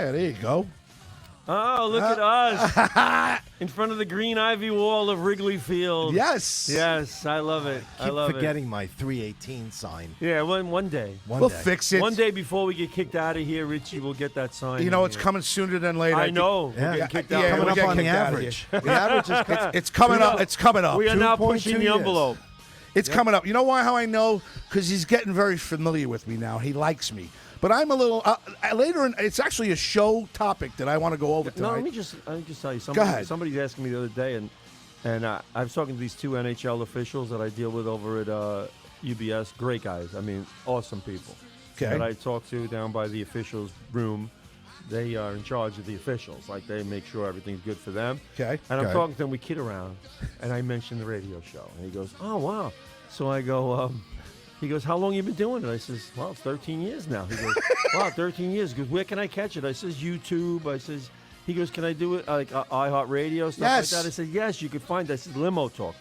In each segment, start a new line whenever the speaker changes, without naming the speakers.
Yeah, there you go.
Oh, look at us. In front of the green ivy wall of Wrigley Field.
Yes.
Yes, I love it. I love
forgetting my 318 sign.
Yeah, one day.
We'll fix it.
One day before we get kicked out of here, Richie will get that sign.
You know, it's coming sooner than later.
I know.
Yeah.
We're getting kicked out.
Yeah,
Coming
we're
up on
getting
the
kicked out of
average.
here. The average is it's coming up. It's coming up.
We are now
2.2
pushing the
years.
envelope.
It's coming up. You know why? How I know? Because he's getting very familiar with me now. He likes me. But I'm a little later. It's actually a show topic that I want to go over tonight.
No, let me just tell you.
Go ahead.
Somebody's asking me the other day, and I was talking to these two NHL officials that I deal with over at UBS. Great guys. I mean, awesome people.
Okay.
That I talk to down by the officials' room. They are in charge of the officials. Like, they make sure everything's good for them.
Okay.
And I'm
Okay.
talking to them. We kid around, and I mentioned the radio show, and he goes, "Oh, wow." So I go, he goes, "How long you been doing it?" I says, "Well, it's 13 years now." He goes, "Wow, 13 years." He goes, "Where can I catch it?" I says, "YouTube." I says, he goes, "Can I do it like iHeartRadio, stuff
Yes.
like that?" I said, "Yes, you could find it." I said, Limo Talk.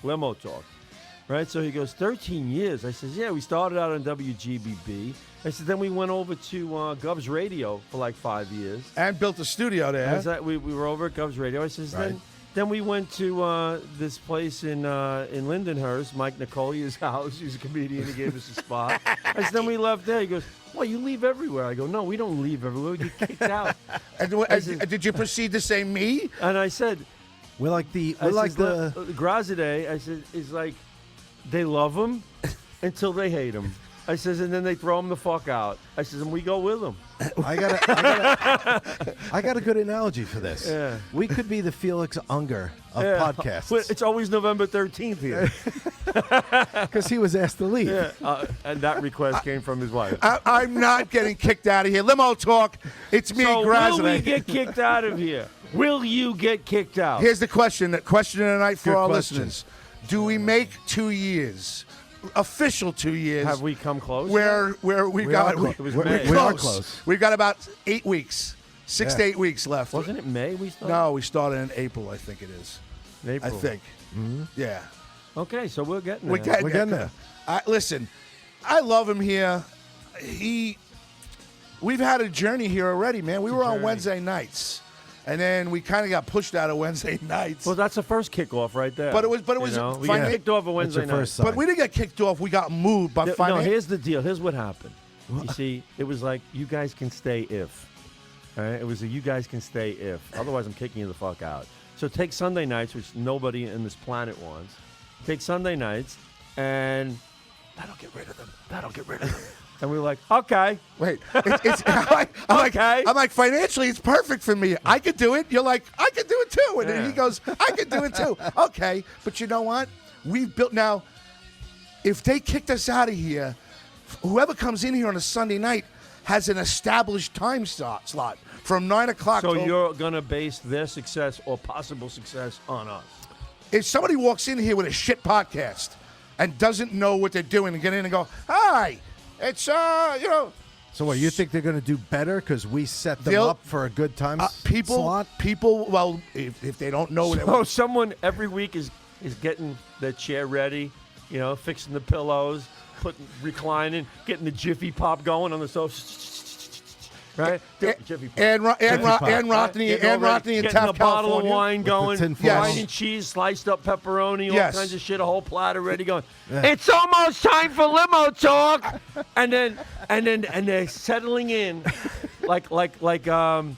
Right? So he goes, 13 years. I says, "Yeah, we started out on WGBB." I said, then we went over to Gov's Radio for like 5 years.
And built a studio there.
We were over at Gov's Radio. I says,
Right.
then we went to this place in Lindenhurst, Mike Nicolia's house. He's a comedian. He gave us a spot. I said, then we left there. He goes, "Well, you leave everywhere." I go, "No, we don't leave everywhere. We get kicked out."
Did you proceed to say me?
And I said,
We're like the
Grazide, I said, is like, they love him until they hate him. I says, and then they throw him the fuck out. I says, and we go with them.
I got a good analogy for this.
Yeah.
We could be the Felix Unger of
Well,
podcasts
it's always November 13th here.
because he was asked to leave.
Yeah, and that request came from his wife.
I'm not getting kicked out of here. Limo Talk. It's me,
So
Grazine.
will we get kicked out of here? Will you get kicked out?
Here's the question. The question of the night for
Good
our
question.
listeners. Do we make 2 years? Official 2 years.
Have we come close?
Where we got
are close.
It was
we're
May.
We are
close.
close.
We've got about 8 weeks. 6 to
Yeah.
8 weeks left.
Wasn't it May we started?
No, we started in April, I think it is.
April.
I think. Yeah.
Okay, so we're getting
We're
there.
getting
there.
Listen, I love him here. We've had a journey here already, man. We were on
journey.
Wednesday nights, and then we kind of got pushed out of Wednesday nights.
Well, that's the first kickoff right there.
But it was
You know, we
fine-
got kicked off a
That's
Wednesday
your
night.
first sign.
but we didn't get kicked off. We got moved by
No,
finance.
here's the deal. Here's what happened. You see, it was like, you guys can stay if. All right? It was a you guys can stay if. Otherwise, I'm kicking you the fuck out. So take Sunday nights, which nobody in this planet wants. Take Sunday nights, and that'll get rid of them. That'll get rid of them. And we were like, okay.
Wait, I'm like, financially, it's perfect for me. I could do it. You're like, I could do it too. And then he goes, I could do it too. Okay, but you know what? We've built now. If they kicked us out of here, whoever comes in here on a Sunday night has an established time slot from 9 o'clock.
So
till-
you're going to base their success or possible success on us.
If somebody walks in here with a shit podcast and doesn't know what they're doing and get in and go, hi, it's,
So what, you think they're going to do better because we set them
They'll-
up for a good time
people,
slot?
well, if they don't know
So
what
someone every week is getting their chair ready, you know, fixing the pillows, reclining, getting the Jiffy Pop going on the sofa. Right? Jiffy Pop.
and Rothney
Getting
and
getting
Taft,
a bottle
California.
of wine going,
tin foil.
wine and cheese, sliced up pepperoni, all
Yes.
kinds of shit, a whole platter ready going. It's almost time for Limo Talk, and they're settling in, like on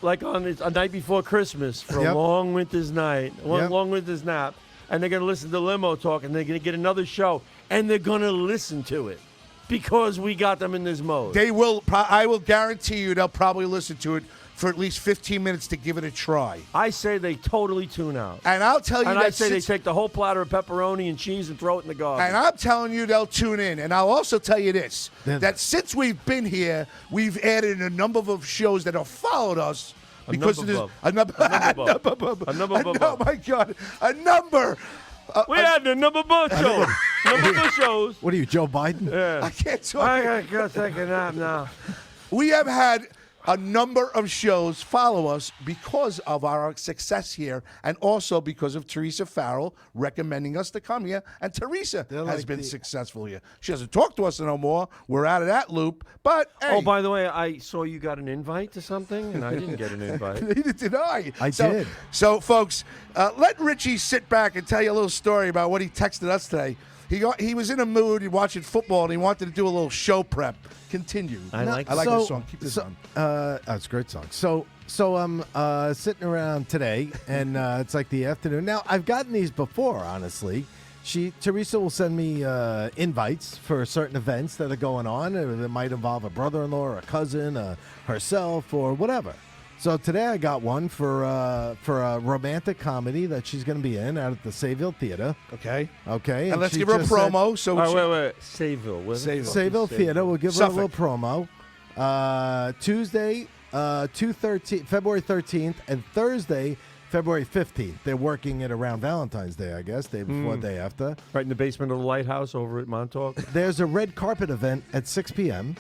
a night before Christmas for a
Yep.
long winter's night,
Yep.
long winter's nap, and they're gonna listen to Limo Talk, and they're gonna get another show, and they're gonna listen to it because we got them in this mode.
They will. I will guarantee you they'll probably listen to it for at least 15 minutes to give it a try.
I say they totally tune out.
And I'll tell you
And
that
I say they
since-
take the whole platter of pepperoni and cheese and throw it in the garbage.
and I'm telling you they'll tune in. And I'll also tell you this,
Then-
that since we've been here, we've added a number of shows that have followed us. Because of this, a number. Oh my God, a number.
We had the number of shows. Number of shows.
What are you, Joe Biden?
Yeah.
I can't talk.
I gotta go take a nap now.
We have had a number of shows follow us because of our success here, and also because of Teresa Farrell recommending us to come here. And Teresa has been successful here. She doesn't talk to us no more. We're out of that loop. But hey.
Oh, by the way, I saw you got an invite to something, and I didn't get an invite.
Neither did I.
I did.
So, folks, let Richie sit back and tell you a little story about what he texted us today. He was in a mood. He watching football, and he wanted to do a little show prep. Continue.
I like
this song. Keep this on.
That's a great song. So I'm sitting around today, and it's like the afternoon. Now, I've gotten these before, honestly. Teresa will send me invites for certain events that are going on, or that might involve a brother-in-law or a cousin, herself, or whatever. So today I got one for a romantic comedy that she's going to be in out at the Sayville Theater.
Okay.
And
let's give her a promo.
Wait. Sayville.
Sayville Theater. We'll give her a little promo. Tuesday, February 13th, and Thursday, February 15th. They're working it around Valentine's Day, I guess, day before, day after.
Right in the basement of the Lighthouse over at Montauk.
There's a red carpet event at 6 p.m.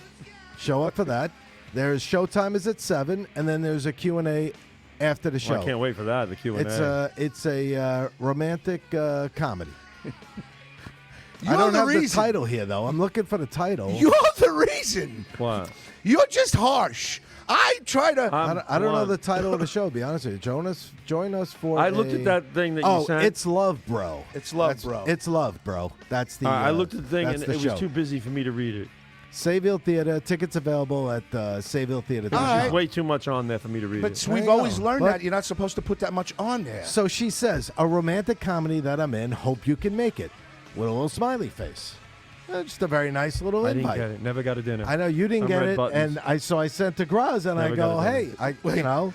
Show up for that. There's showtime is at 7, and then there's a Q&A after the show.
I can't wait for that, the Q&A.
It's a romantic comedy.
You're
I don't
the
have
reason.
the title here, though. I'm looking for the title.
You're the reason.
What?
You're just harsh. I try to.
I don't know the title of the show, to be honest with you. Join us for
I looked at that thing that you sent.
It's Love, Bro.
It's Love, Bro.
It's Love, Bro. That's the.
I looked at the thing, and it
show.
was too busy for me to read it.
Sayville Theater. Tickets available at Sayville Theater.
There's way too much on there for me to read
But
it.
we've always learned that you're not supposed to put that much on there.
So she says, a romantic comedy that I'm in. Hope you can make it. With a little smiley face. Just a very nice little invite.
I didn't get it. Never got a dinner.
I know you didn't get it,
buttons.
and I sent to Graz, and I go, hey,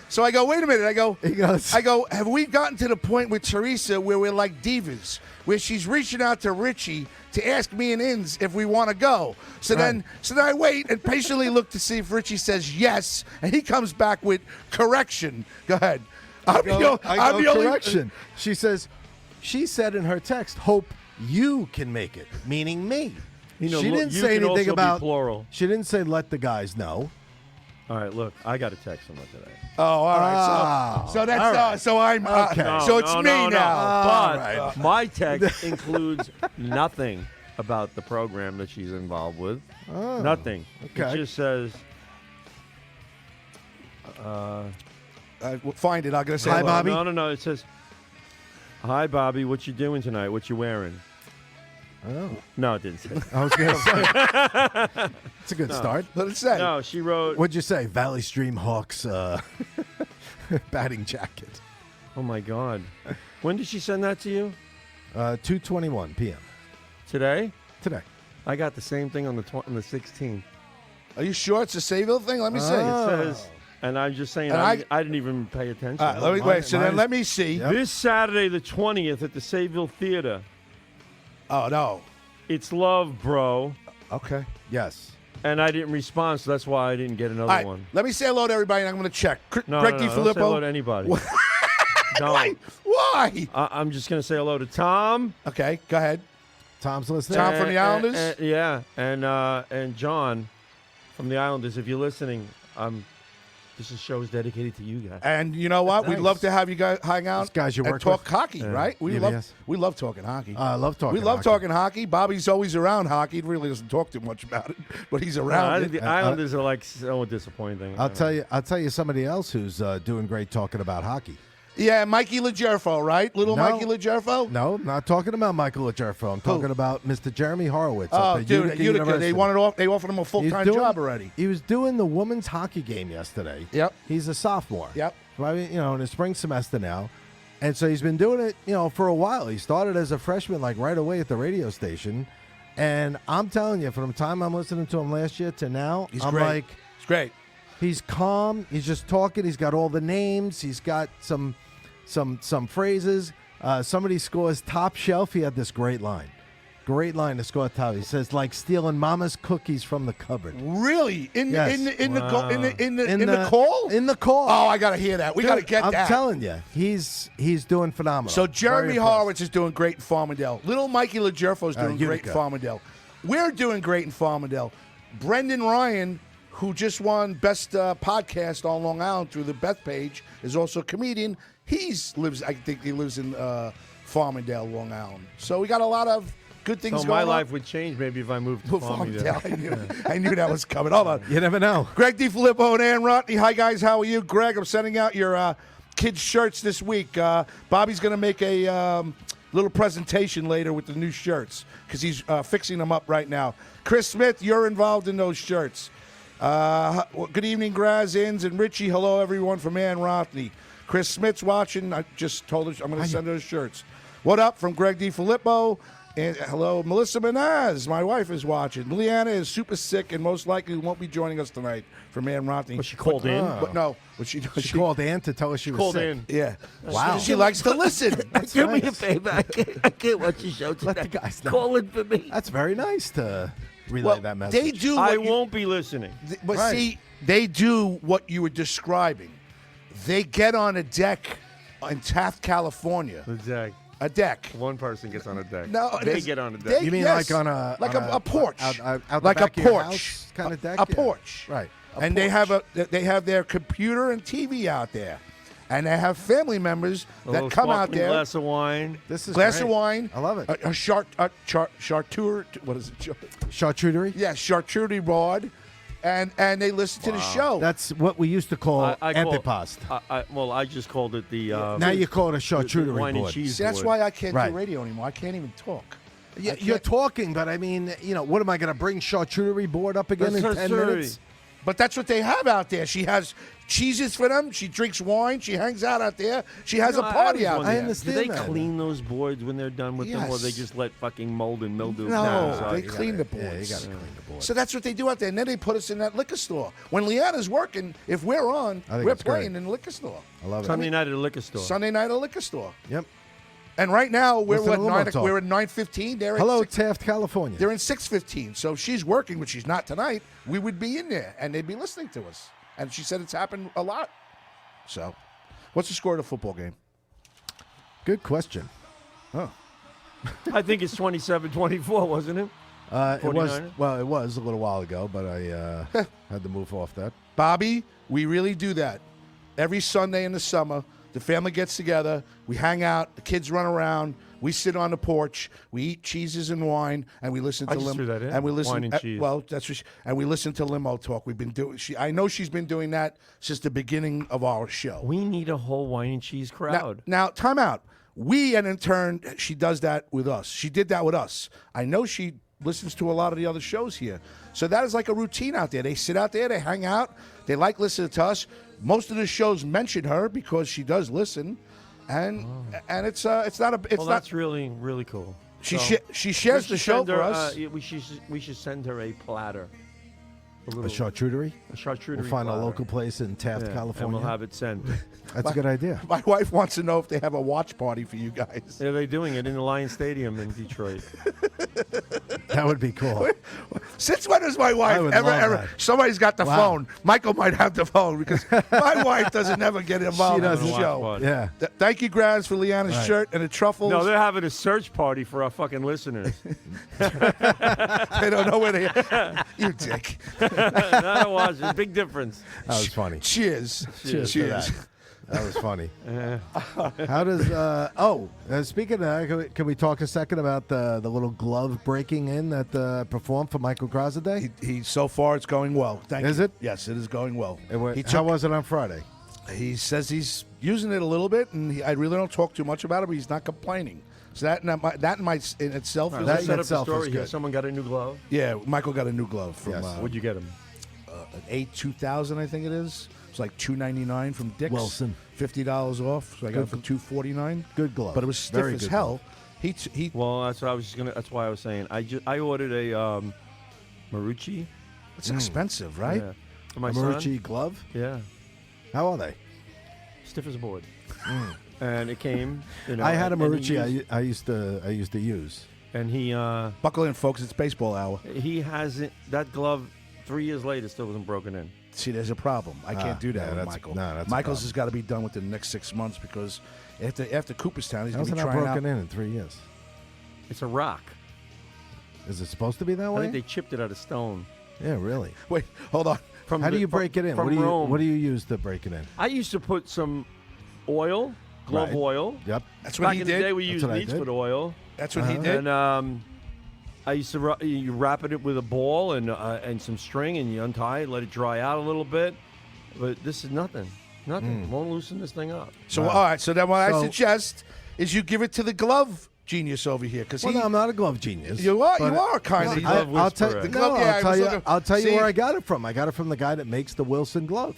So I go, wait a minute.
He goes,
I go, have we gotten to the point with Teresa where we're like divas, where she's reaching out to Richie to ask me and Inns if we want to go? So then I wait and patiently look to see if Richie says yes, and he comes back with correction. Go ahead.
I go correction. She said in her text, hope you can make it, meaning me.
She
didn't say anything about
plural.
She didn't say let the guys know.
All right, look, I got a text from her today.
Oh, all right. So that's
right.
so I'm
okay.
so it's me now.
But my text includes nothing about the program that she's involved with.
Oh,
nothing.
Okay.
It just says.
We'll find it. I'm gonna say
hi,
hello.
Bobby.
No. It says, "Hi, Bobby. What you doing tonight? What you wearing?"
Oh.
No, it didn't say.
I was going to say. It's a good start.
What did it say?
No, she wrote.
What'd you say? Valley Stream Hawks batting jacket.
Oh my God! When did she send that to you?
2:21 p.m.
Today.
Today.
I got the same thing on the 16th.
Are you sure it's a Sayville thing? Let me see.
It says, and I'm just saying,
And
I didn't even pay attention.
All right, let me, wait. So then let me see.
Yep.
This Saturday, the 20th, at the Sayville Theater.
Oh no.
It's Love, Bro.
Okay.
Yes.
And I didn't respond, so that's why I didn't get another
All right,
one.
let me say hello to everybody, and I'm going to check.
No,
Greg
don't say hello to anybody. Don't.
Why?
I'm just going to say hello to Tom.
Okay, go ahead.
Tom's listening.
Tom from the Islanders?
Yeah, and John from the Islanders. If you're listening, this show is dedicated to you guys.
And you know what?
Nice.
We'd love to have you guys hang out
These guys you
and
work
talk
with?
hockey, right? We
yes.
love talking hockey.
I love talking
We love
hockey.
talking hockey. Bobby's always around hockey. He really doesn't talk too much about it, but he's around it.
The Islanders are like so disappointing.
I'll tell you somebody else who's doing great talking about hockey.
Yeah, Mikey LaGerfo, right? Little
No.
Mikey LaGerfo?
No, not talking about Michael LaGerfo. I'm talking about Mr. Jeremy Horowitz.
Oh,
up at
dude,
Utica
Utica. They
University.
offered him a
He's
full-time
doing-
job already.
He was doing the women's hockey game yesterday.
Yep.
He's a sophomore.
Yep.
Well, in his spring semester now. And so he's been doing it, for a while. He started as a freshman, like right away at the radio station. And I'm telling you, from the time I'm listening to him last year to now,
He's
I'm
great.
like,
It's great.
he's calm. He's just talking. He's got all the names. He's got some phrases. Somebody scores top shelf. He had this great line. Great line to score top. He says, like stealing mama's cookies from the cupboard.
Really? In
Yes.
the call?
In the call.
Oh, I got to hear that. We got to get
I'm
that.
telling you, he's doing phenomenal.
So Jeremy
Very impressed.
Horowitz is doing great in Farmingdale. Little Mikey LaGerfo is doing great in
Utica.
Farmingdale. We're doing great in Farmingdale. Brendan Ryan who just won Best Podcast on Long Island through the Beth page, is also a comedian. I think he lives in Farmingdale, Long Island. So we got a lot of good things
So
going on.
my life would change maybe if I moved to Farmingdale.
I knew that was coming. Hold on.
You never know.
Greg DiFilippo and Ann Rotney. Hi, guys. How are you? Greg, I'm sending out your kids' shirts this week. Bobby's going to make a little presentation later with the new shirts because he's fixing them up right now. Chris Smith, you're involved in those shirts. Good evening, Graz, Inns, and Richie. Hello, everyone from Ann Rotney. Chris Smith's watching. I just told her I'm going to send her the shirts. What up from Greg DiFilippo? And hello, Melissa Menaz. My wife is watching. Leanna is super sick and most likely won't be joining us tonight from Ann Rotney.
Was she called in?
But no. But she
called Ann to tell us she was
Called
sick.
in.
Yeah.
Wow.
She likes to listen.
Do me a favor. I can't watch your show
Let
tonight.
the guys know.
Call in for me.
That's very nice to relay that message.
They do
I
what you-
won't be listening.
But
Right.
see, they do what you were describing. They get on a deck in Taft, California.
The deck.
A deck.
One person gets on a deck.
No,
they
it's-
get on a deck.
You mean
yes,
like on a
like
on
a porch,
out the
like
back
a
of your
porch
house kind of deck?
a
Yeah.
porch,
Right. A
and
porch.
they have their computer and TV out there, and they have family members
A little
that come out
sparkling
there,
glass of wine.
This is
glass
great.
of wine.
I love it.
A charcuterie. What is it?
Charcuterie.
Yeah, charcuterie board, and they listen to the show.
That's what we used to call
I call-
antipasto.
Well, I just called it the.
Now you call it a charcuterie
wine and
board.
cheese
See, that's
board.
why I can't
Right.
do radio anymore. I can't even talk.
Yeah,
I can't-
you're talking, but I mean, what am I going to bring charcuterie board up again in
That's
10
charcuterie.
minutes?
But that's what they have out there. She has cheeses for them. She drinks wine. She hangs out out there. She has a party out
I
there.
understand
Do they
that.
clean those boards when they're done with them, or they
Yes.
just let fucking mold and mildew?
No,
inside?
they clean the
Yeah, you
boards.
got to clean the board.
So that's what they do out there. And then they put us in that liquor store. When Leanna's working, if we're on,
I think
we're
it's great.
playing in the liquor store.
I love it.
Sunday night at a liquor store.
Sunday night at a liquor store.
Yep.
And right now we're
Listen to Limo talk.
we're at 9:15. They're at
Hello,
6,
Taft, California.
they're in 6:15. So if she's working, but she's not tonight, we would be in there and they'd be listening to us. And she said it's happened a lot. So, what's the score of the football game?
Good question.
I think it's 27-24, wasn't it?
It was
49ers?
it was a little while ago, but I had to move off that.
Bobby, we really do that. Every Sunday in the summer, the family gets together, we hang out, the kids run around, we sit on the porch, we eat cheeses and wine, and we listen
I
to
just
Limo.
threw that in.
And we listen.
Wine and cheese.
Well, that's what. And we listen to Limo talk. We've been doing. I know she's been doing that since the beginning of our show.
We need a whole wine and cheese crowd.
Now, time out. We, and in turn, she does that with us. She did that with us. I know she listens to a lot of the other shows here. So that is like a routine out there. They sit out there, they hang out, they like listening to us. Most of the shows mention her because she does listen, and it's not a it's
Well,
not.
that's really, really cool.
She
So,
she shares
we
the
should
show
send her,
for us.
we should send her a platter.
A charcuterie?
A charcuterie
We'll find
platter.
a local place in Taft,
Yeah,
California.
and we'll have it sent.
That's a good idea.
My wife wants to know if they have a watch party for you guys.
Yeah, they're doing it in the Lion Stadium in Detroit.
That would be cool.
Since when has my wife
would
ever
love that.
somebody's got the
Wow.
phone? Michael might have the phone because my wife doesn't ever get involved in the
doesn't.
show.
Watch
Yeah.
Thank you, Graz, for Leanna's
Right.
shirt and the truffles.
No, they're having a search party for our fucking listeners.
They don't know where they are. You dick.
Not watch. There's a big difference.
That was funny.
Cheers.
Cheers to that. That was funny. How does? Speaking of that, can we talk a second about the little glove breaking in that performed for Michael Grazaday?
He so far it's going well. Thank you.
Is it?
Yes, it is going well. He
How was it on Friday?
He says he's using it a little bit, and I really don't talk too much about it, but he's not complaining. So that in itself is
Let's set up the
itself is
story here.
good.
Someone got a new glove.
yeah. Michael got a new glove from
Yes.
What'd you get him?
an A2000, I think it is. It's like $299 from Dick's.
Wilson.
$50 off. So I got it for $249.
Good glove.
But it was stiff
Very
as
good
hell. He
Well, that's what I was just gonna. That's why I was saying. I ordered a Marucci.
it's expensive, right?
Yeah, for my
A
son.
Marucci glove.
Yeah,
How are they?
stiff as a board. And it came. You know,
I had a
and he
Marucci
used-
I used to use.
and he
Buckle in, folks. It's baseball hour.
he hasn't. That glove 3 years later still wasn't broken in.
See, there's a problem. I can't do that
yeah,
with
that's-
Michael.
no, that's a
Michael's
problem.
has got to be done within the next 6 months because after Cooperstown, he's going
How's
to
it
be
not
trying
broken
out.
in 3 years?
It's a rock.
Is it supposed to be that
I
way?
think they chipped it out of stone.
Yeah, really.
Wait, hold on.
How do you break it in?
From Rome.
What do you use to break it in?
I used to put some oil, glove
Right.
oil.
Yep.
That's what
Back
he
in
did.
the day, we
That's
used
what I
meats
did.
with oil.
That's what he did.
And I used to you wrap it with a ball and some string, and you untie it, let it dry out a little bit. But this is nothing. Nothing. Won't loosen this thing up.
So all right. So then what I
So-
suggest is you give it to the glove genius over here because
Well, no, I'm not a glove genius.
you are
but-
kind of.
glove
I'll tell
whisperer.
no,
glove- yeah, I
I'll tell
was
you.
looking-
I'll tell you
See?
where I got it from. I got it from the guy that makes the Wilson glove.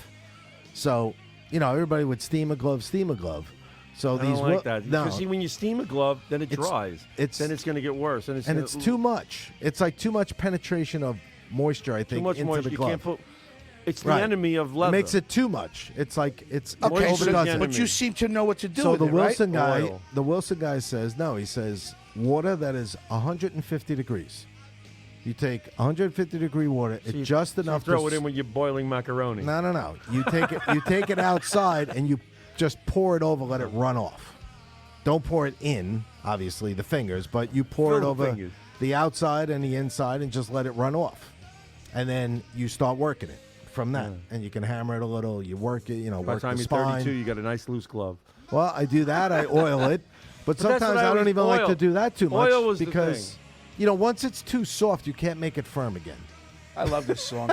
So everybody would steam a glove. So
I
these
don't like that.
No,
Because see, when you steam a glove, then it
It's-
dries.
it's-
then it's going to get worse. And
it's too much. It's like too much penetration of moisture. I think
too much
into
moisture.
the
You
glove.
can't put. It's the
Right.
enemy of
It
leather.
makes it too much. It's like it's
Okay,
Moisture
so,
is the
overdoes it.
enemy.
but you seem to know what to do
So
with
the
it, right?
Wilson guy,
Oil.
the Wilson guy says no. He says water that is 150 degrees. You take 150 degree water.
So
It's
you-
just
so you
enough.
throw
to
it in when you're boiling macaroni.
No. You take it. You take it outside and you just pour it over. Let it run off. Don't pour it in, obviously the fingers, but you pour
Fill
it
the
over
fingers.
the outside and the inside and just let it run off. And then you start working it from that, and you can hammer it a little. You work it.
By the
Work
time
the
you're
spine.
32, you got a nice loose glove.
Well, I do that. I oil it, but
that's what
sometimes
I
I don't
was-
even like
oil.
to do that too much
Oil was the
because,
thing.
once it's too soft, you can't make it firm again.
I love this song.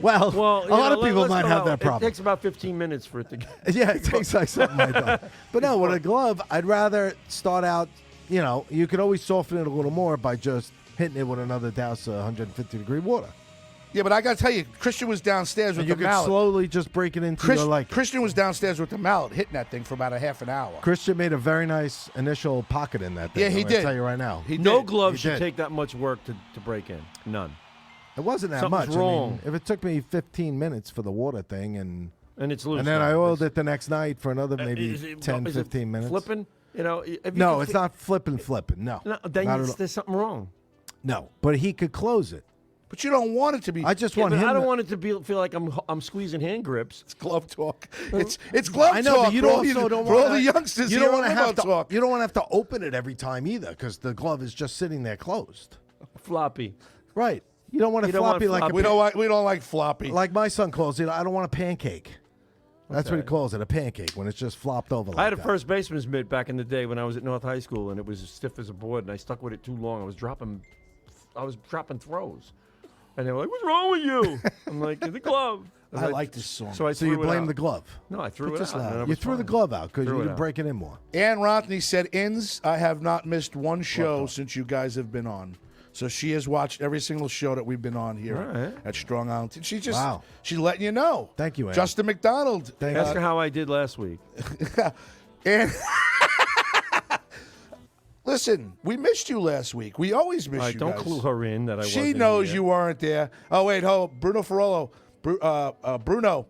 Well,
Well,
a lot of people
let's
might
go
have
out.
that problem.
It takes about 15 minutes for it to get.
Yeah, it takes like something like that. But no, with a glove, I'd rather start out. You could always soften it a little more by just hitting it with another douse of 150 degree water.
Yeah, but I got to tell you, Christian was downstairs with
And you
the
could
mallet.
slowly just break it into your liking.
Christian was downstairs with the mallet, hitting that thing for about a half an hour.
Christian made a very nice initial pocket in that thing.
Yeah, he
I'm gonna
did.
tell you right now.
He
No
did.
glove
He
should
did.
take that much work to break in. None.
It wasn't that
Something's
much.
wrong.
If it took me 15 minutes for the water thing and
And it's loose.
then
now.
I oiled it the next night for another maybe
Is it-
10,
is it
15 minutes.
Flipping? If you
No,
could
it's
fi-
not flipping. No.
No, then
Not at all.
there's something wrong.
No, but he could close it.
But you don't want it to be.
I just
Yeah,
want
but
him.
I don't
to-
want it to feel like I'm squeezing hand grips.
It's glove talk. It's glove
I know,
talk.
but you
for all
also don't
for all
wanna-
the youngsters.
You
here
don't
on
want to
Limo
have to.
talk.
You don't want to have to open it every time either, because the glove is just sitting there closed.
Floppy.
Right. You don't want
You
to
don't want
floppy like
floppy.
a
We don't like floppy.
like my son calls it. I don't want a pancake. That's what he
that?
calls it, a pancake, when it's just flopped over. Like
I had a
that.
first baseman's mitt back in the day when I was at North High School, and it was as stiff as a board, and I stuck with it too long. I was dropping throws, and they were like, "What's wrong with you?" I'm like, "The glove." And
I like this song.
So I
So
threw
you
it
blame
out.
the glove.
No, I threw
Put
it
this
out.
loud.
and it
You
was
threw the
fine.
glove out because
Threw
you
it
could
out.
break it in more.
Ann Rothney said, "Inns, I have not missed one show since you guys have been on." So she has watched every single show that we've been on here
All right.
at Strong Island. She just
Wow.
she's letting you know.
Thank you, Ann.
Justin McDonald.
Thank
Ask
you.
her how I did last week.
And listen, we missed you last week. We always miss
All right,
you
don't
guys.
clue her in that I
She
wasn't
knows
here.
you weren't there. Oh wait, Bruno Ferrolo, Bruno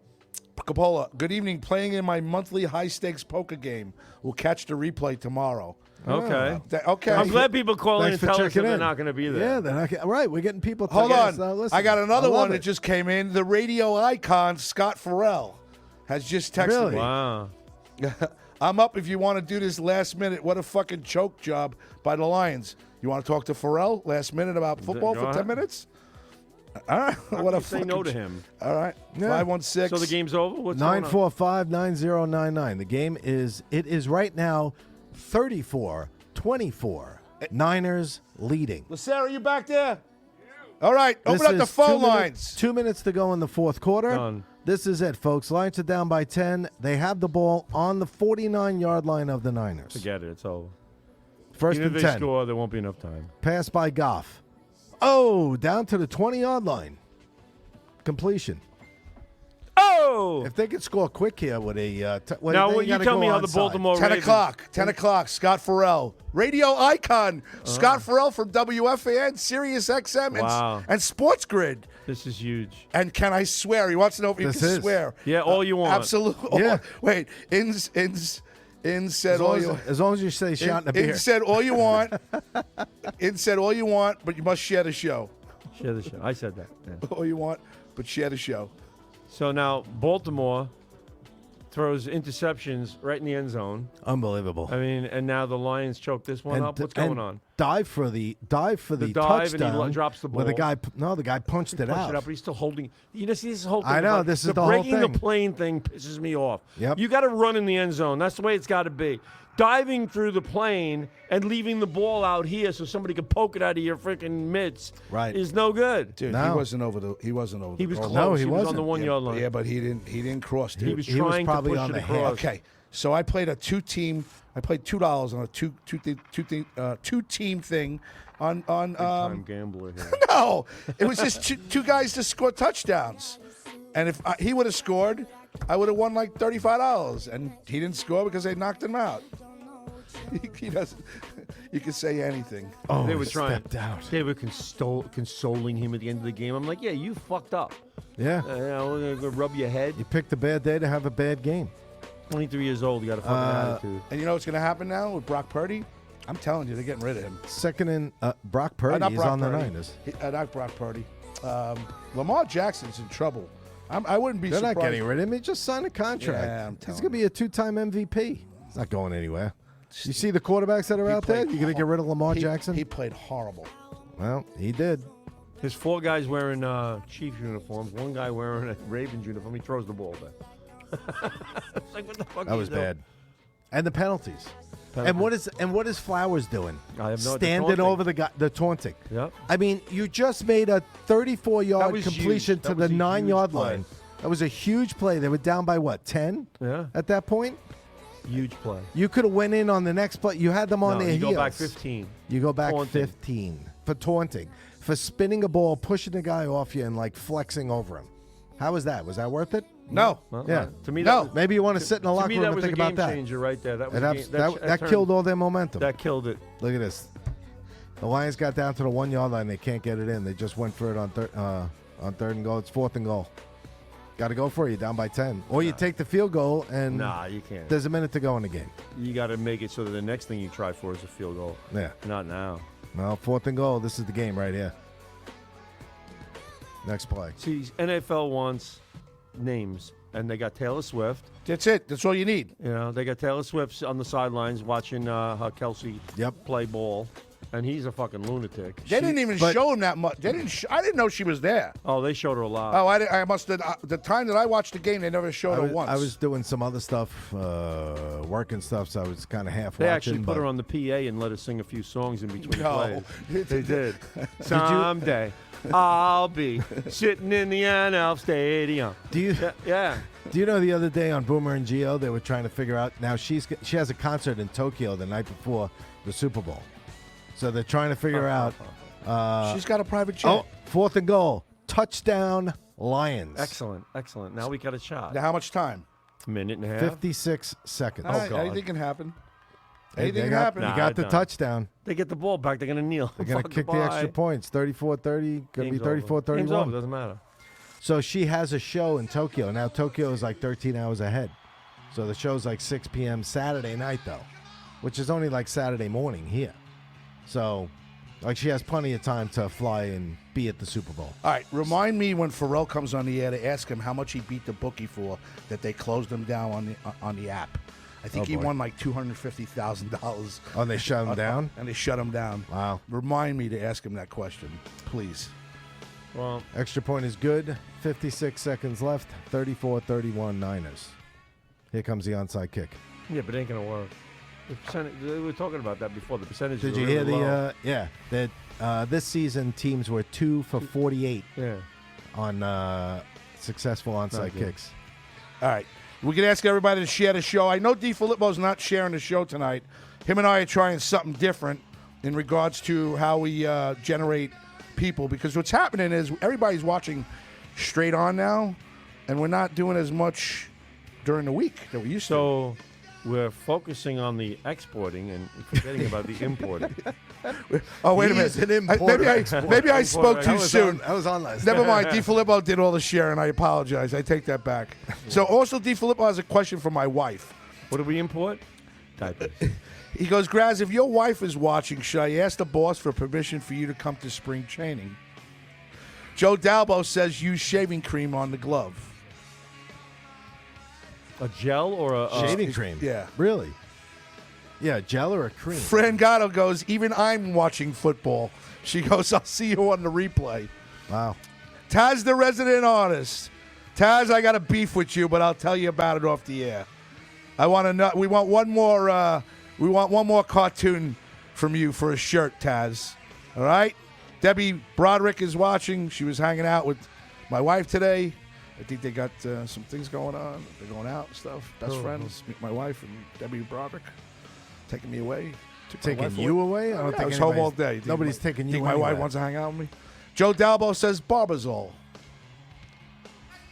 Capola. Good evening. Playing in my monthly high stakes poker game. We'll catch the replay tomorrow.
Okay.
Okay.
I'm glad people call in
Thanks
and
for
tell us that
checking
they're
in.
not going to be there.
Yeah, they're not. All right, we're getting people.
Hold
to
on.
listen.
I got another
love
one that
it.
just came in. The radio icon, Scott Farrell, has just texted
Really?
me.
Wow.
I'm up if you want to do this last minute. What a fucking choke job by the Lions. You want to talk to Farrell last minute about football
Go
for 10
ahead.
minutes? All right.
How
What
can
a
you say
fucking
no to him?
All right.
Yeah.
516.
So the game's over? What's going on?
945-9099. The game is right now 34-24. Niners leading.
Sarah, you back there? All right.
This
Open up the
is
phone
2 minutes-
lines.
2 minutes to go in the fourth quarter.
Done.
This is it, folks. Lions are down by 10. They have the ball on the 49-yard line of the Niners.
Forget it. It's over.
First
Even
and
if they
10.
score, there won't be enough time.
Pass by Goff. Oh, down to the 20-yard line. Completion.
Oh!
If they could score quick here with a
Now,
they
will you
gotta
tell
go
me how the
onside.
Baltimore
10
Ravens...
o'clock. 10 o'clock. Scott Farrell. Radio icon. Scott Farrell from WFAN, Sirius XM,
Wow.
and Sports Grid.
This is huge.
And can I swear? He wants to know if you
This
can
is.
swear.
Yeah, all you want.
Absolutely.
Yeah.
Wait. Ins said
As long as you say shot in a beer.
In said all you want. In said all you want, but you must share the show.
Share the show. I said that. Yeah.
All you want, but share the show.
So now Baltimore throws interceptions right in the end zone.
Unbelievable.
I mean, and now the Lions choke this one
And-
up. What's
and-
going on?
dive for the
dive, and he
touchdown.
drops the
Where
ball.
the guy punched it out.
But he's still holding. You know, see, this whole thing.
I know,
about
this is the whole
breaking
thing.
the plane thing pisses me off.
Yep.
You got to run in the end zone. That's the way it's got to be. Diving through the plane and leaving the ball out here so somebody can poke it out of your freaking mitts is no good.
Dude,
No.
he wasn't over the. He wasn't over.
He
the
was
goal.
close.
No, he
was on
wasn't.
the 1 yard line.
Yeah, but he didn't. He didn't cross. Dude.
He was
He was
trying
probably
to push
on
it
the
across.
Okay, so I played a two-team. I played $2 on a two-team thing on
Time gambler here.
No, it was just two guys to score touchdowns, and if he would have scored, I would have won like $35, and he didn't score because they knocked him out. He doesn't. You can say anything.
Oh,
They were
he
trying.
stepped out.
They were consoling him at the end of the game. I'm like, yeah, you fucked up.
Yeah.
We're gonna rub your head.
You picked a bad day to have a bad game.
23 years old. You got a fucking attitude.
And you know what's going to happen now with Brock Purdy? I'm telling you, they're getting rid of him.
Second in Brock Purdy
Not
is
Brock
on the
Purdy.
Niners.
Not Brock Purdy. Lamar Jackson's in trouble. I wouldn't be
They're
surprised.
not getting rid of him. He just signed a contract.
Yeah, I'm
He's
telling
going to be a 2-time MVP. He's not going anywhere. You see the quarterbacks that are out there? You're going to get rid of Lamar Jackson?
He played horrible.
Well, he did.
There's 4 guys wearing Chiefs uniforms. 1 guy wearing a Ravens uniform. He throws the ball back. It's like, what the fuck
That
are
was
you doing?
bad. And the penalties. And what is Flowers doing?
I have no idea.
Standing
Taunting.
over the guy, the taunting.
Yep.
I mean, you just made a 34-yard
That was
completion
huge.
to
That
the
was a
9-yard
huge play.
line. That was a huge play. They were down by what, 10?
Yeah.
At that point,
Huge play.
you could have went in on the next play. You had them on
No,
their
you
heels.
go back 15.
You go back
Taunting.
15 for taunting, for spinning a ball, pushing the guy off you, and like flexing over him. How was that? Was that worth it?
No.
Well,
Yeah.
To me,
No.
that was,
Maybe you want to sit in the
to
locker
me,
room
that
and
was a
think
game
about that.
changer right there. That was
And
a
that's-
game,
that
turned-
killed all their momentum.
That killed it.
Look at this. The Lions got down to the 1-yard line. They can't get it in. They just went for it on third and goal. It's 4th and goal. Got to go for it. You're down by 10. Or you take the field goal, and
Nah, you can't.
there's a minute to go in the game.
You got to make it so that the next thing you try for is a field goal.
Yeah.
Not now.
Well, 4th and goal. This is the game right here. Next play.
See, NFL wants names, and they got Taylor Swift.
That's it. That's all you need.
You know, they got Taylor Swift on the sidelines watching Kelsey play ball, and he's a fucking lunatic.
They didn't even show him that much. They didn't. I didn't know she was there.
Oh, they showed her a lot.
Oh, I must have. The time that I watched the game, they never showed her once.
I was doing some other stuff, working stuff, so I was kind of half
They
watching.
actually put her on the PA and let her sing a few songs in between
No.
plays. They did. Someday I'll be sitting in the NL Stadium.
Do you?
Yeah.
Do you know the other day on Boomer and Geo they were trying to figure out now she has a concert in Tokyo the night before the Super Bowl, so they're trying to figure out.
She's got a private jet.
Oh, 4th and goal, touchdown Lions.
Excellent, excellent. Now we got a shot.
Now, how much time?
A minute and a half.
56 seconds.
All right,
God.
anything can happen.
Hey,
Anything
they
can
got,
happen.
You
Nah,
got the
done.
touchdown.
They get the ball back. They're gonna kneel.
They're going to kick the extra points. 34-30. Going to be
Game's over.
34-31.
Game's over. Doesn't matter.
So she has a show in Tokyo. Now Tokyo is like 13 hours ahead. So the show's like 6 p.m. Saturday night, though, which is only like Saturday morning here. So, like, she has plenty of time to fly and be at the Super Bowl.
All right, remind me when Pharrell comes on the air to ask him how much he beat the bookie for that they closed him down on the app. I think he
boy.
won like $250,000.
Oh, they shut him down?
And they shut him down.
Wow.
Remind me to ask him that question, please.
Well,
Extra point is good. 56 seconds left. 34-31 Niners. Here comes the onside kick.
yeah, but it ain't gonna work. The percentage. We were talking about that before. The percentage.
Did
are
you
really
hear
low.
that this season teams were 2 for 48
Yeah.
on successful onside
good.
kicks?
All right. We can ask everybody to share the show. I know DiFilippo's not sharing the show tonight. Him and I are trying something different in regards to how we generate people, because what's happening is everybody's watching straight on now, and we're not doing as much during the week that we used to.
So we're focusing on the exporting and forgetting about the importing.
Oh, wait a
He is
minute.
an importer.
Maybe I spoke
That
too
was
soon.
That was on last
Never mind. DiFilippo did all the sharing. I apologize. I take that back. So also, DiFilippo has a question for my wife.
What do we import? Diapers.
He goes, Graz, if your wife is watching, should I ask the boss for permission for you to come to spring training? Joe Dalbo says use shaving cream on the glove.
A gel or a
Shaving cream.
Yeah.
Really? Yeah, gel or a cream?
Fran Gatto goes, even I'm watching football. She goes, I'll see you on the replay.
Wow.
Taz, the resident artist. Taz, I got a beef with you, but I'll tell you about it off the air. I want to know. We want one more. We want one more cartoon from you for a shirt, Taz. All right. Debbie Broderick is watching. She was hanging out with my wife today. I think they got some things going on. They're going out and stuff. Best friends. Meet my wife and Debbie Broderick. Taking me away.
Taking you away? I don't think
I was home all day.
Nobody's taking you.
Think my wife wants to hang out with me? Joe Dalbo says Barbazole.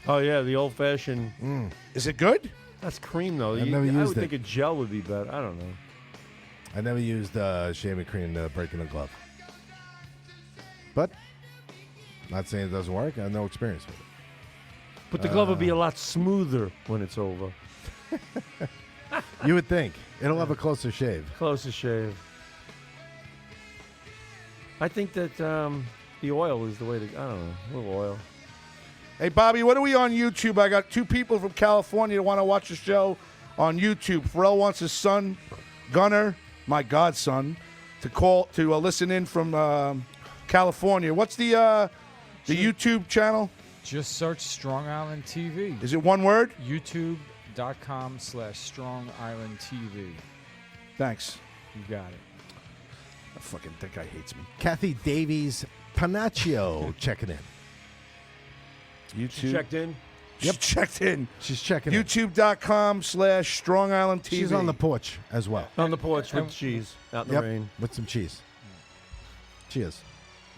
Oh yeah, the old-fashioned.
Is it good?
That's cream though.
I've never
I
used
would
it.
think a gel would be better. I don't know.
I never used shaving cream to break in a glove. But, not saying it doesn't work. I have no experience with it.
But the glove will be a lot smoother when it's over.
You would think. It'll have a closer shave.
Closest shave. I think that the oil is the way to. I don't know. A little oil.
Hey, Bobby, what are we on YouTube? I got 2 people from California that want to watch the show on YouTube. Pharrell wants his son, Gunner, my godson, to listen in from California. What's the YouTube channel?
Just search Strong Island TV.
Is it one word?
YouTube.com/Strong Island TV.
Thanks.
You got it.
I fucking think guy hates me.
Kathy Davies Panaccio checking in.
YouTube.
Checked in.
Yep, checked in.
She's checking in.
YouTube.com/Strong Island TV.
She's on the porch as well.
On the porch with cheese. Out in the rain.
With some cheese. She is.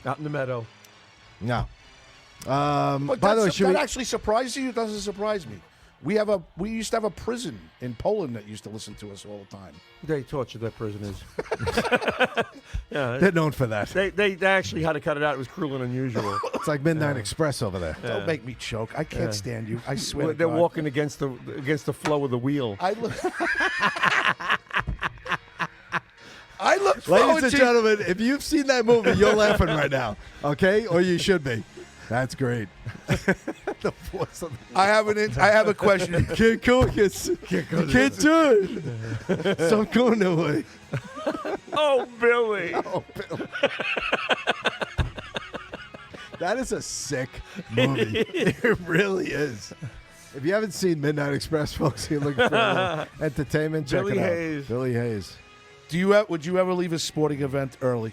Out in the meadow.
No.
But
by the way,
that actually surprises you? It doesn't surprise me. We used to have a prison in Poland that used to listen to us all the time.
They tortured their prisoners. Yeah,
they're known for that.
They actually had to cut it out. It was cruel and unusual.
It's like Midnight Express over there.
Don't make me choke. I can't stand you. I swear.
They're
to God.
walking against the flow of the wheel.
I look forward
Ladies and
to-
gentlemen, if you've seen that movie, you're laughing right now. Okay? Or you should be. That's great. The force of
I have a question.
Can't go against. You can't do it. Stop going that way.
Oh, Billy.
Oh, Bill. That is a sick movie. It really is. If you haven't seen Midnight Express, folks, you're looking for a little entertainment. Check
Billy
it out.
Hayes.
Billy Hayes.
Would you ever leave a sporting event early?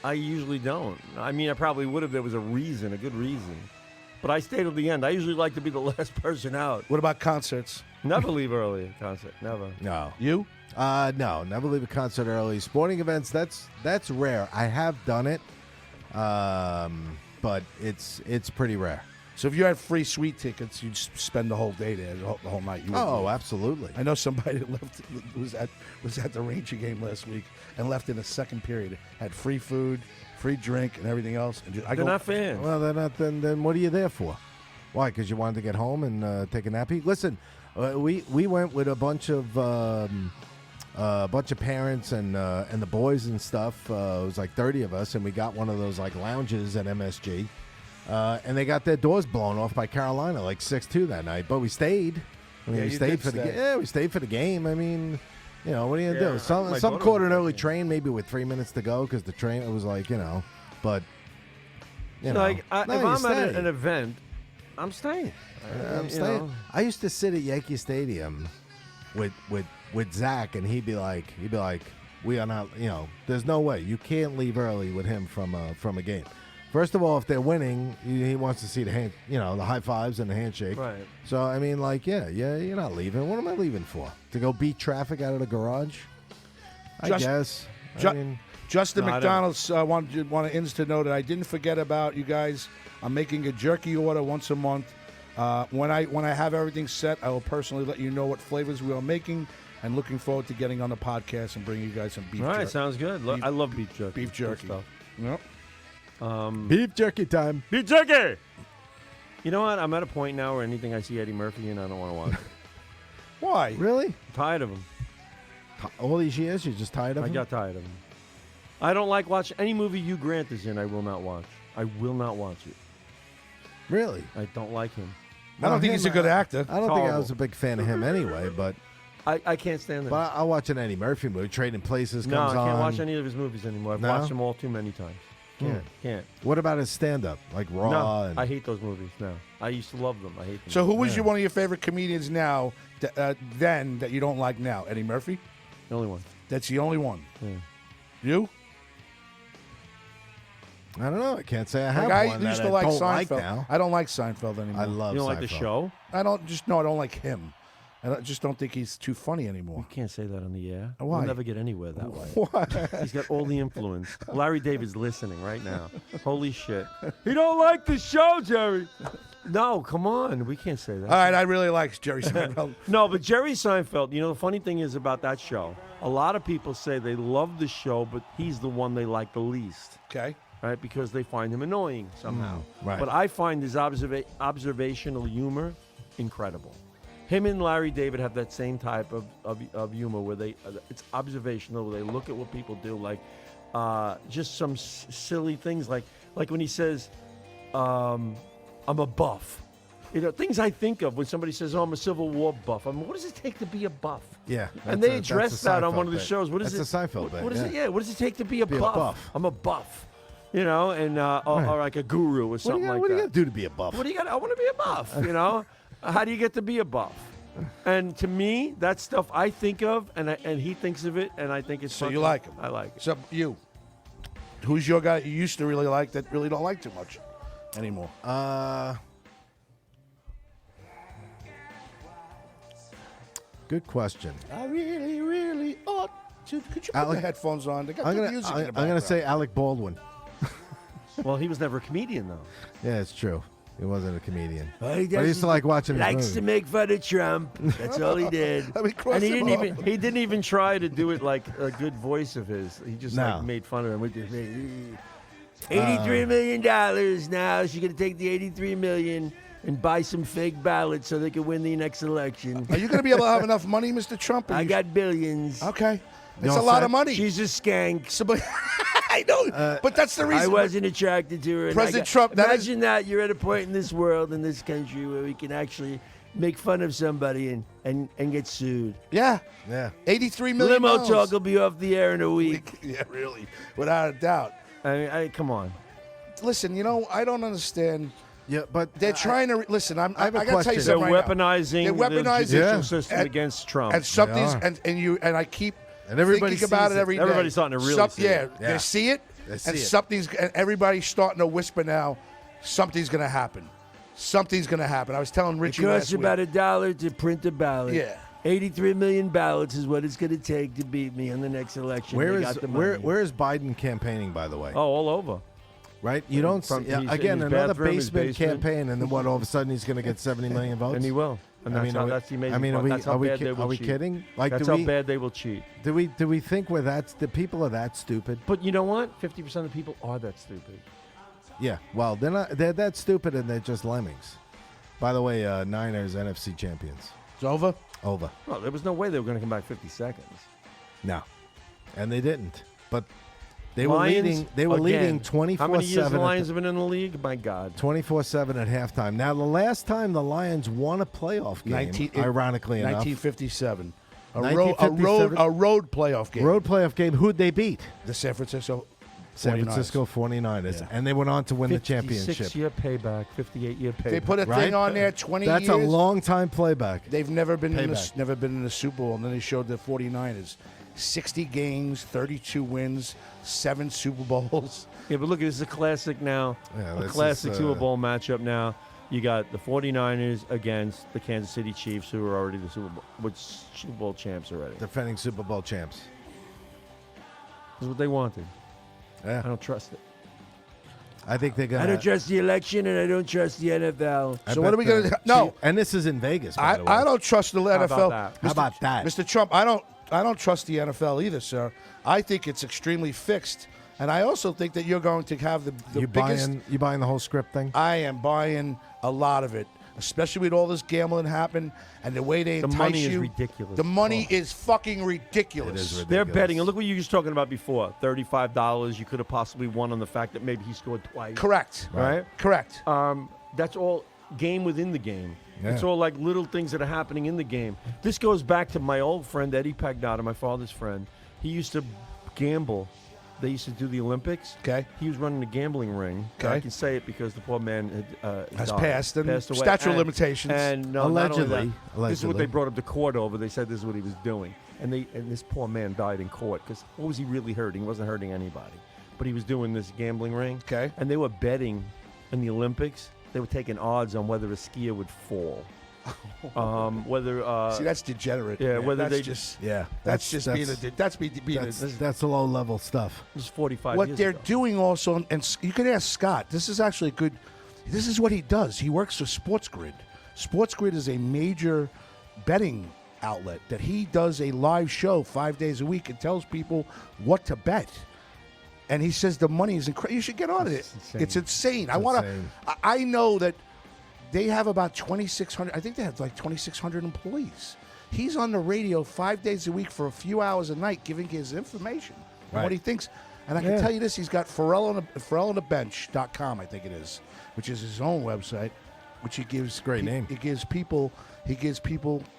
I usually don't. I mean, I probably would if there was a good reason. But I stayed till the end. I usually like to be the last person out.
What about concerts?
Never leave early at concert. Never.
No.
You?
No. Never leave a concert early. Sporting events, that's rare. I have done it, but it's pretty rare.
So if you had free suite tickets, you'd spend the whole day there, the whole night. You wouldn't
Oh,
leave.
absolutely.
I know somebody that was at the Ranger game last week and left in the second period. Had free food, free drink, and everything else. And
They're not fans.
Well, they're not. Then what are you there for? Why? Because you wanted to get home and take a nappy? Listen, we went with a bunch of parents and the boys and stuff. It was like 30 of us, and we got one of those like lounges at MSG. And they got their doors blown off by Carolina, like 6-2 that night. But we stayed. I mean,
Yeah,
we
you
stayed
did
for the
stay.
game. We stayed for the game. I mean, you know, what are you gonna
Yeah,
do? Some
my
some
daughter
caught
was
an
at
early
the game.
train, maybe with 3 minutes to go, because the train it was like but you know,
Like,
no,
if
you
I'm
stay.
at an event, I'm staying.
I'm
You
staying.
know.
I used to sit at Yankee Stadium with Zach, and he'd be like, we are not, you know, there's no way you can't leave early with him from a game. First of all, if they're winning, he wants to see the high fives and the handshake.
Right.
So I mean, like, yeah, you're not leaving. What am I leaving for? To go beat traffic out of the garage? I guess. I mean,
Justin
No, I don't.
McDonald's wanted Inns to know that I didn't forget about you guys. I'm making a jerky order once a month. When I have everything set, I will personally let you know what flavors we are making, and looking forward to getting on the podcast and bringing you guys some beef
All right,
jerky.
sounds good. I love beef jerky.
Beef
Good
jerky.
stuff.
Yep.
beef jerky time.
Beef jerky! You know what? I'm at a point now where anything I see Eddie Murphy in, I don't want to watch it.
Why?
Really?
I'm tired of him.
All these years, you're just tired of
I
him?
got tired of him. I don't like watching any movie Hugh Grant is in. I will not watch. I will not watch it.
Really?
I don't like him.
I don't think he's a good actor.
I don't think I
Horrible.
was a big fan of him anyway, but
I can't stand that.
But I'll watch an Eddie Murphy movie. Trading Places
No,
comes
I can't
on.
watch any of his movies anymore. I've
No?
watched them all too many times. Can't.
What about his stand-up, like Raw?
No,
and
I hate those movies now. I used to love them. I hate them.
So who was one of your favorite comedians now, then, that you don't like now? Eddie Murphy?
the only one.
That's the only one.
Yeah.
You?
I don't know. I can't say I have
I
one
used
that
to
I
like
don't
Seinfeld.
like now.
I don't like Seinfeld anymore.
I love
You don't
Seinfeld.
like the show?
I don't like him. Just don't think he's too funny anymore.
You can't say that on the air.
Why?
We'll never get anywhere that way.
Why?
He's got all the influence. Larry David's listening right now. Holy shit. He don't like the show, Jerry. No, come on. We can't say that.
All right, I really like Jerry Seinfeld.
No, but Jerry Seinfeld, you know, the funny thing is about that show, a lot of people say they love the show, but he's the one they like the least.
Okay.
Right? Because they find him annoying somehow.
right.
But I find his observational humor incredible. Him and Larry David have that same type of humor where it's observational, where they look at what people do, like just some silly things, like when he says, I'm a buff. You know, things I think of when somebody says, "Oh, I'm a Civil War buff." I mean, what does it take to be a buff?
Yeah,
And they addressed that on one of the shows. What is
that's
it?
a Seinfeld bit,
What is
yeah.
it? Yeah. What does it take to be a buff?
buff.
I'm a buff. You know, and or like a guru or something like
What do you
that.
got to do to be a buff?
What do you got? I want to be a buff. You know, how do you get to be a buff? And to me, that stuff I think of, and he thinks of it, and I think it's.
So
fucking,
you like him?
I like it.
So you, who's your guy you used to really like that really don't like too much anymore?
Good question.
I really ought to. Could you put
Alec-
the headphones on? They got
I'm
the
gonna
music in the
I'm gonna
background.
say Alec Baldwin.
Well, he was never a comedian though.
Yeah, it's true. He wasn't a comedian.
Well, he
But I used to like watching his
likes
movies.
to make fun of Trump. That's all he did.
I mean, cross
And he
him
didn't
off.
even he didn't even try to do it like a good voice of his. He just
No.
like made fun of him. We just,
$83 million now. She's gonna take the $83 million and buy some fake ballots so they can win the next election.
Are you going to be able to have enough money, Mr. Trump?
I got billions.
Okay. It's
know
a lot
what,
of money.
She's a skank.
So, but I know, but that's the
I
reason.
wasn't attracted to her. and
President Trump, that is-
Imagine that you're at a point in this world, in this country, where we can actually make fun of somebody and get sued.
Yeah.
Yeah.
$83 million.
Limo talk will be off the air in a week.
Yeah, really. Without a doubt.
I come on.
Listen, I don't understand.
Yeah, but
They're trying to listen. I
have a
got to tell you
question.
They're
something right now.
weaponizing
They're
the
weaponizing
judicial
Yeah.
system
And-
against Trump.
And something's
are.
and I keep
And everybody
thinking about
sees
it
it.
every day.
Everybody's starting to really see
yeah,
it.
Yeah.
they see it,
They see
and
it.
and everybody's starting to whisper now. Something's going to happen. Something's going to happen. I was telling
It
Richie
costs
last
about
week.
$1 to print a ballot.
Yeah.
83 million ballots is what it's going to take to beat me in the next election.
where
They
is
got the money.
where is Biden campaigning? By the way,
Oh, all over.
right? You don't see,
From- he's in
again
his
another
bathroom, his
basement
basement.
campaign, and then what? All of a sudden, he's going to get 70 million votes.
And he will. And that's how, that's the amazing part. That's how bad they will
are we
cheat.
kidding? Like,
That's
do
how
we,
bad they will cheat.
do we think the people are that stupid?
But you know what? 50% of the people are that stupid.
Yeah. Well, they're that stupid, and they're just lemmings. By the way, Niners NFC champions.
It's over.
Over.
Well, there was no way they were going to come back 50 seconds.
No, and they didn't. But they
Lions,
were leading. They were
again,
leading
How many years
24-7.
the Lions have been in the league? My God.
24-7 at halftime. Now, the last time the Lions won a playoff game, ironically enough,
1957. A
1957.
road playoff game.
road playoff game, who'd they beat?
The San Francisco.
San
49ers.
Francisco 49ers.
Yeah.
And they went on to win the championship.
56-year payback, 58-year payback.
They put a
Right?
thing on there. 20
That's
years.
a long time playback.
They've never been
Payback.
never been in the Super Bowl, and then they showed the 49ers. 60 games, 32 wins, 7 Super Bowls.
Yeah, but look, this is a classic now.
Yeah,
A
this
classic
is,
Super Bowl matchup now. You got the 49ers against the Kansas City Chiefs, who are already the Super Bowl champs already.
Defending Super Bowl champs.
This is what they wanted. I
Yeah.
don't trust it.
I think they're going
I don't trust the election, and I don't trust the NFL.
So what are we going to do? No.
And this is in Vegas, by the way.
I don't trust the NFL.
about that?
How about that?
Mr. Trump, I don't trust the NFL either, sir. I think it's extremely fixed. And I also think that you're going to have the
You
biggest.
buying the whole script thing?
I am buying a lot of it, especially with all this gambling happen and the way they
The
entice
money
you.
is ridiculous.
The money
Oh.
is fucking ridiculous.
It is ridiculous.
They're betting, and look what you were just talking about before. $35 you could have possibly won on the fact that maybe he scored twice.
Correct.
Right?
Correct.
That's all. game within the game.
Yeah.
It's all like little things that are happening in the game. This goes back to my old friend Eddie Pagnotta, my father's friend. He used to gamble. They used to do the Olympics.
Okay.
He was running a gambling ring.
Okay.
I can say it because the poor man
Has
died,
passed and
away.
statute of limitations.
And no, not only
Allegedly.
that, this is what they brought him to court over. They said this is what he was doing, and this poor man died in court because what was he really hurting? He wasn't hurting anybody, but he was doing this gambling ring.
Okay.
And they were betting in the Olympics. They were taking odds on whether a skier would fall. Whether
See, that's degenerate.
yeah,
man.
whether
that's
they
just
Yeah,
that's just being a
that's low level stuff.
It was 45
what
years
they're
ago.
doing also, and you can ask Scott. This is actually a good. This is what he does. He works for Sports Grid. Sports Grid is a major betting outlet that he does a live show 5 days a week and tells people what to bet. And he says the money is incredible. You should get on it. It's insane. I want
insane.
to. I know that they have about 2,600. I think they have like 2,600 employees. He's on the radio 5 days a week for a few hours a night, giving his information on
Right.
what he thinks. And I can tell you this: he's got ForelOnTheBench.com, I think it is, which is his own website, which he gives
Great name.
He gives people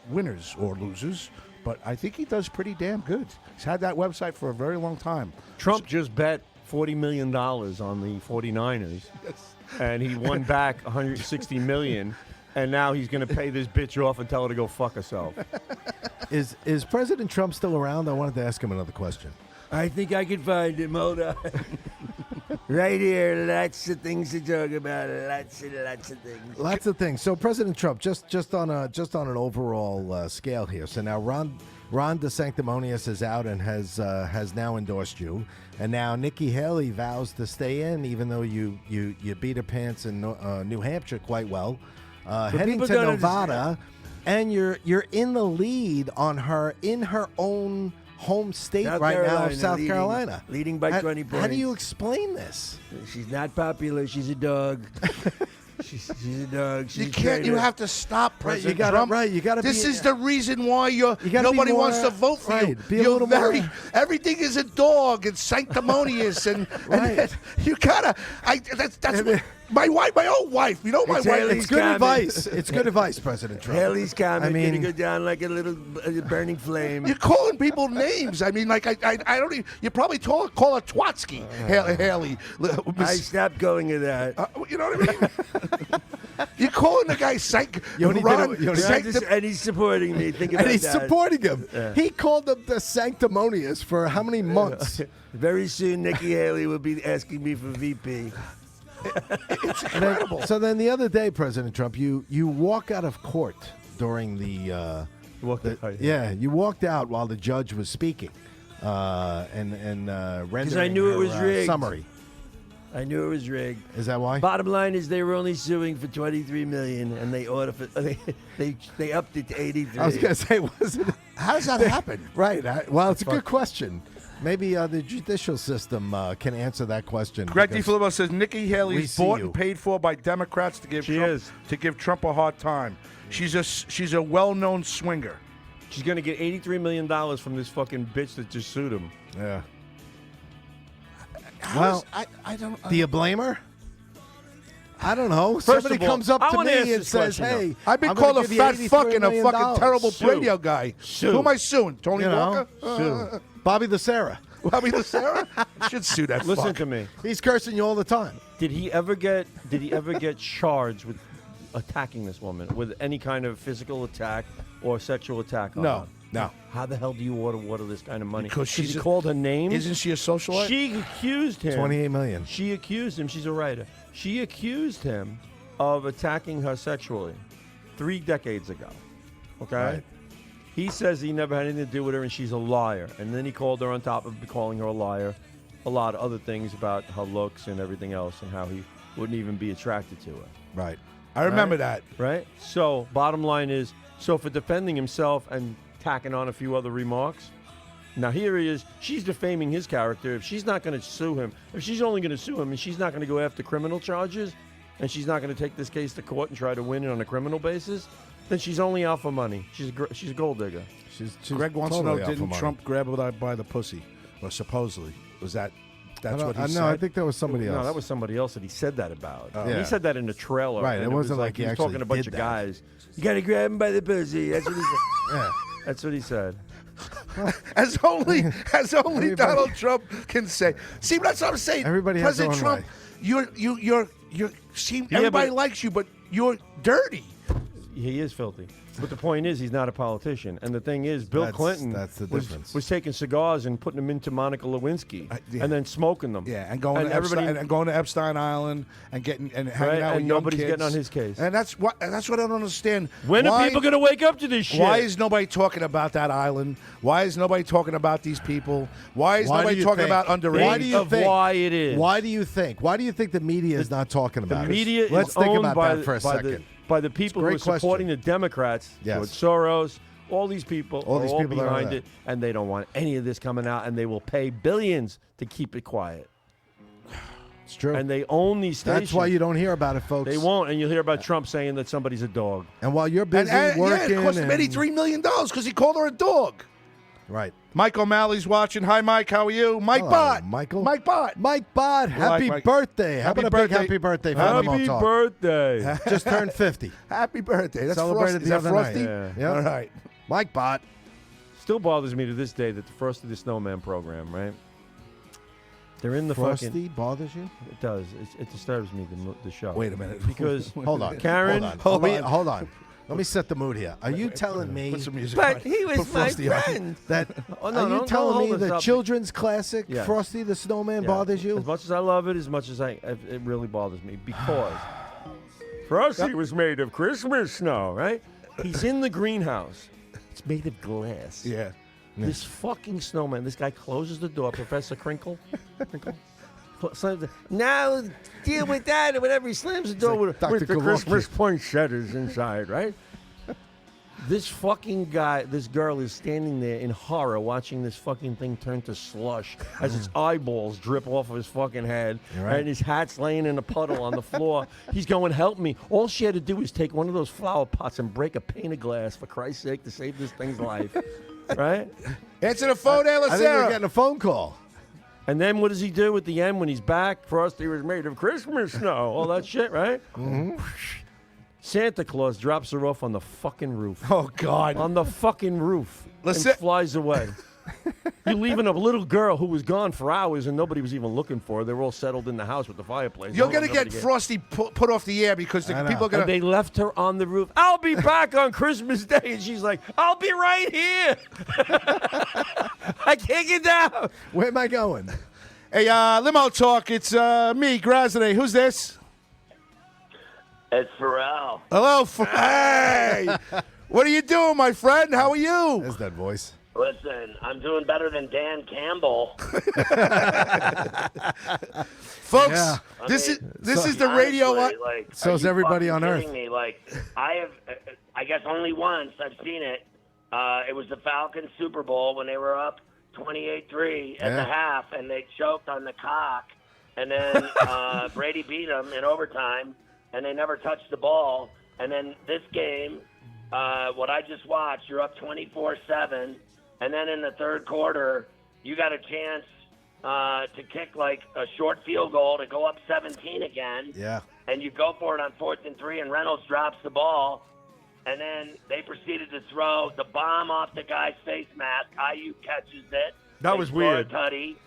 winners or losers. But I think he does pretty damn good. He's had that website for a very long time.
Trump just bet $40 million on the 49ers, and he won back $160 million, and now he's going to pay this bitch off and tell her to go fuck herself.
Is President Trump still around? I wanted to ask him another question.
I think I can find him. Hold on. Right here, lots of things to talk about. Lots of things.
Lots of things. So President Trump, just on an overall scale here. So now Ron DeSanctimonious is out and has now endorsed you, and now Nikki Haley vows to stay in, even though you beat her pants in New Hampshire quite well, heading
people
to
don't
Nevada, and you're in the lead on her in her own home state
South
right now,
Carolina,
of South
leading-
Carolina,
leading by 20
How do you
points.
explain this?
She's not popular. She's a dog. she's a dog. She's
You
a
can't. You
traitor.
have to stop,
Right, you
President
gotta-
Trump.
right, you gotta
This
be-
is the reason why
gotta be
nobody
more-
wants to vote for you.
right, be a
You're
little
very.
more-
Everything is a dog and sanctimonious, and,
Right.
and you gotta. That's what, my wife, my own wife. You know my
It's
wife.
Haley's
It's good
comment.
advice. It's good advice, President Trump.
Haley's comment
I mean-
gonna go down like a little burning flame.
You're calling people names. I mean, like I don't even. You probably call her Twatsky, Haley.
I stopped going to that.
You know what I mean? You're calling the guy
You only did
Ron,
it- you only-
And he's supporting me. Think about
And he's
that.
supporting him. He called them the sanctimonious for how many months?
Very soon, Nikki Haley will be asking me for VP.
It's incredible.
So then the other day, President Trump, you walk out of court during the you walked out while the judge was speaking and rendering
I knew it was
her,
rigged.
summary.
I knew it was rigged.
Is that why?
Bottom line is they were only suing for $23 million, and they ordered for, they upped it to $83.
I was gonna say, was it
How does that happen?
right? Well, it's a good question. Maybe the judicial system can answer that question.
Greg
because-
DiFilippo says Nikki Haley
we
is
see
bought
you.
and paid for by Democrats to give
She
Trump,
is.
to give Trump a hard time. She's a well-known swinger.
She's going to get $83 million from this fucking bitch that just sued him.
Yeah.
How
Well,
does- I don't.
Do you blame her? I don't know.
First
Somebody
of all,
comes up
I
to
wanna ask
me and
this
says,
question,
"Hey,
I've been
I'm gonna
called a
give you
fat
$83
fuck and a
million."
fucking terrible
Sue.
radio guy.
Sue.
Who am I suing? Tony
You know,
Walker?
Bobby Sarah.
Bobby Sarah? Should sue that
Listen
fuck.
to me.
He's cursing you all the time.
Did he ever get charged with attacking this woman with any kind of physical attack or sexual attack on
No,
her?
no.
How the hell do you order this kind of money?
Because she's
he
a-
called her names.
Isn't she a socialite?
She accused him.
$28 million.
She accused him. She's a writer. She accused him of attacking her sexually 3 decades ago. Okay?
Right.
He says he never had anything to do with her and she's a liar. And then he called her on top of calling her a liar, a lot of other things about her looks and everything else and how he wouldn't even be attracted to her.
Right.
I remember that.
Right? So, bottom line is, so for defending himself and tacking on a few other remarks, now here he is, she's defaming his character. If she's not going to sue him, if she's only going to sue him and she's not going to go after criminal charges, and she's not going to take this case to court and try to win it on a criminal basis, then she's only out for money. She's a gold digger.
She's
Greg wants
totally
to
out
know,
for
didn't
money.
Trump grab her by the pussy? Or supposedly. Was that That's what he said.
No, I think that was somebody else.
No, that was somebody else that he said that about.
Yeah.
He said that in the trailer.
Right,
and
it wasn't
was
like he
was
actually
talking to a bunch
did
of
that.
guys. You got to grab him by the pussy. That's what he said.
Yeah.
That's what he said.
as only Donald Trump can say. See, that's what I'm saying.
Everybody has their
President
own
Trump,
way.
you're everybody
but-
likes you, but you're dirty.
He is filthy. But the point is, he's not a politician. And the thing is, Bill Clinton
that's the
was,
difference.
was taking cigars and putting them into Monica Lewinsky
Yeah.
and then smoking them.
Yeah, and going to
everybody,
Epstein, and going to Epstein Island and getting and hanging
Right,
out with
and
young
nobody's
kids.
getting on his case.
And that's what I don't understand.
When
Why-
are people going to wake up to this shit?
Why is nobody talking about that island? Why is nobody talking about these people? Why is
Why do
nobody
you
talking
think-
about underage?
Why do you
of
think?
why it is.
Why do you think? Why do you think the media is not talking about
The media
it? Let's
is
think
owned
about
by,
that for a
by
second.
the people who
great
are supporting
question.
the Democrats,
Yes.
George Soros, all these people
All
are
these
all
people that are
behind
there.
it, and they don't want any of this coming out, and they will pay billions to keep it quiet.
It's true.
And they own these stations.
That's why you don't hear about it, folks.
They won't, and you'll hear about Trump saying that somebody's a dog.
And while you're busy
and,
working,
yeah, it cost him
and-
$83 million because he called her a dog.
right?
Mike O'Malley's watching. Hi, Mike. How are you? Mike
Hello,
Bott.
Michael.
Mike Bott.
Mike Bott, happy
Mike.
birthday! How
Happy
about a big
birthday.
happy birthday for
Happy
Limo Talk?
birthday.
Just turned 50.
Happy birthday. That's
Celebrated
Frosty.
the
Is that
other night.
Frosty?
Yeah.
Yep.
All right.
Mike Bott.
Still bothers me to this day that the Frosty the Snowman program, right? They're in the
Frosty
fucking.
bothers you?
It does. It disturbs me, the show.
Wait a minute.
Because
Hold on,
Karen,
Hold on. Hold on. Let me set the mood here. Are you telling me
Put some music
But
on.
he was
Put
my
Frosty on.
friend.
that?
Oh, no,
are you
don't
telling
hold
me
us
the
up.
children's classic
Yes.
Frosty the Snowman
Yeah.
bothers you?
As much as I love it, as much as it really bothers me because Frosty was made of Christmas snow, right? He's in the greenhouse. It's made of glass.
Yeah.
This fucking snowman. This guy closes the door. Professor Crinkle. Slams the, now deal with that or whatever. He slams the door
like Dr.
with the
Kowalski.
Christmas poinsettias inside, right? This fucking guy, this girl is standing there in horror watching this fucking thing turn to slush as its eyeballs drip off of his fucking head.
You're right.
And his hat's laying in a puddle on the floor. He's going, help me. All she had to do was take one of those flower pots and break a pane of glass, for Christ's sake, to save this thing's life. Right?
Answer the phone,
I think we're
Sarah.
getting a phone call.
And then what does he do at the end when he's back? Frosty was made of Christmas snow. All that shit, right? Mm-hmm. Santa Claus drops her off on the fucking roof.
Oh, God.
On the fucking roof.
Listen-
And flies away. You're leaving a little girl who was gone for hours and nobody was even looking for her. They were all settled in the house with the fireplace.
You're going to
Nobody
get Frosty put off the air because the
I know.
people are going
And
to.
they left her on the roof. I'll be back on Christmas Day. And she's like, I'll be right here. I can't get down.
Where am I going?
Hey, Limo Talk. It's me, Grazine. Who's this?
It's Pharrell.
Hello. Hey. What are you doing, my friend? How are you?
There's that voice.
Listen, I'm doing better than Dan Campbell.
Folks,
Yeah.
this
mean,
is the radio.
honestly, like,
So
are
is
you
everybody
fucking
on
kidding
Earth.
Me? Like, I have, I guess only once I've seen it. It was the Falcons Super Bowl when they were up 28-3 at
Yeah.
the half, and they choked on the cock, and then Brady beat them in overtime, and they never touched the ball. And then this game, what I just watched, you're up 24-7, and then in the third quarter, you got a chance to kick like a short field goal to go up 17 again.
Yeah.
And you go for it on 4th and 3, and Reynolds drops the ball, and then they proceeded to throw the bomb off the guy's face mask. IU catches it.
That
They
was
score
weird.
A tutty.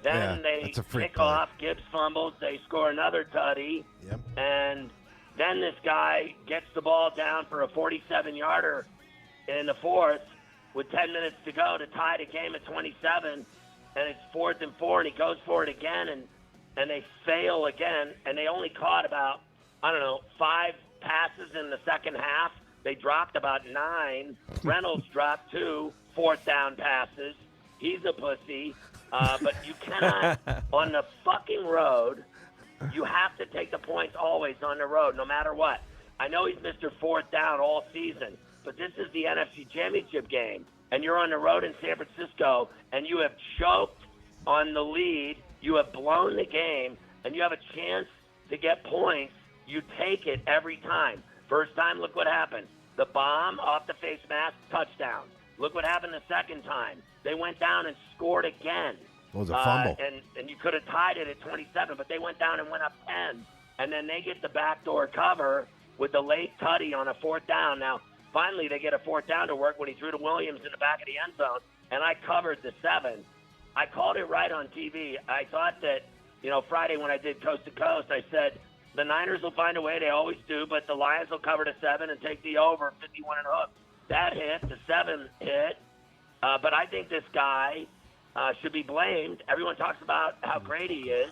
Then
Yeah,
they
that's a freak
kick
play.
off. Gibbs fumbles. They score another tutty.
Yep.
And then this guy gets the ball down for a 47-yarder in the fourth with 10 minutes to go to tie the game at 27. And it's 4th and 4, and he goes for it again, and they fail again. And they only caught about, 5 passes in the second half. They dropped about 9. Reynolds dropped 2 fourth down passes. He's a pussy. But you cannot, on the fucking road, you have to take the points always on the road, no matter what. I know he's Mr. Fourth Down all season, but this is the NFC Championship game, and you're on the road in San Francisco, and you have choked on the lead, you have blown the game, and you have a chance to get points. You take it every time. First time, look what happened. The bomb off the face mask, touchdown. Look what happened the second time. They went down and scored again.
What was a fumble?
And you could have tied it at 27, but they went down and went up 10. And then they get the backdoor cover with the late tutty on a 4th down. Now, finally, they get a 4th down to work when he threw to Williams in the back of the end zone, and I covered the 7. I called it right on TV. I thought that, Friday when I did Coast to Coast, I said, the Niners will find a way. They always do, but the Lions will cover the 7 and take the over 51 and a hook. That hit. The 7 hit. But I think this guy should be blamed. Everyone talks about how great he is.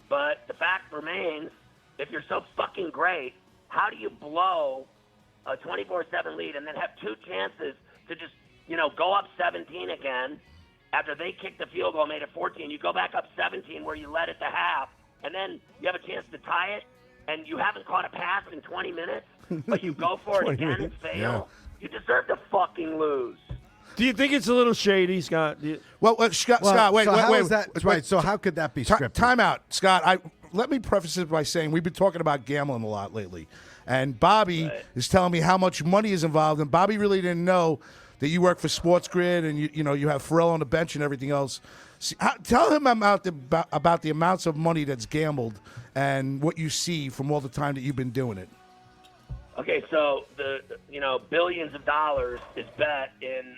But the fact remains, if you're so fucking great, how do you blow a 24-7 lead and then have 2 chances to just, go up 17 again after they kicked the field goal, made it 14. You go back up 17 where you led at the half, and then you have a chance to tie it, and you haven't caught a pass in 20 minutes, but you go for it again and fail. Yeah. You deserve to fucking lose.
Do you think it's a little shady, Scott?
Scott, wait.
Right, so how could that be scripted?
Time out, Scott. Let me preface it by saying we've been talking about gambling a lot lately, and Bobby is telling me how much money is involved, and Bobby really didn't know that you work for Sports Grid and you have Pharrell on the bench and everything else. Tell him about the amounts of money that's gambled and what you see from all the time that you've been doing it.
Okay, so the billions of dollars is bet in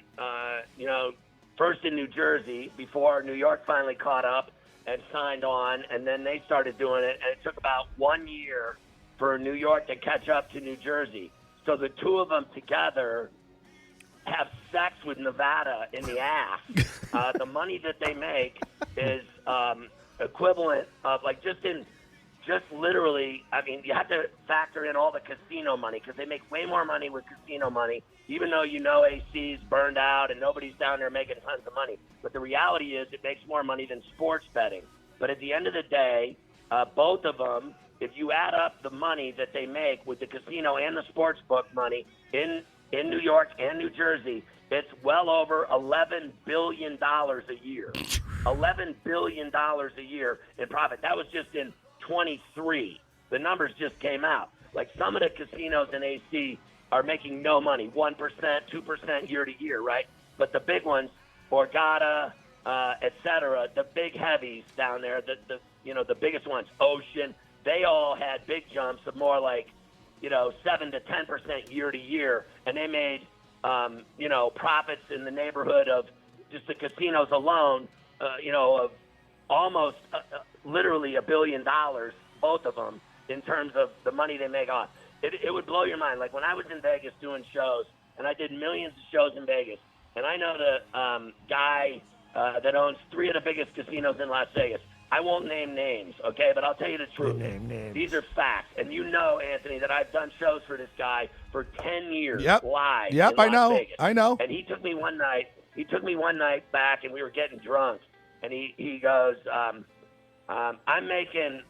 first in New Jersey before New York finally caught up and signed on, and then they started doing it, and it took about 1 year for New York to catch up to New Jersey. So the two of them together have sex with Nevada in the ass. The money that they make is equivalent of just literally, I mean, you have to factor in all the casino money because they make way more money with casino money, even though AC's burned out and nobody's down there making tons of money. But the reality is it makes more money than sports betting. But at the end of the day, both of them, if you add up the money that they make with the casino and the sports book money in New York and New Jersey, it's well over $11 billion a year. $11 billion a year in profit. That was just in 23. The numbers just came out. Like some of the casinos in AC are making no money, 1%, 2% year to year, right? But the big ones, Borgata, et cetera, the big heavies down there, the biggest ones, Ocean, they all had big jumps of more like, 7 to 10% year to year, and they made, profits in the neighborhood of just the casinos alone, of almost literally $1 billion, both of them, in terms of the money they make on. It would blow your mind. Like when I was in Vegas doing shows, and I did millions of shows in Vegas, and I know the guy that owns 3 of the biggest casinos in Las Vegas. I won't name names, okay, but I'll tell you the truth. These are facts. And Anthony, that I've done shows for this guy for 10 years live in Las Vegas.
I know.
And he took me one night back, and we were getting drunk. And he goes,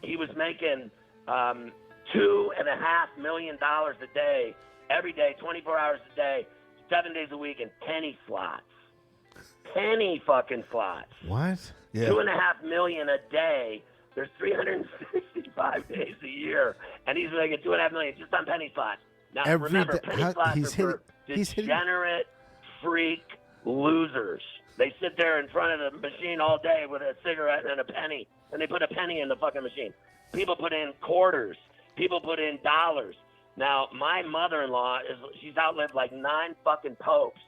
he was making $2.5 million a day, every day, 24 hours a day, 7 days a week, in penny slots. Penny fucking slots.
What?
Yeah.
$2.5 million a day. There's 365 days a year, and he's making $2.5 million just on penny slots. Now remember, penny slots are for degenerate freak losers. They sit there in front of the machine all day with a cigarette and a penny, and they put a penny in the fucking machine. People put in quarters. People put in dollars. Now, my mother-in-law, she's outlived like 9 fucking popes.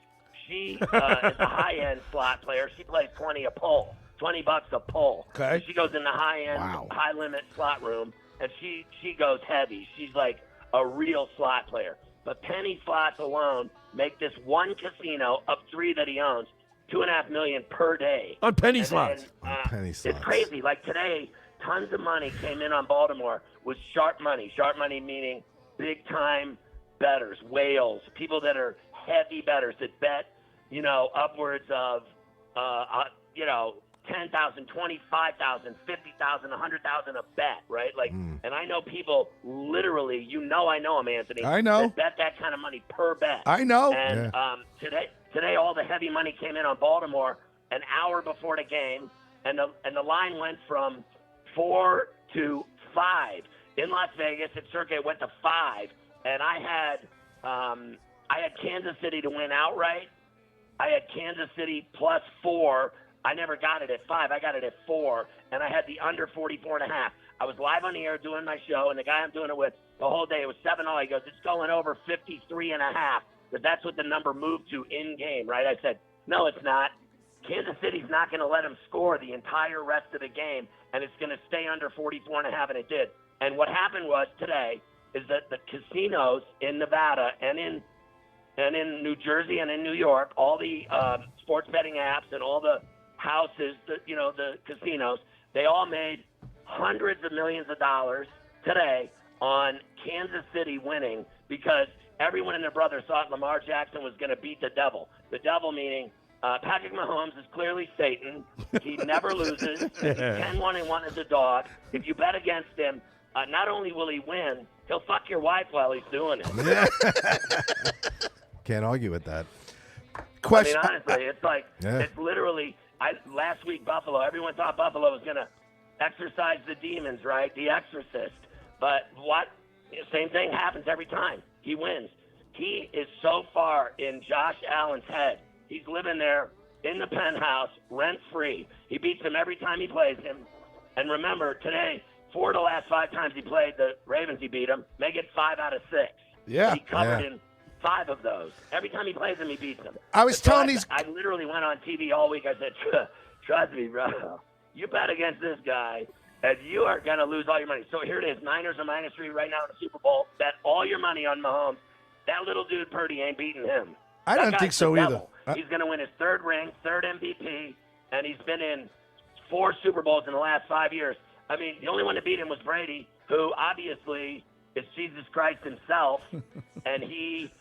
She is a high-end slot player. She plays $20 a $20 a pull.
Okay.
She goes in the high-end, high-limit slot room, and she goes heavy. She's like a real slot player. But penny slots alone make this one casino of 3 that he owns $2.5 million per day
on penny slots.
Penny slots.
It's crazy. Like today, tons of money came in on Baltimore with sharp money. Sharp money meaning big-time bettors, whales, people that are heavy bettors that bet, upwards of, 10,000, 25,000, 50,000, 100,000 a bet, right? Like, and I know people literally, I know them, Anthony.
I know.
That bet that kind of money per bet.
I know.
And today all the heavy money came in on Baltimore an hour before the game, and the line went from 4 to 5 in Las Vegas. At Circuit, it went to 5, and I had Kansas City to win outright. I had Kansas City +4 I never got it at 5. I got it at 4, and I had the under 44.5. I was live on the air doing my show, and the guy I'm doing it with the whole day, it was 7-0. He goes, it's going over 53.5, because that's what the number moved to in game, right? I said, no, it's not. Kansas City's not going to let him score the entire rest of the game, and it's going to stay under 44.5, and it did. And what happened was today is that the casinos in Nevada and in New Jersey and in New York, all the sports betting apps and all the houses, the casinos, they all made hundreds of millions of dollars today on Kansas City winning because everyone and their brother thought Lamar Jackson was going to beat the devil. The devil meaning Patrick Mahomes is clearly Satan. He never loses. He's 10-1-1 as a dog. If you bet against him, not only will he win, he'll fuck your wife while he's doing it.
Can't argue with that.
Question.
I mean, honestly, it's like, it's literally, last week, Buffalo, everyone thought Buffalo was going to exorcise the demons, right? The exorcist. But same thing happens every time. He wins. He is so far in Josh Allen's head. He's living there in the penthouse, rent-free. He beats him every time he plays him. And remember, today, 4 of the last 5 times he played the Ravens, he beat them. Make it 5 out of 6.
Yeah.
He covered in 5 of those. Every time he plays them, he beats them.
I was telling these.
I literally went on TV all week. I said, trust me, bro. You bet against this guy, and you are going to lose all your money. So here it is. Niners are -3 right now in the Super Bowl. Bet all your money on Mahomes. That little dude, Purdy, ain't beating him.
I don't think so either.
He's going to win his 3rd ring, 3rd MVP, and he's been in 4 Super Bowls in the last 5 years. I mean, the only one to beat him was Brady, who obviously is Jesus Christ himself, and he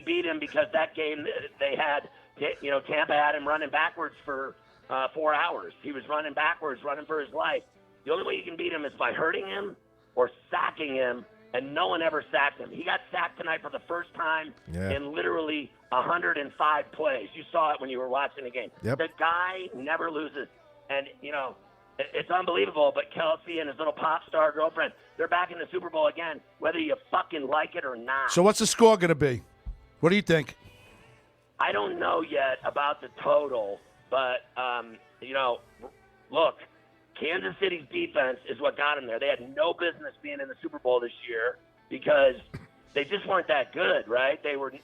beat him because that game they had, Tampa had him running backwards for 4 hours. He was running backwards, running for his life. The only way you can beat him is by hurting him or sacking him, and no one ever sacked him. He got sacked tonight for the first time in literally 105 plays. You saw it when you were watching the game.
Yep.
The guy never loses, and, it's unbelievable, but Kelsey and his little pop star girlfriend, they're back in the Super Bowl again, whether you fucking like it or not.
So what's the score going to be? What do you think?
I don't know yet about the total, but, look, Kansas City's defense is what got them there. They had no business being in the Super Bowl this year because they just weren't that good, right? They weren't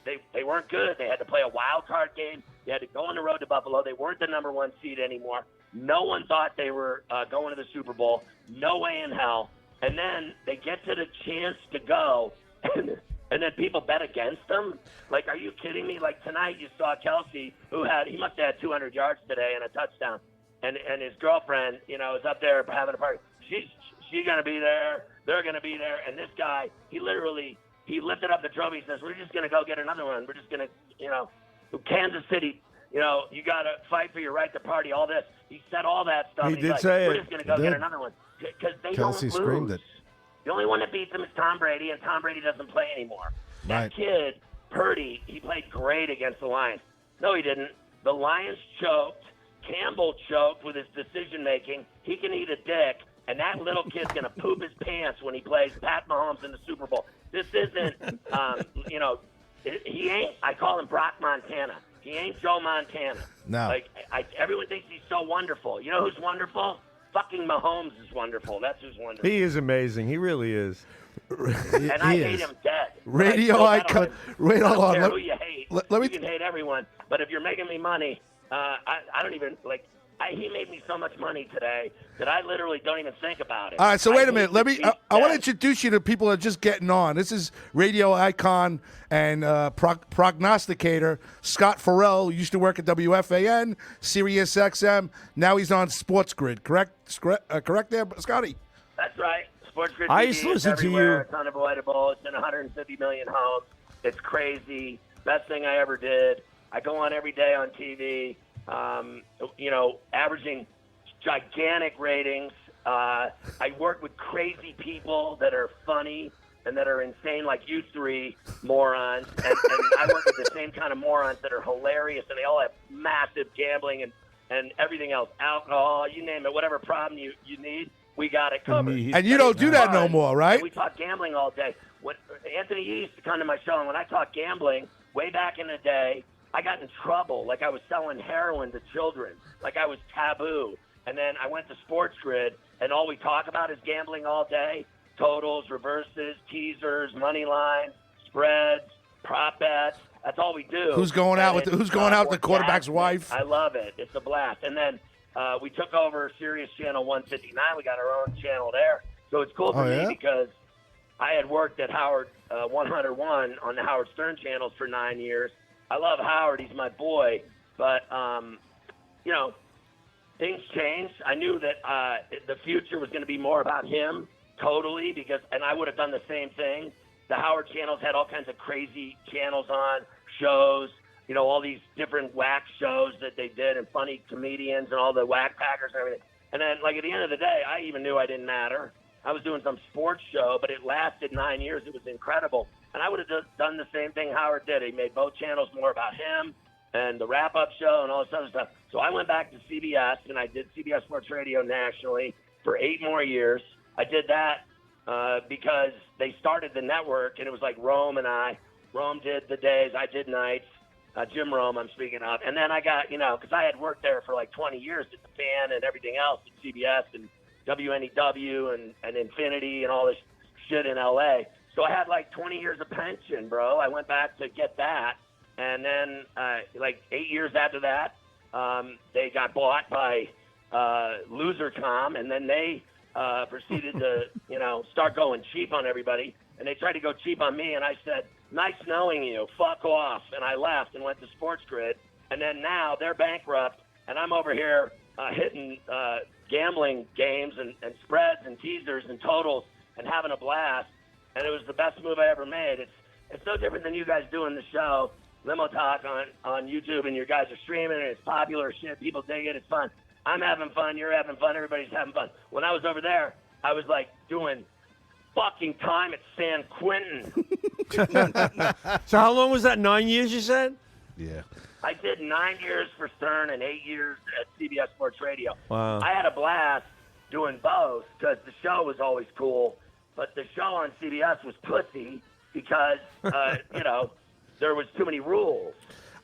good. They had to play a wild card game. They had to go on the road to Buffalo. They weren't the number 1 seed anymore. No one thought they were going to the Super Bowl. No way in hell. And then they get to the chance to go, and then people bet against them? Like, are you kidding me? Like, tonight you saw Kelsey, he must have had 200 yards today and a touchdown. And his girlfriend, is up there having a party. She's going to be there. They're going to be there. And this guy, he lifted up the trophy. He says, we're just going to go get another one. We're just going to, Kansas City, you got to fight for your right to party, all this. He said all that stuff.
He
He's
did
like,
say
we're
it.
just going to go get another one. Because they
Kelsey
don't
screamed
lose.
it.
The only one that beats them is Tom Brady, and Tom Brady doesn't play anymore. That kid, Purdy, he played great against the Lions. No, he didn't. The Lions choked. Campbell choked with his decision-making. He can eat a dick, and that little kid's going to poop his pants when he plays Pat Mahomes in the Super Bowl. This isn't, he ain't, I call him Brock Montana. He ain't Joe Montana.
No.
Like, everyone thinks he's so wonderful. You know who's wonderful? Fucking Mahomes is wonderful. That's who's wonderful.
He is amazing. He really is.
And I hate him dead.
Radio icon. Wait, hold on.
I don't care who you hate.
Let me.
You can hate everyone, but if you're making me money, I don't even like. He made me so much money today that I literally don't even think about it.
All right, so wait a minute. I want to
dead.
introduce you to people that are just getting on. This is radio icon and prognosticator Scott Farrell, who used to work at WFAN, Sirius XM. Now he's on Sports Grid. Correct there, Scotty?
That's right. Sports Grid
I
TV
used to
is
listen to
everywhere.
you.
It's unavoidable. It's in 150 million homes. It's crazy. Best thing I ever did. I go on every day on TV. Averaging gigantic ratings. I work with crazy people that are funny and that are insane, like you three morons. And I work with the same kind of morons that are hilarious, and they all have massive gambling and everything else, alcohol, you name it, whatever problem you need, we got it covered.
And you don't do that no more, right?
And we talk gambling all day. Anthony used to come to my show, and when I talk gambling, way back in the day, I got in trouble. Like, I was selling heroin to children. Like, I was taboo. And then I went to Sports Grid, and all we talk about is gambling all day. Totals, reverses, teasers, money lines, spreads, prop bets. That's all we do.
Who's going out with the quarterback's wife?
I love it. It's a blast. And then we took over Sirius Channel 159. We got our own channel there. So it's cool for me because I had worked at Howard 101 on the Howard Stern channels for 9 years. I love Howard. He's my boy. But, you know, things changed. I knew that the future was going to be more about him totally and I would have done the same thing. The Howard channels had all kinds of crazy channels on, shows, you know, all these different whack shows that they did and funny comedians and all the whack packers and everything. And then, like, at the end of the day, I even knew I didn't matter. I was doing some sports show, but it lasted 9 years. It was incredible. And I would have just done the same thing Howard did. He made both channels more about him and the wrap-up show and all this other stuff. So I went back to CBS, and I did CBS Sports Radio nationally for 8 more years. I did that because they started the network, and it was like Rome and I. Rome did the days, I did nights. Jim Rome, I'm speaking of. And then I got, you know, because I had worked there for like 20 years at the Fan and everything else at CBS and WNEW and Infinity and all this shit in L.A. So I had like 20 years of pension, bro. I went back to get that. And then like 8 years after that, they got bought by LoserCom, and then they proceeded to, you know, start going cheap on everybody. And they tried to go cheap on me, and I said, nice knowing you, fuck off. And I left and went to Sports Grid. And then now they're bankrupt, and I'm over here hitting gambling games and spreads and teasers and totals and having a blast. And it was the best move I ever made. It's no different than you guys doing the show, Limo Talk, on YouTube, and you guys are streaming, and it's popular shit. People dig it. It's fun. I'm having fun. You're having fun. Everybody's having fun. When I was over there, I was like doing fucking time at San Quentin.
So how long was that? 9 years, you said?
Yeah.
I did 9 years for Stern and 8 years at CBS Sports Radio.
Wow.
I had a blast doing both because the show was always cool, but the show on CBS was pussy because, you know, there was too many rules.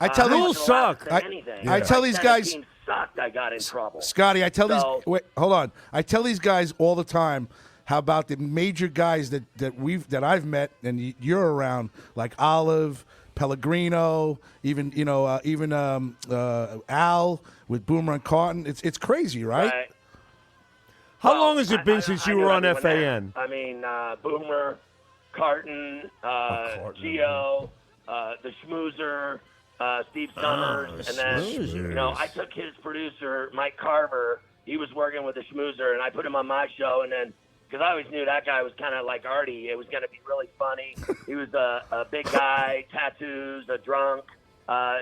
I tell
rules suck.
I tell these guys.
Team sucked. I got in trouble.
Scotty, I tell these. Wait, hold on. I tell these guys all the time. How about the major guys that I've met and you're around, like Olive, Pellegrino, even Al with Boomer and Carton. It's crazy, right?
How long has it been since you were on FAN?
I mean, Boomer, Carton, Gio, the Schmoozer, Steve Summers, and then you know I took his producer Mike Carver. He was working with the Schmoozer, and I put him on my show, and then. Because I always knew that guy was kind of like Artie. It was going to be really funny. He was a big guy, tattoos, a drunk,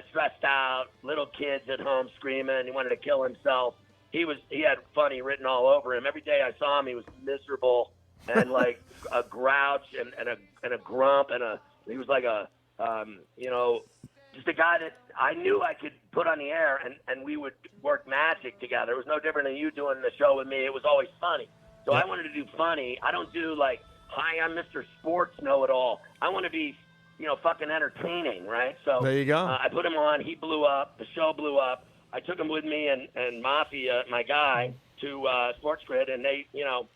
stressed out, little kids at home screaming. He wanted to kill himself. He had funny written all over him. Every day I saw him, he was miserable and like a grouch and a grump he was like a you know, just a guy that I knew I could put on the air and we would work magic together. It was no different than you doing the show with me. It was always funny. So I wanted to do funny. I don't do like, hi, I'm Mr. Sports Know-It-All. I want to be, you know, fucking entertaining, right? So
there you go.
I put him on. He blew up. The show blew up. I took him with me and Mafia, my guy, to Sports Grid, and they, you know,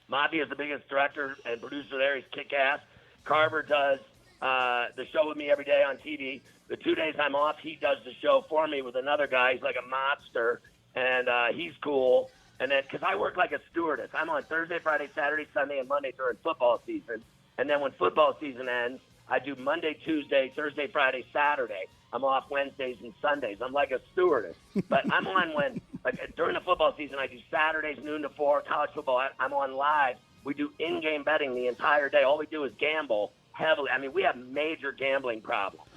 Mafia is the biggest director and producer there. He's kick-ass. Carver does the show with me every day on TV. The 2 days I'm off, he does the show for me with another guy. He's like a monster, and he's cool. And then, because I work like a stewardess, I'm on Thursday, Friday, Saturday, Sunday, and Monday during football season. And then when football season ends, I do Monday, Tuesday, Thursday, Friday, Saturday. I'm off Wednesdays and Sundays. I'm like a stewardess. But I'm on like during the football season, I do Saturdays, noon to 4, college football. I'm on live. We do in-game betting the entire day. All we do is gamble heavily. I mean, we have major gambling problems.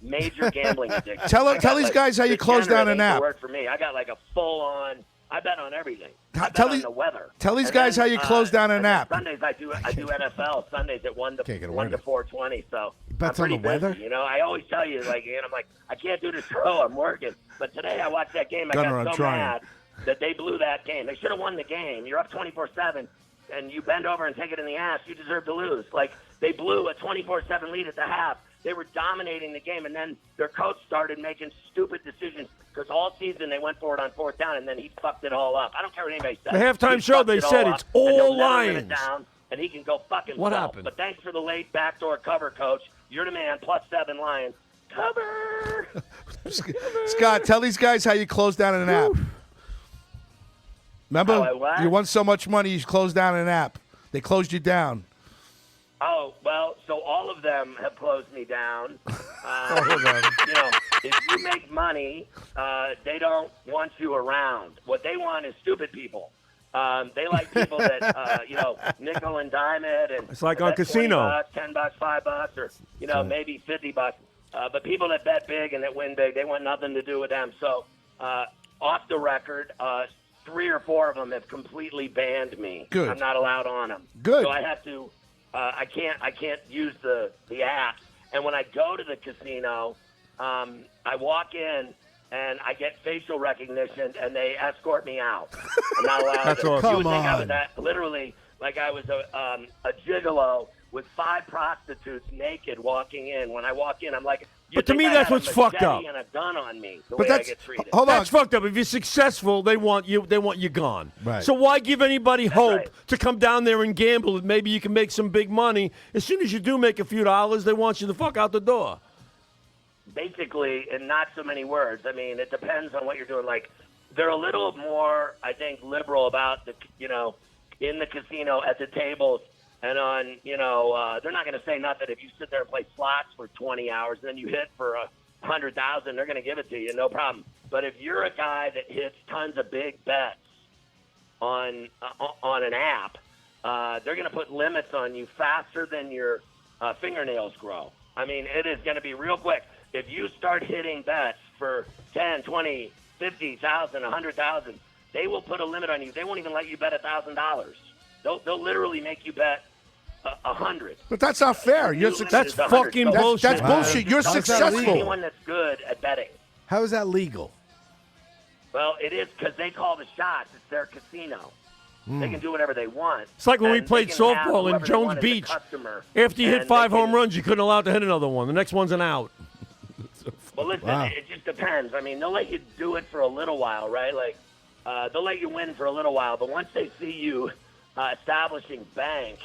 Major gambling addiction.
Tell these guys how you close down an app.
Word for me. I got like a full-on... I bet on everything. I bet on the weather.
Tell these guys how you close down an app.
Sundays I do NFL. Sundays at 1 to 4:20. So
bets on the weather.
You know, I always tell you, like, and I'm like, I can't do the show. I'm working. But today I watched that game. I got so mad that they blew that game. They should have won the game. You're up 24-7, and you bend over and take it in the ass. You deserve to lose. Like they blew a 24-7 lead at the half. They were dominating the game, and then their coach started making stupid decisions because all season they went for it on 4th down, and then he fucked it all up. I don't care what anybody says.
The halftime
He
show,
fucked
they
it
said
all
it's
up, and they'll
all
never win it
Lions.
down, and he can go fuck himself.
What happened?
But thanks for the late backdoor cover, Coach. You're the man. +7 Lions. Cover.
Scott, tell these guys how you closed down an app. Remember,
How I what?
you won so much money, you closed down an app. They closed you down.
Oh, well, so all of them have closed me down. You know, if you make money, they don't want you around. What they want is stupid people. They like people that, nickel and dime it. And
It's like on
bet
casino.
$20, $10, $5, or, maybe $50. But people that bet big and that win big, they want nothing to do with them. So off the record, 3 or 4 of them have completely banned me.
Good.
I'm not allowed on them.
Good.
So I have to. I can't use the apps. And when I go to the casino, I walk in and I get facial recognition, and they escort me out. I'm not allowed.
That's
to.
awesome.
You would
Come
think I was
on.
literally like I was a gigolo with 5 prostitutes naked walking in. When I walk in, I'm like.
But to me, that's what's fucked up.
And a gun on me. The
But
way I
that's
get treated.
hold on.
That's fucked up. If you're successful, they want you gone.
Right.
So why give anybody hope
right.
to come down there and gamble that maybe you can make some big money? As soon as you do make a few dollars, they want you the fuck out the door.
Basically, in not so many words. I mean, it depends on what you're doing. Like, they're a little more, I think, liberal about the, in the casino at the tables and on, they're not going to say nothing if you sit there and play slots for 20 hours and then you hit for 100,000. They're going to give it to you, no problem. But if you're a guy that hits tons of big bets on an app, they're going to put limits on you faster than your fingernails grow. I mean, it is going to be real quick. If you start hitting bets for 10, 20, 50,000, 100,000, they will put a limit on you. They won't even let you bet $1,000. They'll literally make you bet 100.
But that's not fair.
That's fucking bullshit.
That's bullshit. You're
How's that
successful.
legal?
Anyone that's good at betting.
How is that legal?
Well, it is because they call the shots. It's their casino. They can do whatever they want.
It's like when we
And
played
they can have
softball in
whoever they
Jones
want as a
Beach.
customer.
After you hit
And
5
they
home
can-
runs, you couldn't allow to hit another one. The next one's an out.
Well, listen,
Wow.
it just depends. I mean, they'll let you do it for a little while, right? Like, they'll let you win for a little while, but once they see you establishing bank,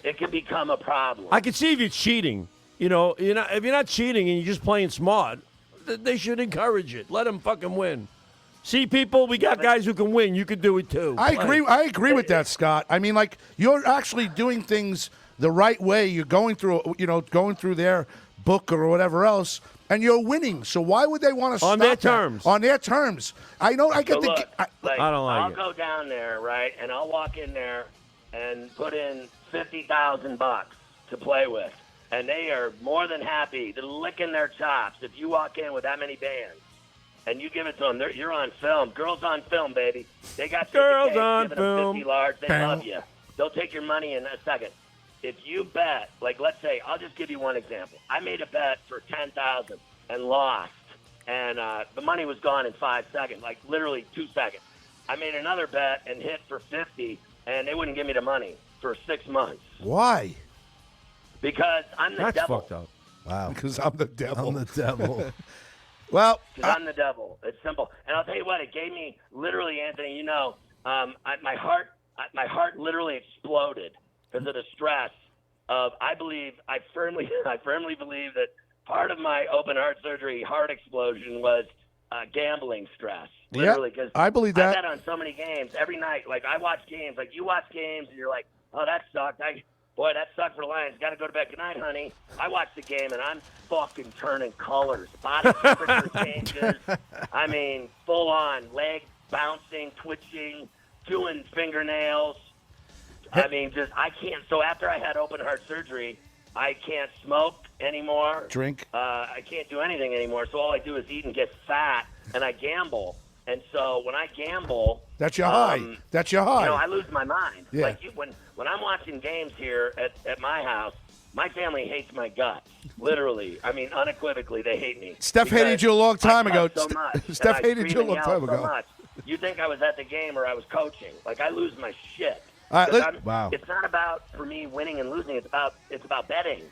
it can become a problem.
I can see if you're cheating. If you're not cheating and you're just playing smart, they should encourage it. Let them fucking win. See, people, we got guys who can win. You could do it too.
I
Play.
agree. I agree with that, Scott. I mean, like, you're actually doing things the right way. You're going through their book or whatever else, and you're winning. So why would they want to stop
On their
that?
terms.
On their terms. I know. I
So
get the.
look,
I don't like
I'll
it.
go down there, right, and I'll walk in there and put in $50,000 to play with, and they are more than happy. They're licking their chops. If you walk in with that many bands and you give it to them, you're on film. Girls on film, baby. They got
Girls
50K,
on
giving them
film.
50 large. They
Bam.
love you. They'll take your money in a second. If you bet, like, let's say, I'll just give you one example. I made a bet for $10,000 and lost, and the money was gone in 5 seconds, like literally 2 seconds. I made another bet and hit for 50, and they wouldn't give me the money for 6 months
Why?
because I'm the
That's
devil.
fucked up.
Wow.
Because I'm the devil.
I'm the devil.
Well,
Because I'm the devil. It's simple. And I'll tell you what, it gave me literally, Anthony. My heart literally exploded because of the stress of. I firmly believe that part of my open heart surgery heart explosion was gambling stress. Literally, because
I believe
I
that.
bet on so many games every night. Like I watch games, like you watch games, and you're like, oh, that sucked. Boy, that sucked for the Lions. Got to go to bed. Good night, honey. I watch the game, and I'm fucking turning colors. Body temperature changes. I mean, full on. Leg bouncing, twitching, doing fingernails. I mean, I can't. So after I had open heart surgery, I can't smoke anymore.
Drink.
I can't do anything anymore. So all I do is eat and get fat, and I gamble. And so when I gamble,
That's your high. That's your high.
I lose my mind.
Yeah.
Like when I'm watching games here at my house, my family hates my guts. Literally, I mean unequivocally, they hate me.
Steph
because
hated you a long time
I
ago.
cuss So much,
Steph
and I
hated you a
scream
long
and
time
yell so
ago.
much. You think I was at the game or I was coaching? Like I lose my shit.
All right,
'Cause
let-
Wow.
It's not about for me winning and losing. It's about betting.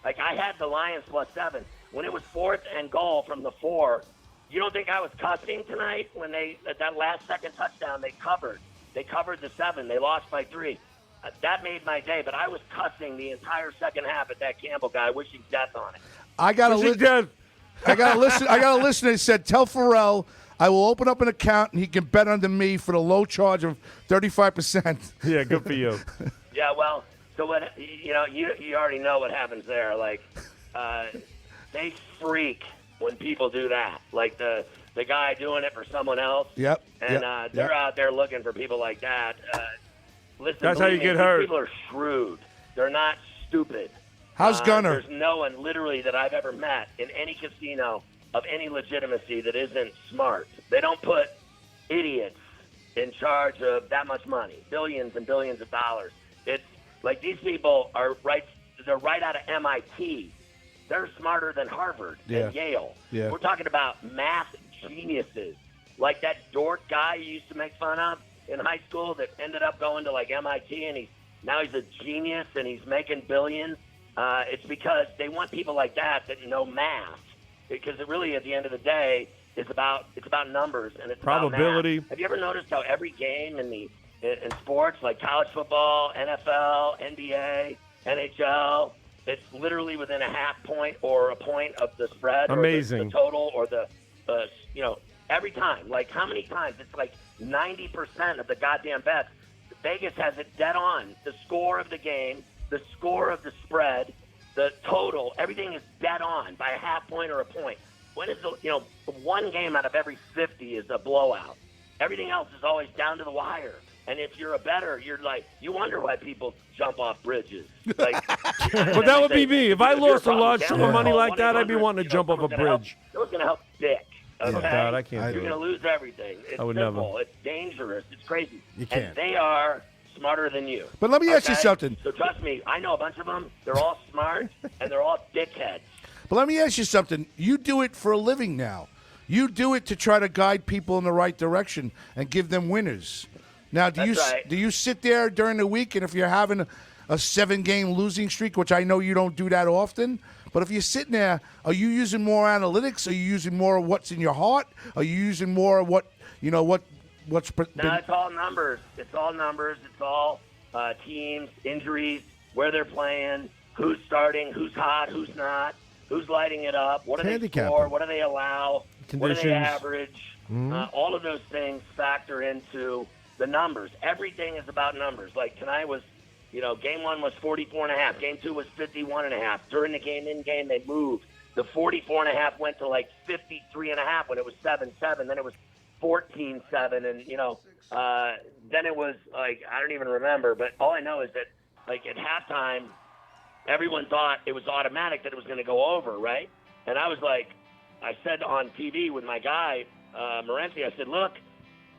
Like, I had the Lions +7. When it was 4th and goal from the 4, you don't think I was cussing tonight when that last-second touchdown, they covered. They covered the 7. They lost by 3. That made my day, but I was cussing the entire second half at that Campbell guy, wishing death on it.
I got a listener that said, "Tell Pharrell I will open up an account and he can bet under me for the low charge of 35%."
Yeah, good for you.
Yeah, well, so what? You already know what happens there. Like, they freak when people do that. Like the guy doing it for someone else.
Yep.
And they're out there looking for people like that. Listen,
that's how you get hurt.
People are shrewd. They're not stupid.
How's Gunner?
There's no one literally that I've ever met in any casino of any legitimacy that isn't smart. They don't put idiots in charge of that much money, billions and billions of dollars. It's like these people they're right out of MIT. They're smarter than Harvard and Yale.
Yeah.
We're talking about math geniuses. Like that dork guy you used to make fun of in high school that ended up going to like MIT and now he's a genius and he's making billions. It's because they want people like that know math. Because it really, at the end of the day, it's about numbers and it's
probability.
About math. Have you ever noticed how every game in sports, like college football, NFL, NBA, NHL, it's literally within a half point or a point of the spread,
amazing,
or the total, or the every time. Like how many times? It's like 90% of the goddamn bets. Vegas has it dead on. The score of the game, the score of the spread, the total, everything is dead on by a half point or a point. When is one game out of every 50 is a blowout. Everything else is always down to the wire. And if you're a bettor, you're like, you wonder why people jump off bridges. Like,
but that would be me. If I lost a large sum of money like that, I'd be wanting to jump off a bridge.
It was going to help Dick. Okay?
Oh, God, I can't do
You're
it.
going to lose everything. It's
I would
simple.
never.
It's dangerous. It's crazy.
You can't.
And they are smarter than you.
But let me ask you something.
So trust me, I know a bunch of them. They're all smart, and they're all dickheads.
But let me ask you something. You do it for a living now. You do it to try to guide people in the right direction and give them winners. Now, do you sit there during the week, and if you're having a 7-game losing streak, which I know you don't do that often, but if you're sitting there, are you using more analytics? Are you using more of what's in your heart? Are you using more of what's been...
No, it's all numbers. It's all numbers. It's all teams, injuries, where they're playing, who's starting, who's hot, who's not, who's lighting it up, what do they score, what do they allow, what do they average. All of those things factor into the numbers. Everything is about numbers. Like tonight was, game 1 was 44.5. Game 2 was 51.5. During the game, in-game, they moved. The 44.5 went to like 53.5 when it was 7-7. Then it was 14-7, and then it was like I don't even remember. But all I know is that like at halftime, everyone thought it was automatic that it was going to go over, right? And I was like, I said on TV with my guy Morency, I said, look,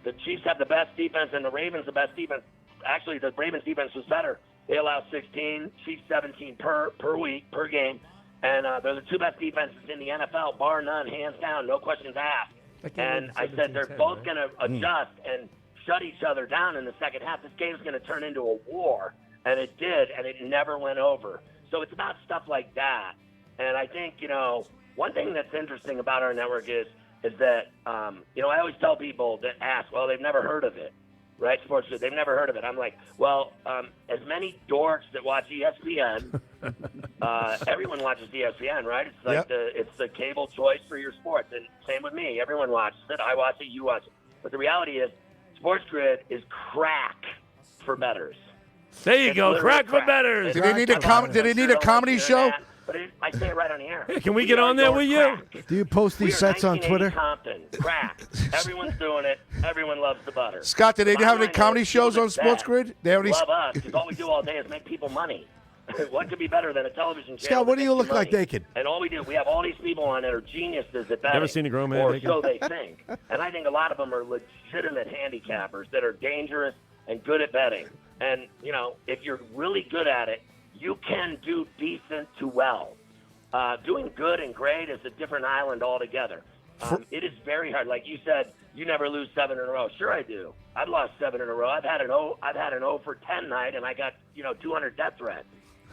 the Chiefs have the best defense and the Ravens the best defense. Actually, the Ravens defense was better. They allow 16, Chiefs 17 per week, per game. And they're the two best defenses in the NFL, bar none, hands down, no questions asked. And I said they're both going to adjust and shut each other down in the second half. This game's going to turn into a war. And it did, and it never went over. So it's about stuff like that. And I think, one thing that's interesting about our network is that, I always tell people that ask, well, they've never heard of it, right? Sports, they've never heard of it. I'm like, well, as many dorks that watch ESPN, everyone watches ESPN, right? It's like it's the cable choice for your sports. And same with me. Everyone watches it. I watch it. You watch it. But the reality is, Sports Grid is crack for bettors.
There you go, crack for bettors.
Did they need a comedy show?
But I say it right on the air.
Hey, can we get on there with you?
Do you post these sets on Twitter?
Compton, crack. Everyone's doing it. Everyone loves the butter.
Scott, did they have any comedy shows on Sports Grid? They have any?
Love us, because all we do all day is make people money. What could be better than a television channel?
Scott, what do you look like naked?
And all we do, we have all these people on that are geniuses at betting.
Never seen a grown man
or
naked?
so they think. And I think a lot of them are legitimate handicappers that are dangerous and good at betting. And, if you're really good at it, you can do decent to well. Doing good and great is a different island altogether. It is very hard. Like you said, you never lose 7 in a row. Sure I do. I've lost 7 in a row. I've had an 0 for 10 night, and I got 200 death threats.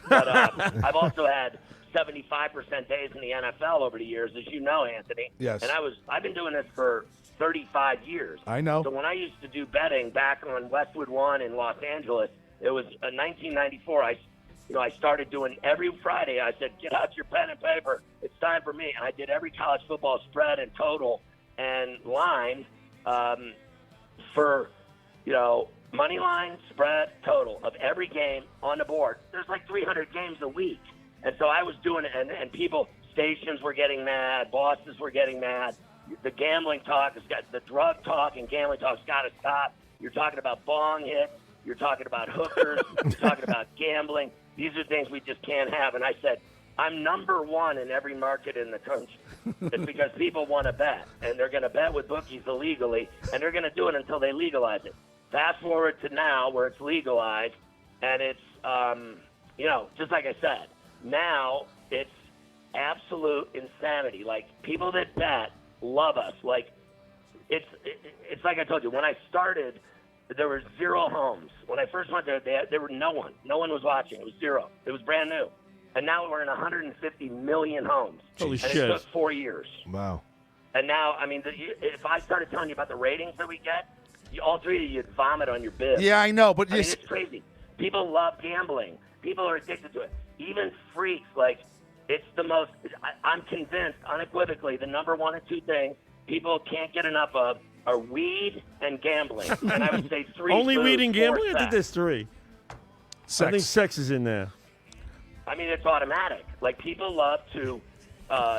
But I've also had 75% days in the NFL over the years, as you know, Anthony.
Yes.
And I've been doing this for 35 years.
I know.
So when I used to do betting back on Westwood One in Los Angeles, it was 1994. I started doing every Friday. I said, get out your pen and paper. It's time for me. And I did every college football spread and total and line for, money line, spread, total of every game on the board. There's like 300 games a week. And so I was doing it, and people, stations were getting mad, bosses were getting mad. The gambling talk, the drug talk and gambling talk's got to stop. You're talking about bong hits. You're talking about hookers. You're talking about gambling. These are things we just can't have. And I said, I'm number one in every market in the country. It's because people want to bet, and they're going to bet with bookies illegally, and they're going to do it until they legalize it. Fast forward to now where it's legalized, and it's, just like I said, now it's absolute insanity. Like, people that bet love us. Like, it's like I told you, when I started, there were 0 homes. When I first went there, there were no one. No one was watching. It was 0. It was brand new. And now we're in 150 million homes.
Holy
and
shit.
it took 4 years.
Wow.
And now, I mean, if I started telling you about the ratings that we get, all three of you would vomit on your bib.
Yeah, I know, but
it's crazy. People love gambling. People are addicted to it. Even freaks, like, it's the most, I'm convinced, unequivocally, the number 1 or 2 things people can't get enough of are weed and gambling. And I would say 3.
Only weed and gambling? I
sex.
think there's 3.
sex.
I think sex is in there.
I mean, it's automatic. Like, people love to,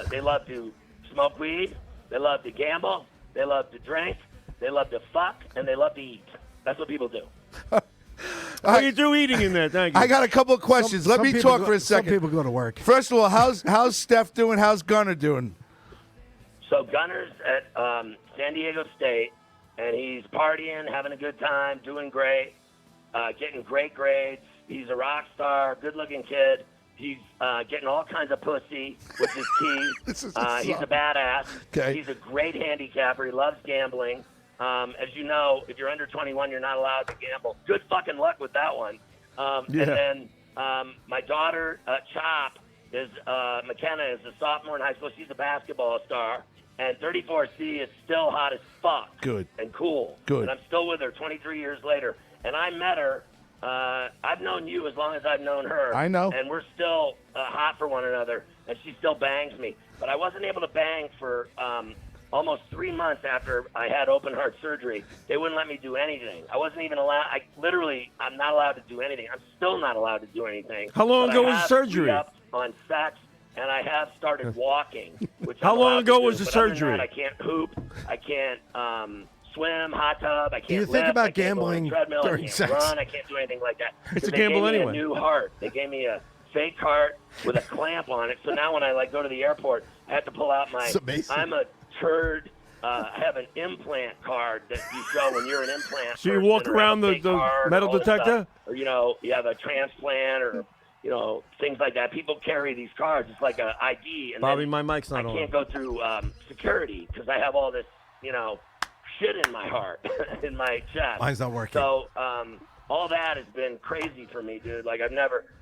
they love to smoke weed, they love to gamble, they love to drink, they love to fuck, and they love to eat. That's what people do.
Oh, you threw eating in there. Thank you.
I got a couple of questions. Let me talk for a second.
Some people go to work.
First of all, how's Steph doing? How's Gunner doing?
So Gunner's at San Diego State, and he's partying, having a good time, doing great, getting great grades. He's a rock star, good-looking kid. He's getting all kinds of pussy, which is key.
This is
He's a badass.
Okay.
He's a great handicapper. He loves gambling. As you know, if you're under 21, you're not allowed to gamble. Good fucking luck with that one. And then my daughter, Chop, McKenna is a sophomore in high school. She's a basketball star. And 34C is still hot as fuck.
Good.
And cool.
Good.
And I'm still with her 23 years later. And I met her. I've known you as long as I've known her.
I know.
And we're still hot for one another. And she still bangs me. But I wasn't able to bang for almost 3 months after I had open heart surgery. They wouldn't let me do anything. I wasn't even allowed. I'm not allowed to do anything. I'm still not allowed to do anything.
How long ago was the surgery?
On sex, and I have started walking. Which
How
I'm
long
allowed
ago
to
was
do,
the
but other than
surgery?
that, I can't hoop. I can't swim, hot tub. I can't
Do you think
lift,
about
I can't go on a
gambling
treadmill,
during
I can't
sex?
run. I can't do anything like that.
It's a
They
gamble
gave me
anyway.
a new heart. They gave me a fake heart with a clamp on it. So now when I go to the airport, I have to pull out my.
It's amazing.
I'm a turd. I have an implant card that you show when you're an implant.
So you
person,
walk
or
around
have a
the
fake card,
metal
all this
detector?
stuff. Or you have a transplant or things like that. People carry these cards. It's like an ID. And
Bobby,
then
my mic's not
I
on.
can't go through security because I have all this shit in my heart, in my chest.
Mine's not working.
So all that has been crazy for me, dude. Like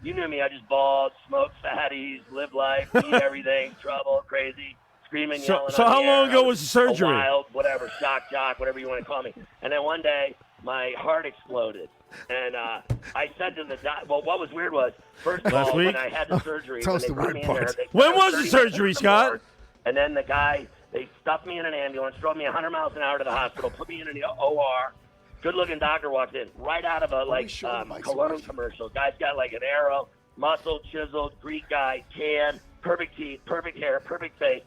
you knew me. I just balled, smoked fatties, lived life, eat everything, trouble, crazy, screaming, yelling.
So
on
how
the
long
air.
ago
I
was the surgery?
A wild, whatever, shock jock, whatever you want to call me. And then one day, my heart exploded. And I said to the doctor, well, what was weird was, first of
Last
all,
week?
when I had the surgery,
Tell
when
us
they
the
put
weird
me in there,
part.
they
When
said,
was the
30
surgery,
minutes
Scott?
more. And then the guy, they stuffed me in an ambulance, drove me 100 miles an hour to the hospital, put me in an OR. Good-looking doctor walks in, right out of a cologne commercial. Guy's got like an arrow, muscle, chiseled, Greek guy, tan, perfect teeth, perfect hair, perfect face,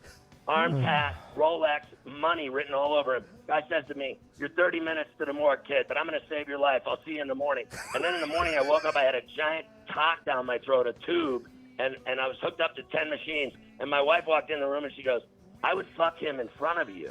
arm tat, Rolex, money written all over him. Guy says to me, "You're 30 minutes to the morgue, kid, but I'm going to save your life. I'll see you in the morning." And then in the morning, I woke up. I had a giant cock down my throat, a tube, and I was hooked up to 10 machines. And my wife walked in the room and she goes, "I would fuck him in front of you."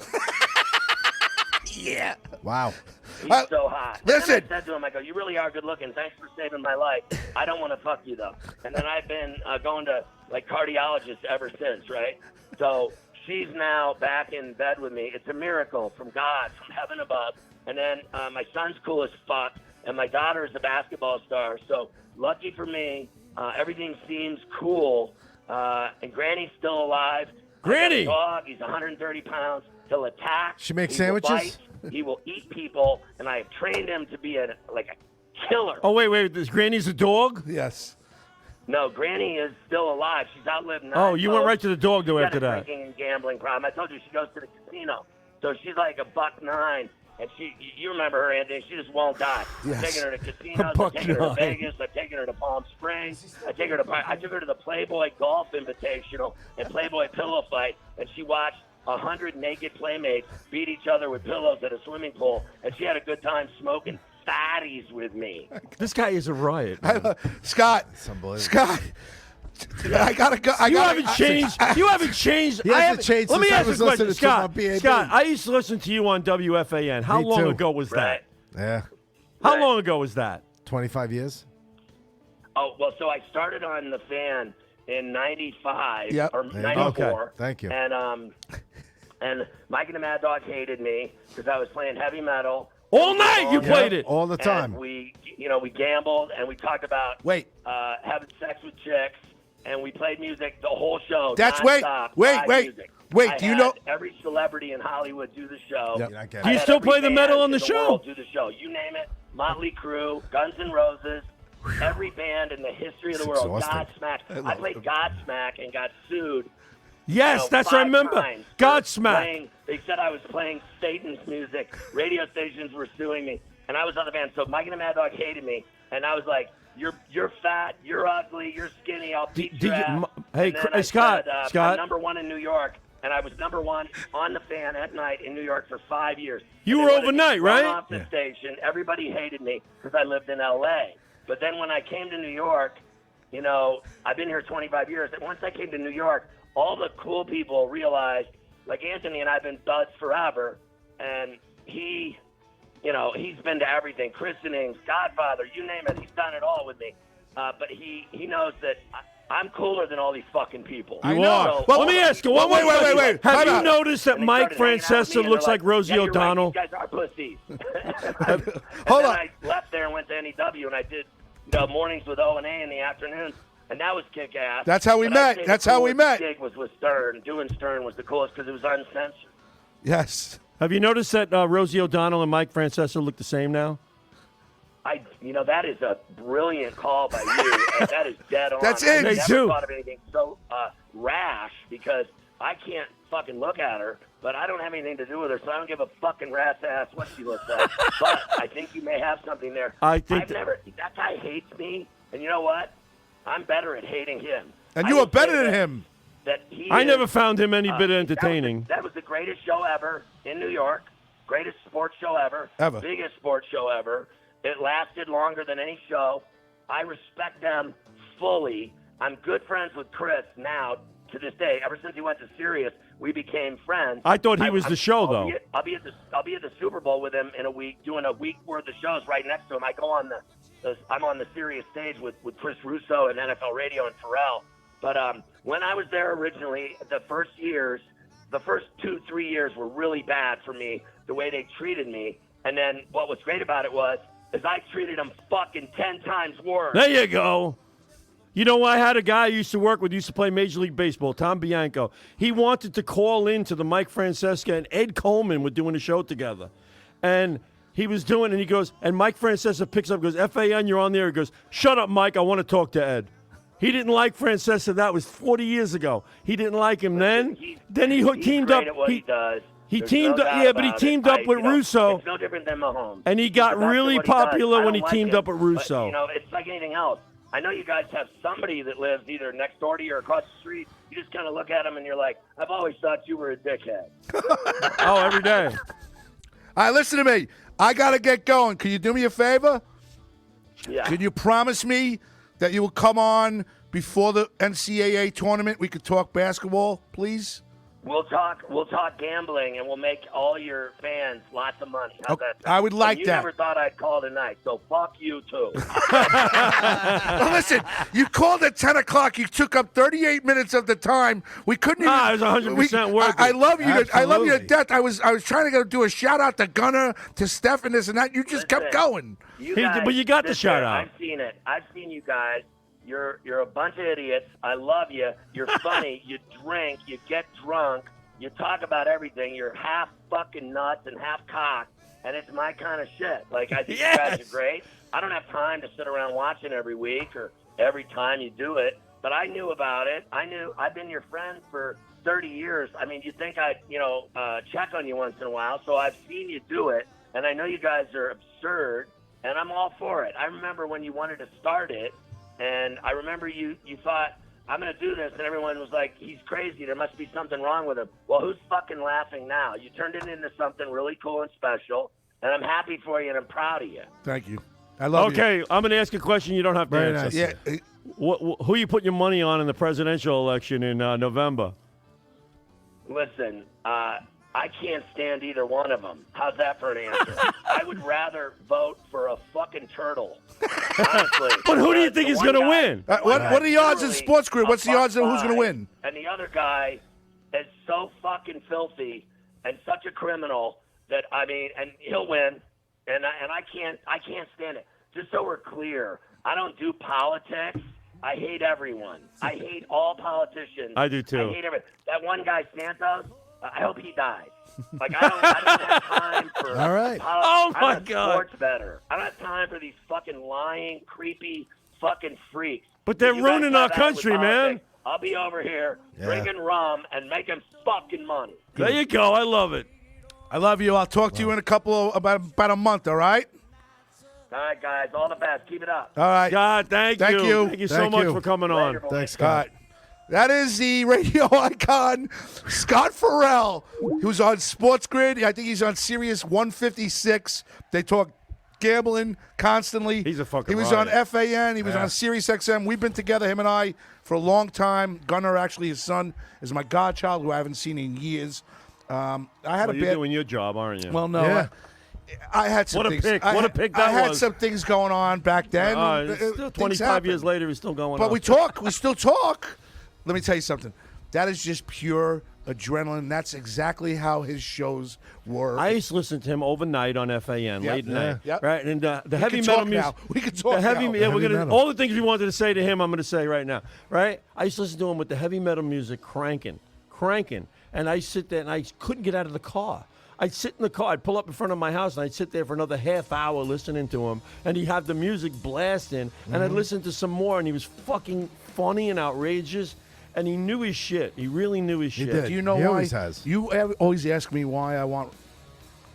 Yeah.
Wow.
He's so hot.
Listen.
And then I said to him, I go, "You really are good looking. Thanks for saving my life. I don't want to fuck you, though." And then I've been going to, cardiologists ever since, right? So she's now back in bed with me. It's a miracle from God, from heaven above. And then my son's cool as fuck, and my daughter is a basketball star. So lucky for me, Everything seems cool. And Granny's still alive.
Granny!
I got a dog. He's 130 pounds. He'll attack.
She makes
He will
sandwiches?
bite, he will eat people, and I have trained him to be a killer.
Oh, wait. This Granny's a dog?
Yes.
No, Granny is still alive. She's outlived 9.
Oh, you went right to the dog, though,
She's
after
got a
that.
drinking and gambling problem. I told you she goes to the casino. So she's like $1.09. And you remember her, Anthony. She just won't die.
Yes.
I've taken her to casinos. I've taken her to
$1.09.
Vegas. I've taken her to Palm Springs. I took her to the Playboy Golf Invitational and Playboy Pillow Fight, and she watched 100 naked playmates beat each other with pillows at a swimming pool, and she had a good time smoking fatties with me.
This guy is a riot.
Scott.
unbelievable.
Scott. I gotta go.
You haven't changed. You haven't changed.
He hasn't changed
Let me
since I
ask you
was
a question,
listening to him on
Scott.
BAB.
Scott, I used to listen to you on WFAN. How
Me
long
too.
ago was
Right.
that?
Yeah.
How
Right.
long ago was that?
25 years?
Oh, well, so I started on the fan in 95
Yep.
or
There you go.
94.
Okay. Thank you.
And Mike and the Mad Dog hated me because I was playing heavy metal.
All night you
Yeah.
played it.
All the time.
And we gambled and we talked about
Wait.
having sex with chicks, and we played music the whole show.
That's
nonstop, live music.
wait.
I
Do you
had
know?
every celebrity in Hollywood do the show.
Yep.
You're not getting
Do you
I had
still
every
play the
band
metal on the
in
show?
world do the show. You name it. Motley Crue, Guns N' Roses, every band in the history of the
It's
world.
exhausting.
Godsmack. I played Godsmack and got sued.
Yes, that's what I
5
remember.
times for
Godsmack.
They said I was playing Satan's music. Radio stations were suing me, and I was on the band. So Mike and the Mad Dog hated me, and I was like, "You're fat, you're ugly, you're skinny. I'll beat
Did
your
you-
ass."
hey,
And then
hey,
I
Scott,
said,
Scott.
I'm number 1 in New York, and I was number 1 on the fan at night in New York for 5 years.
You
And
were
they wanted me
overnight,
thrown
right?
Off the station. Everybody hated me because I lived in L.A. But then when I came to New York, I've been here 25 years, and once I came to New York, all the cool people realized, like Anthony and I have been buds forever, and he's been to everything, christenings, Godfather, you name it, he's done it all with me. But he knows that I'm cooler than all these fucking people.
You
know.
are.
Well,
Let me ask you one
wait,
more
wait,
question.
wait.
Have
Time
you
out.
noticed that
And they
Mike
started hanging out with me,
Francesa
and
looks
they're
like Rosie
"Yeah, you're right,
O'Donnell?
these guys are pussies.
Hold
then
on.
I left there and went to NEW, and I did mornings with O and A in the afternoons, and that was kick ass.
That's how we
But I'd
met.
say the
That's how we
coolest
met.
Gig was with Stern. Doing Stern was the coolest because it was uncensored.
Yes.
Have you noticed that Rosie O'Donnell and Mike Francesa look the same now?
That is a brilliant call by you, and that is dead on.
That's
I
it.
never
They do.
thought of anything so rash because I can't fucking look at her, but I don't have anything to do with her, so I don't give a fucking rat's ass what she looks like. But I think you may have something there.
I think
that guy hates me, and you know what? I'm better at hating him.
And
I
you
will
are better
say
than
that-
him.
That he
I
is,
never found him any bit entertaining.
That was the greatest show ever in New York. Greatest sports show ever.
Ever.
Biggest sports show ever. It lasted longer than any show. I respect them fully. I'm good friends with Chris now to this day. Ever since he went to Sirius, we became friends.
I thought he was the show, though.
I'll be at the Super Bowl with him in a week, doing a week worth of shows right next to him. I go on I'm on the Sirius stage with Chris Russo and NFL Radio and Pharrell. But when I was there originally, the first 2-3 years were really bad for me, the way they treated me. And then what was great about it is I treated them fucking 10 times worse.
There you go. You know, I had a guy I used to work with, used to play Major League Baseball, Tom Bianco. He wanted to call into the Mike Francesa, and Ed Coleman were doing a show together. And he was doing, and he goes, and Mike Francesa picks up, goes, FAN, you're on there. He goes, shut up, Mike, I want to talk to Ed. He didn't like Francesa. That was 40 years ago. He didn't like him then. Then he teamed up.
Great at what he does.
He
There's
teamed
no
up,
doubt
yeah, but he
about
teamed
it.
up with Russo.
It's no different than Mahomes.
And he
He's
got
the best at
really
what he does.
popular
I
when
don't
he teamed
him,
up with Russo.
But, it's like anything else. I know you guys have somebody that lives either next door to you or across the street. You just kind of look at them and you're like, I've always thought you were a dickhead.
Oh, every day.
All right, listen to me. I got to get going. Can you do me a favor?
Yeah.
Can you promise me that you will come on before the NCAA tournament? We could talk basketball, please.
We'll talk gambling, and we'll make all your fans lots of money. How's
Okay,
that?
I would like
and you
that.
never thought I'd call tonight, so fuck you too.
Well, listen, you called at 10 o'clock. You took up 38 minutes of the time. We couldn't even.
Ah, it was 100% worth
I
it.
love you. I love you to
Absolutely.
death. I was trying to go do a shout out to Gunner, to Steph, and this and that. You just kept
Listen.
going.
You
But you got the
listen,
shout out.
I've seen it. I've seen you guys You're a bunch of idiots. I love you. You're funny. You drink. You get drunk. You talk about everything. You're half fucking nuts and half cocked, and it's my kind of shit. Like, I think you guys are great. I don't have time to sit around watching every week or every time you do it, but I knew about it. I've been your friend for 30 years. I mean, you think I'd, check on you once in a while, so I've seen you do it, and I know you guys are absurd, and I'm all for it. I remember when you wanted to start it, and I remember you thought, I'm going to do this, and everyone was like, he's crazy. There must be something wrong with him. Well, who's fucking laughing now? You turned it into something really cool and special, and I'm happy for you, and I'm proud of you.
Thank you. I love you.
Okay, I'm going to ask a question you don't have to answer.
Nice.
Yeah.
Who you putting your money on in the presidential election in November?
Listen, I can't stand either one of them. How's that for an answer? I would rather vote for a fucking turtle. Honestly.
But who do you think is going to win?
What are the odds in Sports Grid? What's the odds of who's going to win?
And the other guy is so fucking filthy and such a criminal that, I mean, and he'll win. And I can't stand it. Just so we're clear, I don't do politics. I hate everyone. I hate all politicians.
I do too.
I hate everyone. That one guy, Santos, I hope he dies. Like, I don't have time for
All right.
Oh, my
I'm a
God.
sports better. I don't have time for these fucking lying, creepy fucking freaks.
But they're
You guys
ruining
have
our
that with
country, man.
politics. I'll be over here drinking rum and making fucking money.
There you go. I love it.
I love you. I'll talk to you in about a month, all right?
All right, guys. All the best. Keep it up.
All right.
God, thank
Thank
you.
you.
Thank you so
Thank
much
you.
for coming on.
Later, boys.
Thanks,
All
Scott.
right. That is the radio icon, Scott Farrell, who's on Sports Grid. I think he's on Sirius 156. They talk gambling constantly.
He's a fucking
He was on
riot.
FAN. He was on Sirius XM. We've been together, him and I, for a long time. Gunnar, actually, his son, is my godchild, who I haven't seen in years. I had
Well,
a
you're
bad.
doing your job, aren't you?
Well, no.
Yeah.
I had some
What a
things.
pick.
I
What a
had-
pick
I
that
had
was.
some things going on back then.
It's still
Things
25 years
happen.
later, it's still going
But
on.
we talk. We still talk. Let me tell you something. That is just pure adrenaline. That's exactly how his shows were.
I used to listen to him overnight on FAN,
Yep.
late night.
Yep.
Right? And the
We
heavy
can
metal
talk
music.
now. We can talk
the heavy,
now.
Yeah, we're
Heavy
gonna
metal.
all the things we wanted to say to him. I'm going to say right now. Right? I used to listen to him with the heavy metal music cranking, and I sit there and I couldn't get out of the car. I'd sit in the car, I'd pull up in front of my house, and I'd sit there for another half hour listening to him, and he'd have the music blasting, and I'd listen to some more, and he was fucking funny and outrageous, and he knew his shit. He really knew his shit.
did.
Do you know
He
why?
always has.
You always ask me why I want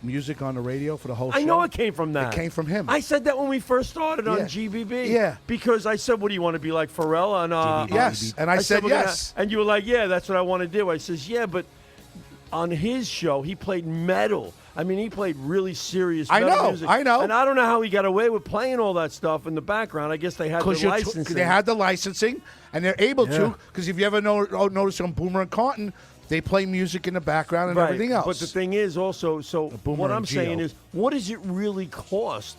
music on the radio for the whole show.
I know it came from that.
It came from him.
I said that when we first started on
Yeah.
GBB.
Yeah.
Because I said, what do you want to be like Pharrell on
Yes, and I said
we're gonna-
yes.
and you were like, yeah, that's what I want to do. I says, yeah, but on his show, he played metal. I mean, he played really serious
I
metal
know,
music.
I know.
And I don't know how he got away with playing all that stuff in the background. I guess they had the licensing.
They had the licensing, and they're able
Yeah.
to, because if you ever notice on Boomer and Carton, they play music in the background and
Right.
everything else.
But the thing is also, so
Boomer
what
and
I'm saying
Geo.
is, what does it really cost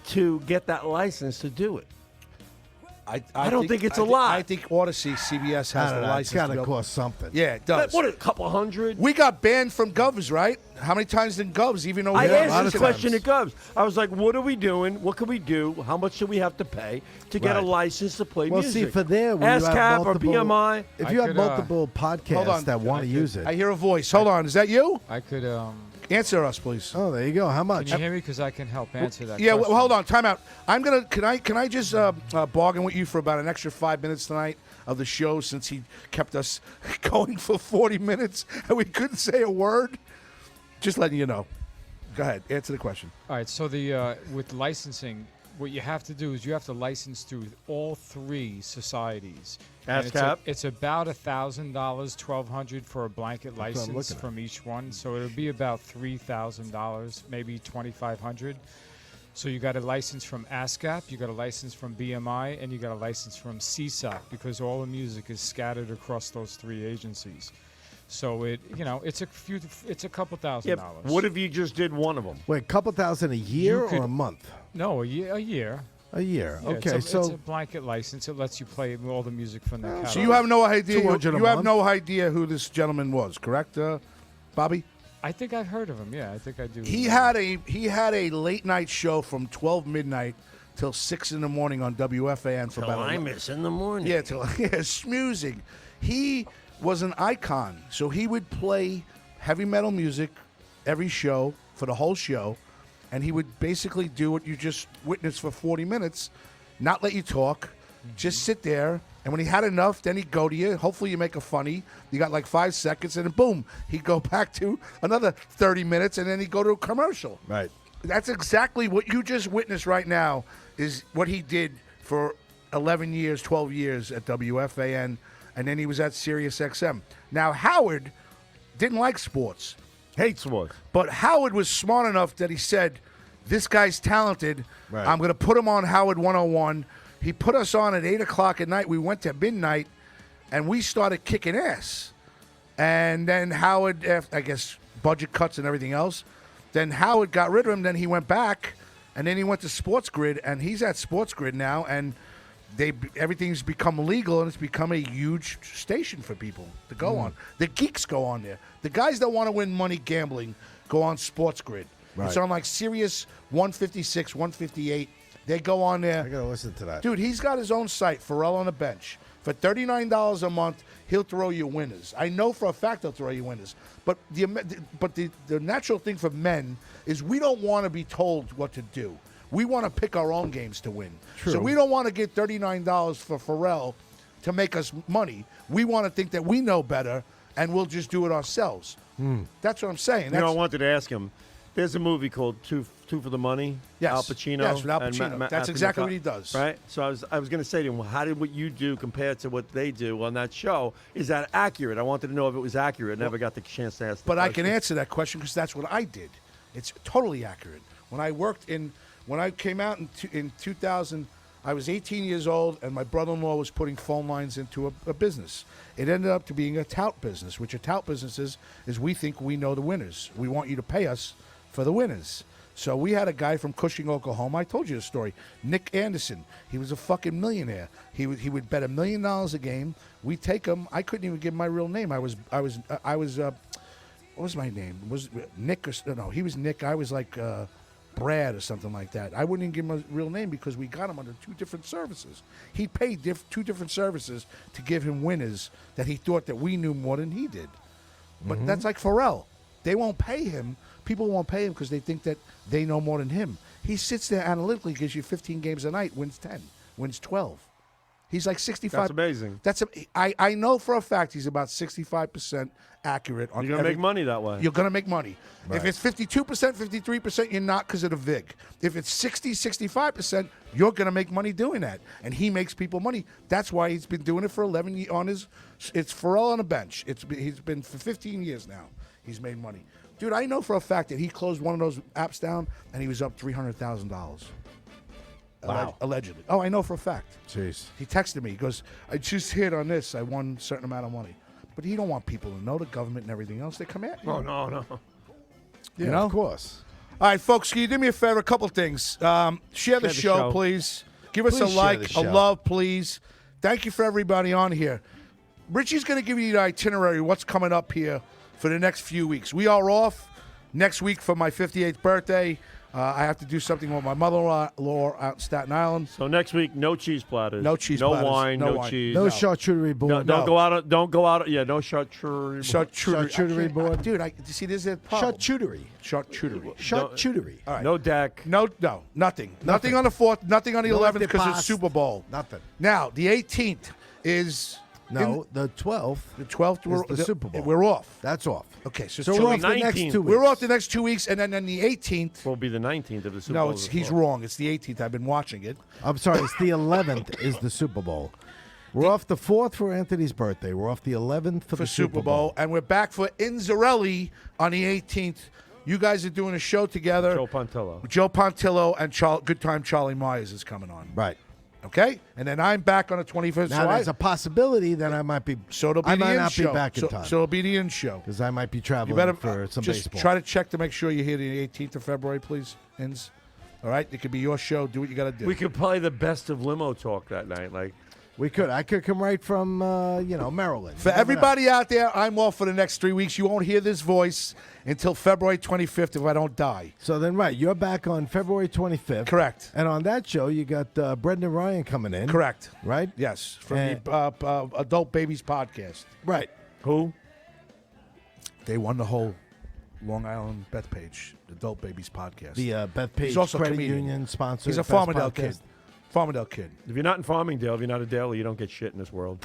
to get that license to do it? I don't think it's a lot.
I think Odyssey, CBS
I
has
don't
the
know.
license.
It's got
to
to
go-
cost something.
Yeah, it does.
What, a couple hundred?
We got banned from Govs, right? How many times did Govs, even though we
I
had a lot
asked
of
this question
times?
to Govs. I was like, what are we doing? What can we do? How much do we have to pay to get a
Right.
license to play
Well,
music?
see, for there, when you have
ASCAP or
multiple,
BMI.
if
I
you have
could,
multiple
Hold
podcasts
on.
that want to use it.
I hear a voice. Hold on. Is that you?
I could.
Answer us, please.
Oh, there you go. How
Can
much?
you hear me? Because I can help answer that.
Yeah,
question.
well, hold on. Time out. I'm gonna. Can I just bargain with you for about an extra 5 minutes tonight of the show, since he kept us going for 40 minutes and we couldn't say a word? Just letting you know. Go ahead. Answer the question.
All right. So the with licensing, what you have to do is you have to license through all three societies. And
ASCAP?
It's about $1,000, $1,200 for a blanket
what I'm
license
looking at.
from each one. So it'll be about $3,000, maybe $2,500. So you got a license from ASCAP, you got a license from BMI, and you got a license from CSOC, because all the music is scattered across those three agencies. So it's a couple
Yeah,
$1,000.
what if you just did one of them?
Wait, a couple thousand a year
could-
or a month?
No, a year.
A year.
Yeah,
Okay,
it's a
so
blanket license. It lets you play all the music from the catalog.
So you have no idea.
200 a
You have
month?
no idea who this gentleman was, correct, Bobby?
I think I've heard of him. Yeah, I think I do.
He had a late night show from 12 midnight till 6 in the morning on WFAN for about.
I'm in the morning.
Yeah, smoozing. He was an icon, so he would play heavy metal music every show for the whole show, and he would basically do what you just witnessed for 40 minutes, not let you talk, just sit there. And when he had enough, then he'd go to you. Hopefully you make a funny. You got like 5 seconds, and then boom, he'd go back to another 30 minutes, and then he'd go to a commercial.
Right.
That's exactly what you just witnessed right now is what he did for 11 years, 12 years at WFAN, and then he was at Sirius XM. Now, Howard didn't like sports.
Hates sports.
But Howard was smart enough that he said, this guy's talented.
Right.
I'm going to put him on Howard 101. He put us on at 8 o'clock at night. We went to midnight, and we started kicking ass. And then Howard, after, I guess, budget cuts and everything else, then Howard got rid of him. Then he went back, and then he went to Sports Grid, and he's at Sports Grid now, and everything's become legal, and it's become a huge station for people to go on. The geeks go on there. The guys that want to win money gambling go on Sports Grid.
Right.
It's on like Sirius 156, 158. They go on there.
I got to listen to that.
Dude, he's got his own site, Pharrell on the Bench. For $39 a month, he'll throw you winners. I know for a fact he'll throw you winners. But the natural thing for men is we don't want to be told what to do. We want to pick our own games to win.
True.
So we don't want to get $39 for Pharrell to make us money. We want to think that we know better, and we'll just do it ourselves. That's what I'm saying.
I wanted to ask him. There's a movie called Two for the Money.
Yes.
Al Pacino.
Yes, with Al
and
Pacino. That's
Matthew
exactly
McConaughey.
what he does.
Right. So I was going to say to him, well, how did what you do compare to what they do on that show? Is that accurate? I wanted to know if it was accurate. I never got the chance to ask.
But I can answer that question because that's what I did. It's totally accurate. When I came out in 2000, I was 18 years old, and my brother-in-law was putting phone lines into a business. It ended up to being a tout business, which a tout business is we think we know the winners. We want you to pay us for the winners. So we had a guy from Cushing, Oklahoma. I told you the story. Nick Anderson. He was a fucking millionaire. He would bet $1 million a game. We take him. I couldn't even give him my real name. I was. What was my name? Was Nick or no? He was Nick. I was like Brad or something like that. I wouldn't even give him a real name because we got him under 2 different services. He paid 2 different services to give him winners that he thought that we knew more than he did. But that's like Pharrell. They won't pay him. People won't pay him because they think that they know more than him. He sits there analytically, gives you 15 games a night, wins 10, wins 12. He's like 65.
That's amazing.
I know for a fact he's about 65% accurate on.
You're gonna make money that way.
You're gonna make money.
Right.
If it's 52%, 53%, you're not because of the VIG. If it's 60, 65%, you're gonna make money doing that. And he makes people money. That's why he's been doing it for 11 years on his. It's Pharrell on the Bench. He's been for 15 years now. He's made money. Dude, I know for a fact that he closed one of those apps down and he was up $300,000.
Wow.
Allegedly. Oh, I know for a fact.
Jeez.
He texted me. He goes, I just hit on this. I won a certain amount of money. But he don't want people to know, the government and everything else. They come at you.
Oh, no.
Yeah,
You know?
of course.
All right, folks, can you do me a favor? A couple things. Share the show, please. Give us
Please
a
share
like,
the
a
show.
love, please. Thank you for everybody on here. Richie's going to give you the itinerary, what's coming up here for the next few weeks. We are off next week for my 58th birthday. I have to do something with my mother-in-law out in Staten Island.
So next week, no cheese platters.
No cheese
no
platters.
Wine,
No
no
wine.
cheese.
No charcuterie board.
Don't go out. Don't go out. Yeah, no charcuterie.
Charcuterie board.
Dude, see, there's a problem.
Charcuterie.
Charcuterie.
Charcuterie.
All right.
No deck.
No, nothing. Nothing on the 4th, nothing on the
No
11th because
antipasto.
it's Super Bowl.
Nothing.
Now, the 18th is...
No, the 12th.
The 12th,
is the Super Bowl.
We're off.
That's off.
Okay, so
So
two
we're off
weeks.
the next
19th.
2 weeks.
We're off the next 2 weeks, and then on the 18th.
Will be the 19th of the Super
No,
Bowl.
he's wrong. It's the 18th. I've been watching it.
I'm sorry, it's the 11th is the Super Bowl. We're off the 4th for Anthony's birthday. We're off the 11th for the
Super Bowl, and we're back for Inzarelli on the 18th. You guys are doing a show together.
Joe Pontillo.
Joe Pontillo and Good Time Charlie Myers is coming on.
Right.
Okay, and then I'm back on the 25th.
Now, there's a possibility that I might be.
So it'll be
I
the
might
in
not
show.
be back in time.
So it'll be the in show.
Because I might be traveling
You better
for some
just
baseball.
try to check to make sure you're here the 18th of February, please, Ins. All right, it could be your show. Do what you got to do.
We could play the best of Limo talk that night. Like,
We could. I could come right from, Maryland.
For everybody out there, I'm off for the next 3 weeks. You won't hear this voice until February 25th if I don't die.
So then, right, you're back on February 25th.
Correct.
And on that show, you got Brendan Ryan coming in.
Correct.
Right?
Yes, from the Adult Babies podcast.
Right.
Who?
They won the whole Long Island Bethpage Adult Babies podcast.
The Bethpage
He's also a
Credit
comedian.
Union sponsor.
He's a
Best
Farmingdale
podcast.
kid. Farmingdale kid.
If you're not in Farmingdale, if you're not a Daily, you don't get shit in this world.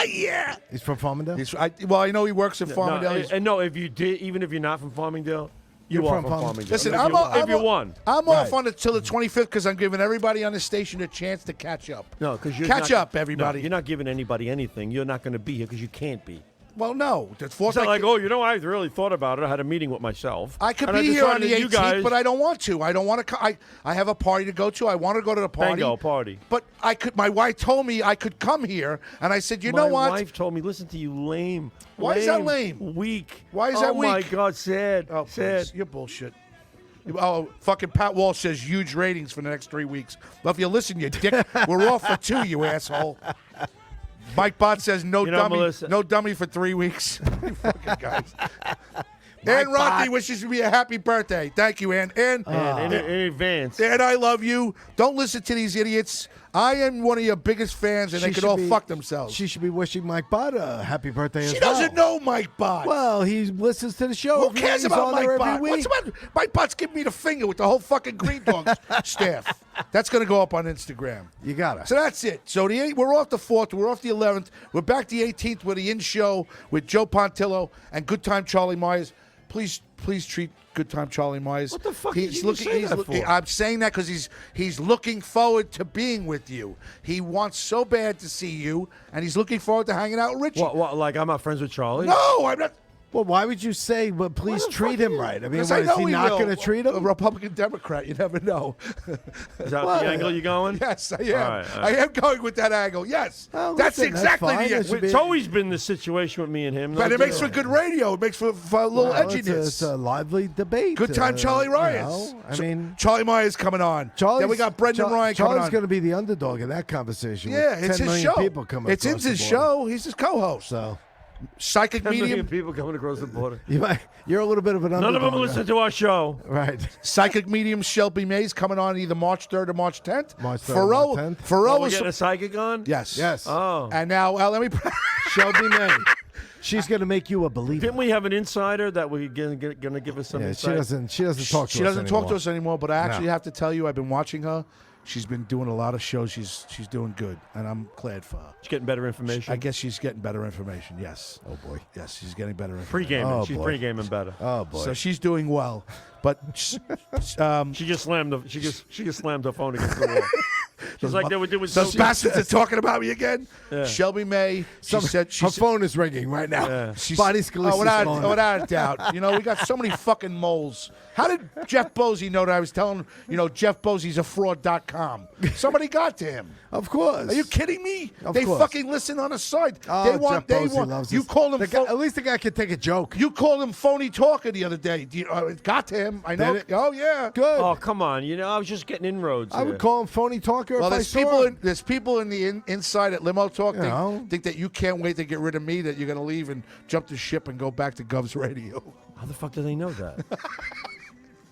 Yeah.
He's from Farmingdale?
I know he works in Farmingdale. He's-
And no, if you did, even if you're not from Farmingdale,
You're
you are
from
from
Farmingdale.
Farmingdale.
Listen,
if you won.
I'm
Right.
off on until the 25th because I'm giving everybody on the station a chance to catch up.
No, because you're
Catch
not,
up, everybody.
No, you're not giving anybody anything. You're not going to be here because you can't be.
Well, no.
It's not like, I really thought about it. I had a meeting with myself.
I could
and
be here on
decided
the
that you
18th,
guys,
but I don't want to. I don't want to. I have a party to go to. I want to go to the party.
Bingo, party.
But I could. My wife told me I could come here, and I said, you know
My
what?
wife told me, listen to you, lame.
Why is that lame?
Weak.
Why is that
Oh, my
weak?
God, sad.
Oh,
sad.
please. You're bullshit. Oh, fucking Pat Walsh says huge ratings for the next 3 weeks. Well, if you listen, you dick, we're off for 2, you asshole. Mike Bott says no
You know,
dummy,
Melissa-
no dummy for 3 weeks. You fucking guys. Ann Rocky wishes me a happy birthday. Thank you, Ann. Ann,
And in advance.
Ann, I love you. Don't listen to these idiots. I am one of your biggest fans, and they could all fuck themselves.
She should be wishing Mike Bott a happy birthday as
She
well.
doesn't know Mike Bott.
Well, he listens to the show.
Who
every
cares
week. He's
about
on
Mike
there every
Bott?
week.
What's about Mike Bott's giving me the finger with the whole fucking Green Dogs staff. That's going to go up on Instagram.
You got it.
So that's it. So we're off the 4th. We're off the 11th. We're back the 18th with the in-show with Joe Pontillo and Good Time Charlie Myers. Please treat Good Time Charlie Myers.
What the fuck did you say that for?
I'm saying that because he's looking forward to being with you. He wants so bad to see you, and he's looking forward to hanging out with Richie.
What, like I'm not friends with Charlie?
No, I'm not.
Well, why would you say, but please
the
treat
fuck
him
is-
right? I mean,
Because
what,
I
is
know
he
he
not
will.
going to treat
A
him?
Republican Democrat, you never know.
Is that the angle you're going?
Yes, I am.
All right, all
I
right.
am going with that angle. Yes,
Oh,
that's
listen, that's
exactly
fine.
the.
That should be-
It's always been the situation with me and him.
But it makes for good radio. It makes for a little
Well,
edginess.
it's a lively debate.
Good time, Charlie Ryan.
I mean,
Charlie Myers coming on. Then we got Brendan Ryan coming
Charlie's
on.
going to be the underdog in that conversation.
Yeah,
with
it's
10
his
million
show.
people coming
It's
across
his
the border.
show. He's his co-host.
So
Psychic
10 million
medium.
people coming across the border.
you're a little bit of an
None
underdog.
of them listen to our show.
Right.
Psychic medium Shelby Mays coming on either March 3rd or March 10th.
March 3rd or March 10th.
Oh,
Pharrell
we're
is
getting a psychic on?
yes.
Yes.
Oh.
And now let me.
Shelby May. She's going to make you a believer.
Didn't we have an insider that we're going to give us some
Yeah,
insight?
she doesn't talk to us
She doesn't talk to
anymore.
us anymore, but I actually
No.
have to tell you, I've been watching her. She's been doing a lot of shows. She's doing good, and I'm glad for her.
She's getting better information.
I guess she's getting better information. Yes.
Oh, boy.
Yes, she's getting better information.
Pre-gaming.
Oh,
She's
boy.
pre-gaming better.
Oh, boy.
So she's doing well, but
She just slammed the. She just slammed her phone against the wall. She's like, there was
those bastards are talking about me again.
Yeah.
Shelby May. She said
her phone is ringing right now.
Yeah.
Body Scalise's phone.
without a doubt. You know, we got so many fucking moles. How did Jeff Bosey know that I was telling, Jeff Bosey's a fraud.com? Somebody got to him.
Of course.
Are you kidding me?
Of
They
course.
fucking listen on the side.
Oh,
they want.
Jeff
They
Bosey
want.
loves
You
us.
called him.
The guy, at least the guy could take a joke.
You called him phony talker the other day. It got to him. I know.
Did it?
Oh yeah.
Good.
Oh, come on. I was just getting inroads.
I would call him phony talker
Well,
if I
there's
saw
people.
him.
There's people in the inside at Limo Talk
You know.
think that you can't wait to get rid of me. That you're going to leave and jump the ship and go back to Gov's Radio.
How the fuck do they know that?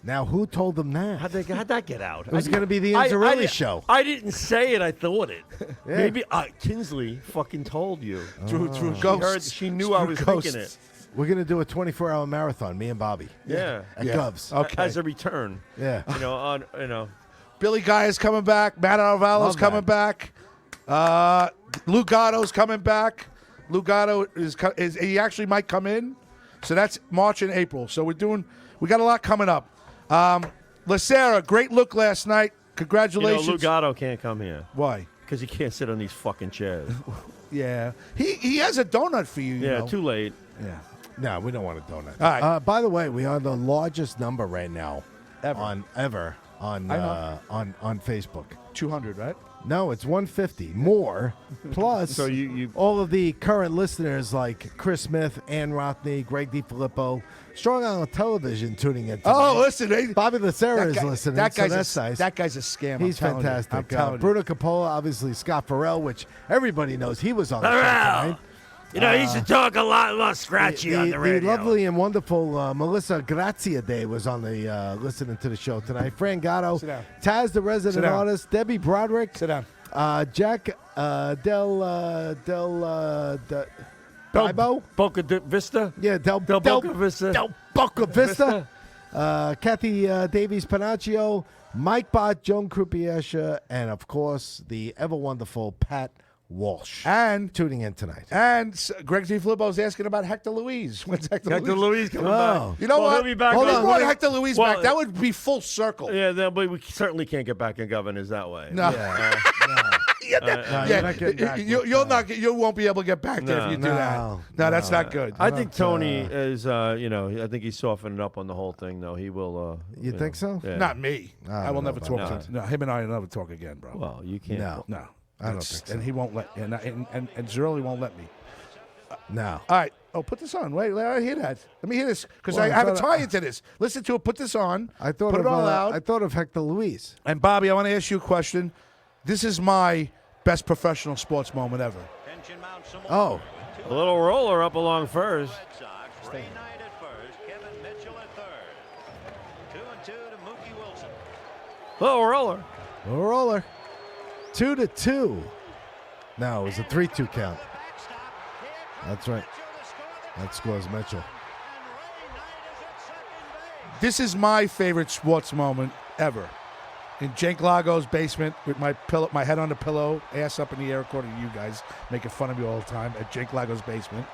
Now, who told them that?
How'd that get out?
It was going to be the
I
Inzarelli show.
I didn't say it. I thought it.
Yeah.
Maybe Kinsley fucking told you.
Through
She
ghosts.
heard. She knew I
Through
was
ghosts.
thinking it.
We're going to do a 24-hour marathon, me and Bobby.
Yeah.
At
Yeah.
Govs.
Okay.
As a return.
Yeah.
Billy Guy is coming back. Matt Arvallo's
Love
coming back. Lou Gatto's coming back. Lou Gatto is he actually might come in. So that's March and April. So we got a lot coming up. Lacera, great look last night. Congratulations.
Lou Gatto can't come here
Why?
because he can't sit on these fucking chairs.
Yeah. He has a donut for you.
Yeah,
know.
too late.
Yeah.
No, we don't want a donut.
All right.
By the way, we are the largest number right now
Ever.
on Facebook.
200, right?
No, it's 150 more. Plus,
So you
all of the current listeners like Chris Smith, Ann Rothney, Greg DiFilippo, Strong Island Television tuning in. Tonight.
Oh, listen,
Bobby Lacera is listening.
That guy's
so that's nice.
That guy's a scam.
He's
I'm telling you.
fantastic.
I'm telling you.
Bruno Coppola, obviously Scott Farrell, which everybody knows he was on the show
Farrell!
tonight.
You know, he used to talk a lot scratchy on the radio.
The lovely and wonderful Melissa Grazia Day was on the listening to the show tonight. Fran Gatto,
Sit down.
Taz, the resident
Sit down.
artist, Debbie Broderick,
Sit down.
Jack Bibo?
Boca Vista.
Yeah, Del
Boca Vista.
Del Boca Vista. Kathy Davies Panaccio, Mike Bott, Joan Krupiesha, and of course the ever wonderful Pat Walsh.
And
tuning in tonight.
And Greg DiFilippo's asking about Hector Luis. When's Hector
Luis coming
Oh.
back?
You know
Well,
what?
he'll be back
Hold
on.
on. Want Hector Luis
Well,
back? That would be full circle.
Yeah, but we certainly can't get back in governors that way.
No.
You're not getting back
You won't be able to get back there if you do that.
No.
No, that's not good.
I think Tony is, I think he's softening up on the whole thing, though. He will.
You think so?
Yeah.
Not me.
I
I will
don't know
never
about
talk
that.
to him. No, him and I will never talk again, bro.
Well, you can't.
No.
No.
I don't
That's-
think so.
And he won't let. And Zerli won't let me.
No.
All right. Oh, put this on. Wait, let me hear that. Let me hear this because
Well,
I
I
have a
thought
tie into this. Listen to it. Put this on.
I thought
put
of
it all out.
I thought of Hector Luis.
And Bobby, I want to ask you a question. This is my best professional sports moment ever.
Oh,
A little roller up along first.
Ray Knight at first, Kevin Mitchell at third. 2-2 to Mookie Wilson.
Little roller.
a roller. 2-2. No, it was a 3-2 count. That's right. That scores Mitchell.
This is my favorite sports moment ever. In Jake Lago's basement with my pillow, my head on the pillow, ass up in the air, according to you guys, making fun of me all the time at Jake Lago's basement.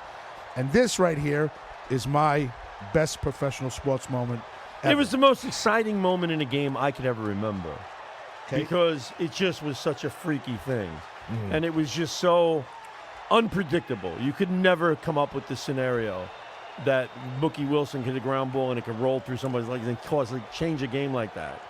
And this right here is my best professional sports moment ever.
It was the most exciting moment in a game I could ever remember.
Okay.
Because it just was such a freaky thing. And it was just so unpredictable. You could never come up with the scenario that Mookie Wilson hit a ground ball and it could roll through somebody's legs and change a game like that.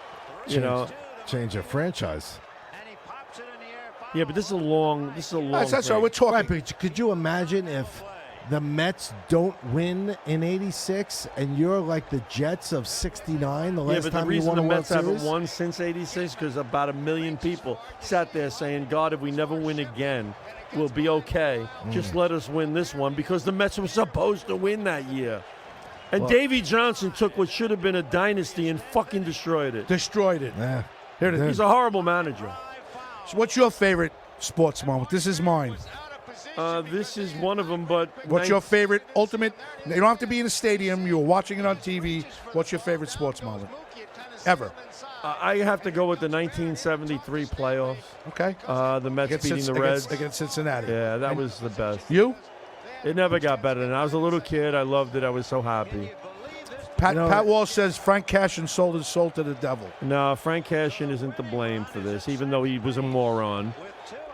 You know?
Change a franchise.
And he pops it in the air.
Yeah, but this is a long
That's
thing.
right. We're talking.
Right, but could you imagine if the Mets don't win in '86 and you're like the Jets of '69, the
Yeah,
last
but the
time you
reason
won
the
a World
Mets haven't
Series?
won since '86 because about 1 million people sat there saying, "God, if we never win again, we'll be okay. Just let us win this one," because the Mets were supposed to win that year. And Davey Johnson took what should have been a dynasty and fucking destroyed it.
Destroyed it.
Yeah.
Here it is.
He's a horrible manager.
So what's your favorite sports moment? This is mine.
This is one of them, but
What's your favorite ultimate? You don't have to be in a stadium. You were watching it on TV. What's your favorite sports moment ever?
I have to go with the 1973 playoffs.
Okay.
The Mets beating the Reds.
against Cincinnati.
Yeah, that was the best.
You?
It never got better than that. I was a little kid. I loved it. I was so happy.
Pat Walsh says Frank Cashin sold his soul to the devil.
No, Frank Cashin isn't to blame for this, even though he was a moron.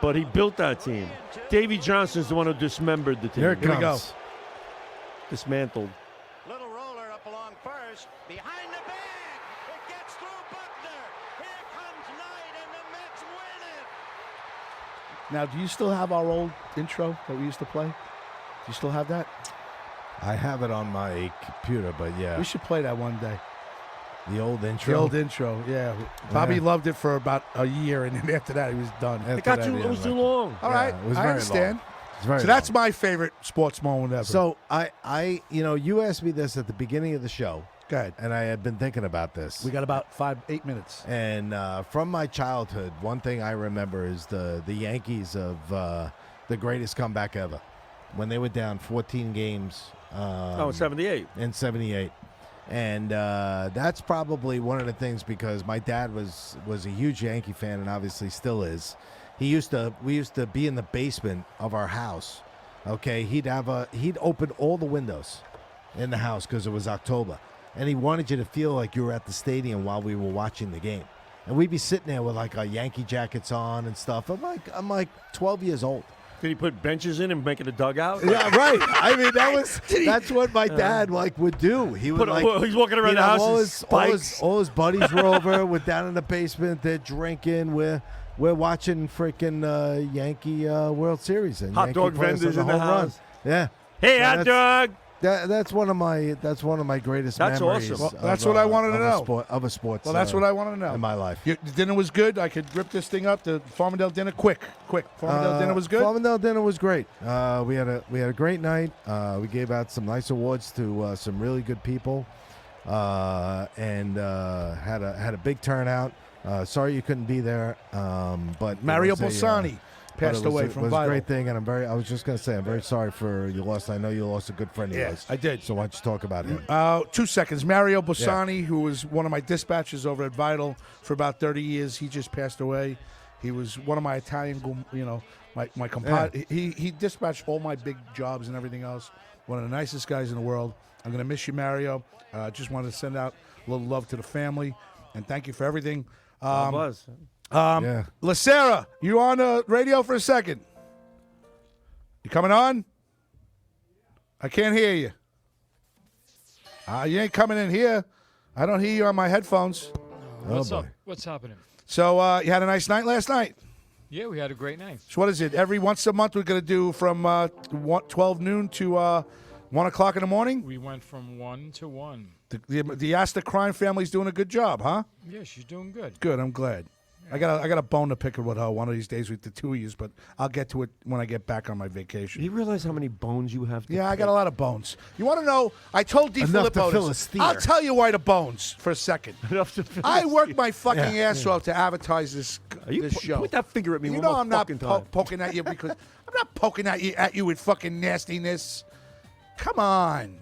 But he built that team. Davey Johnson's the one who dismembered the team.
Here it
Here we go.
comes.
Dismantled.
Little roller up along first. Behind the bag. It gets through Buckner. Here comes Knight, and the Mets win it.
Now, do you still have our old intro that we used to play? Do you still have that?
I have it on my computer, but yeah,
We should play that one day.
the old intro.
The old intro, yeah. Bobby loved it for about a year, and then after that, he was done.
After
It got
that,
too.
yeah,
It was too
like-
long.
All right,
it was
I
very
understand.
long. It's very
So that's
long.
my favorite sports moment ever.
So you asked me this at the beginning of the show,
go ahead.
and I had been thinking about this.
We got about 8 minutes.
And from my childhood, one thing I remember is the Yankees of the greatest comeback ever, when they were down 14 games.
78.
In '78, and that's probably one of the things because my dad was a huge Yankee fan and obviously still is. We used to be in the basement of our house. Okay, he'd open all the windows in the house because it was October, and he wanted you to feel like you were at the stadium while we were watching the game. And we'd be sitting there with like our Yankee jackets on and stuff. I'm like 12 years old.
Did he put benches in and make it a dugout?
Yeah, right. I mean, that's what my dad would do. He would
He's walking around
you
the
know,
house
all
in
his
spikes.
buddies were over. We're down in the basement. They're drinking. We're we're watching freaking Yankee World Series and
Hot
Yankee
dog
players
vendors
on
in
the
the
home run.
house.
Yeah.
Hey,
So
hot dog.
That's one of my greatest
That's
memories.
awesome.
Well, that's what I wanted to know.
Of a sports.
Well, that's what I wanted to know.
in my life.
The dinner was good. I could rip this thing up. The Farmingdale dinner, quick. Farmingdale dinner was good.
Farmingdale dinner was great. We had a great night. We gave out some nice awards to some really good people, and had a big turnout. Sorry you couldn't be there, but it
Mario
was a,
Bolsani passed away from
It was
Vital.
a great thing, and I was just going to say, I'm very sorry for you lost. I know you lost a good friend of
Yeah,
yours.
I did.
So why don't you talk about him?
2 seconds. Mario Bolsani, who was one of my dispatchers over at Vital for about 30 years, he just passed away. He was one of my Italian, my compadre. He dispatched all my big jobs and everything else. One of the nicest guys in the world. I'm going to miss you, Mario. Just wanted to send out a little love to the family, and thank you for everything.
Buzz.
Lacera, you on the radio for a second? You coming on? I can't hear you. You ain't coming in here. I don't hear you on my headphones.
What's
boy.
up? What's happening?
So you had a nice night last night.
Yeah, we had a great night.
So what is it? Every once a month we're going to do from 12 noon to 1 o'clock in the morning?
We went from 1 to 1.
The Asta crime family's doing a good job, huh?
Yeah, she's doing good.
Good, I'm glad. I got a bone to pick with her one of these days with the two of you, but I'll get to it when I get back on my vacation.
Do you realize how many bones you have?
Yeah, I got a lot of bones. You want to know? I told D.
Enough to
Filippo
fill
this.
a steer.
I'll tell you why the bones for a second.
Enough to fill
I
a
worked
steer.
my fucking ass off to advertise this
You
this show.
Point that finger at me
You
one
know
more
I'm not
fucking time.
poking at you because I'm not poking at you with fucking nastiness. Come on.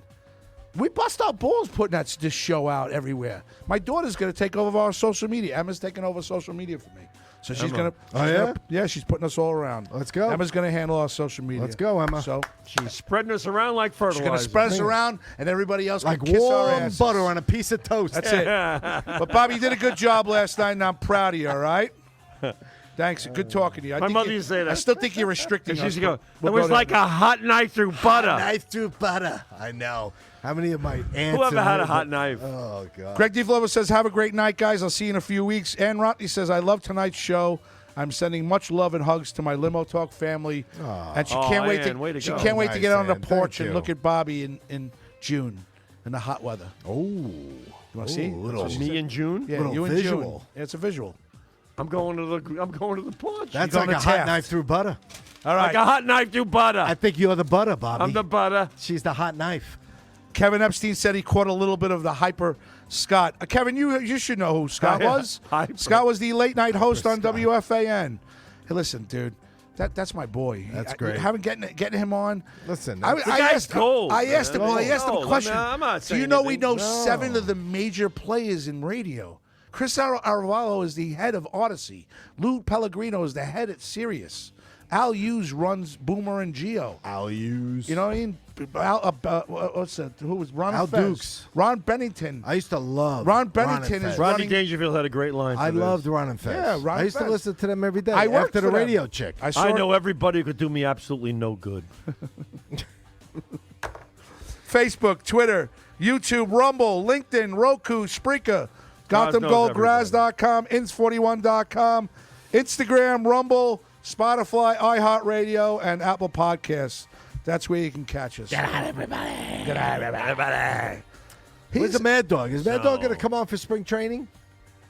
We bust our balls putting this show out everywhere. My daughter's going to take over our social media. Emma's taking over social media for me. So she's going to.
Oh, yeah?
Yeah, she's putting us all around.
Let's go.
Emma's going to handle our social media.
Let's go, Emma.
So
She's spreading us around like
she's
fertilizer.
going to spread us around, and everybody else
Like
can kiss our
warm
asses.
butter on a piece of toast.
That's it. But Bobby, you did a good job last night, and I'm proud of you. All right. Thanks. Good talking to you.
My mother used to say that.
I still think you're restricting
She
us.
used to go,
but
it
we'll
was
go
like
there.
a hot knife through butter.
Knife through butter. I know. How many of my aunts?
Whoever
and
had a
uncles-
hot knife.
Oh God.
Greg DeFlovo says, have a great night, guys. I'll see you in a few weeks. Ann Rotney says, I love tonight's show. I'm sending much love and hugs to my Limo Talk family. And she can't wait
Ann, way to
she
go.
can't wait to
Nice,
get on the
Ann.
porch
Thank
and
you.
look at Bobby in June in the hot weather.
Oh.
You want to see?
little-
That's what she
Me
said.
in June?
Yeah,
little
you in
visual.
June. Yeah, it's a visual.
I'm going to the porch.
That's
going
like a
to
hot
Taft.
knife through butter.
All right.
Like a hot knife through butter.
I think you're the butter, Bobby.
I'm the butter.
She's the hot knife.
Kevin Epstein said he caught a little bit of the hyper Scott. Kevin, you should know who Scott
Yeah,
was.
hyper.
Scott was the late night host on
Scott.
WFAN. Hey, listen, dude. That's my boy.
That's
I
great.
haven't getting him on.
Listen,
I
that's-
guy's
asked,
gold,
I asked him.
man.
Well, I asked him a
Gold.
question.
I'm not
Do you
saying
know we
anything.
know 7 of the major players in radio? Chris Arvalo is the head of Odyssey. Lou Pellegrino is the head at Sirius. Al Hughes runs Boomer and Geo.
I'll use.
You know what I mean? What's that? Who was Ron
Al
Fez?
Dukes.
Ron Bennington.
I used to love
Ron
and
Bennington
Fez.
is
Rodney
running.
Dangerfield had a great line for
I
this.
loved Ron and Fez.
Yeah, Ron
I used
Fez.
to listen to them every day.
I worked
after
for
the
them.
radio chick.
saw
I know everybody who could do me absolutely no good.
Facebook, Twitter, YouTube, Rumble, LinkedIn, Roku, Spreaker,
God knows
GothamGoldGraz.com, Ins41.com, Instagram, Rumble, Spotify, iHeartRadio, and Apple Podcasts. That's where you can catch us. Get out, everybody. Get out, everybody.
Where's the Mad Dog? Is Mad Dog going to come on for spring training?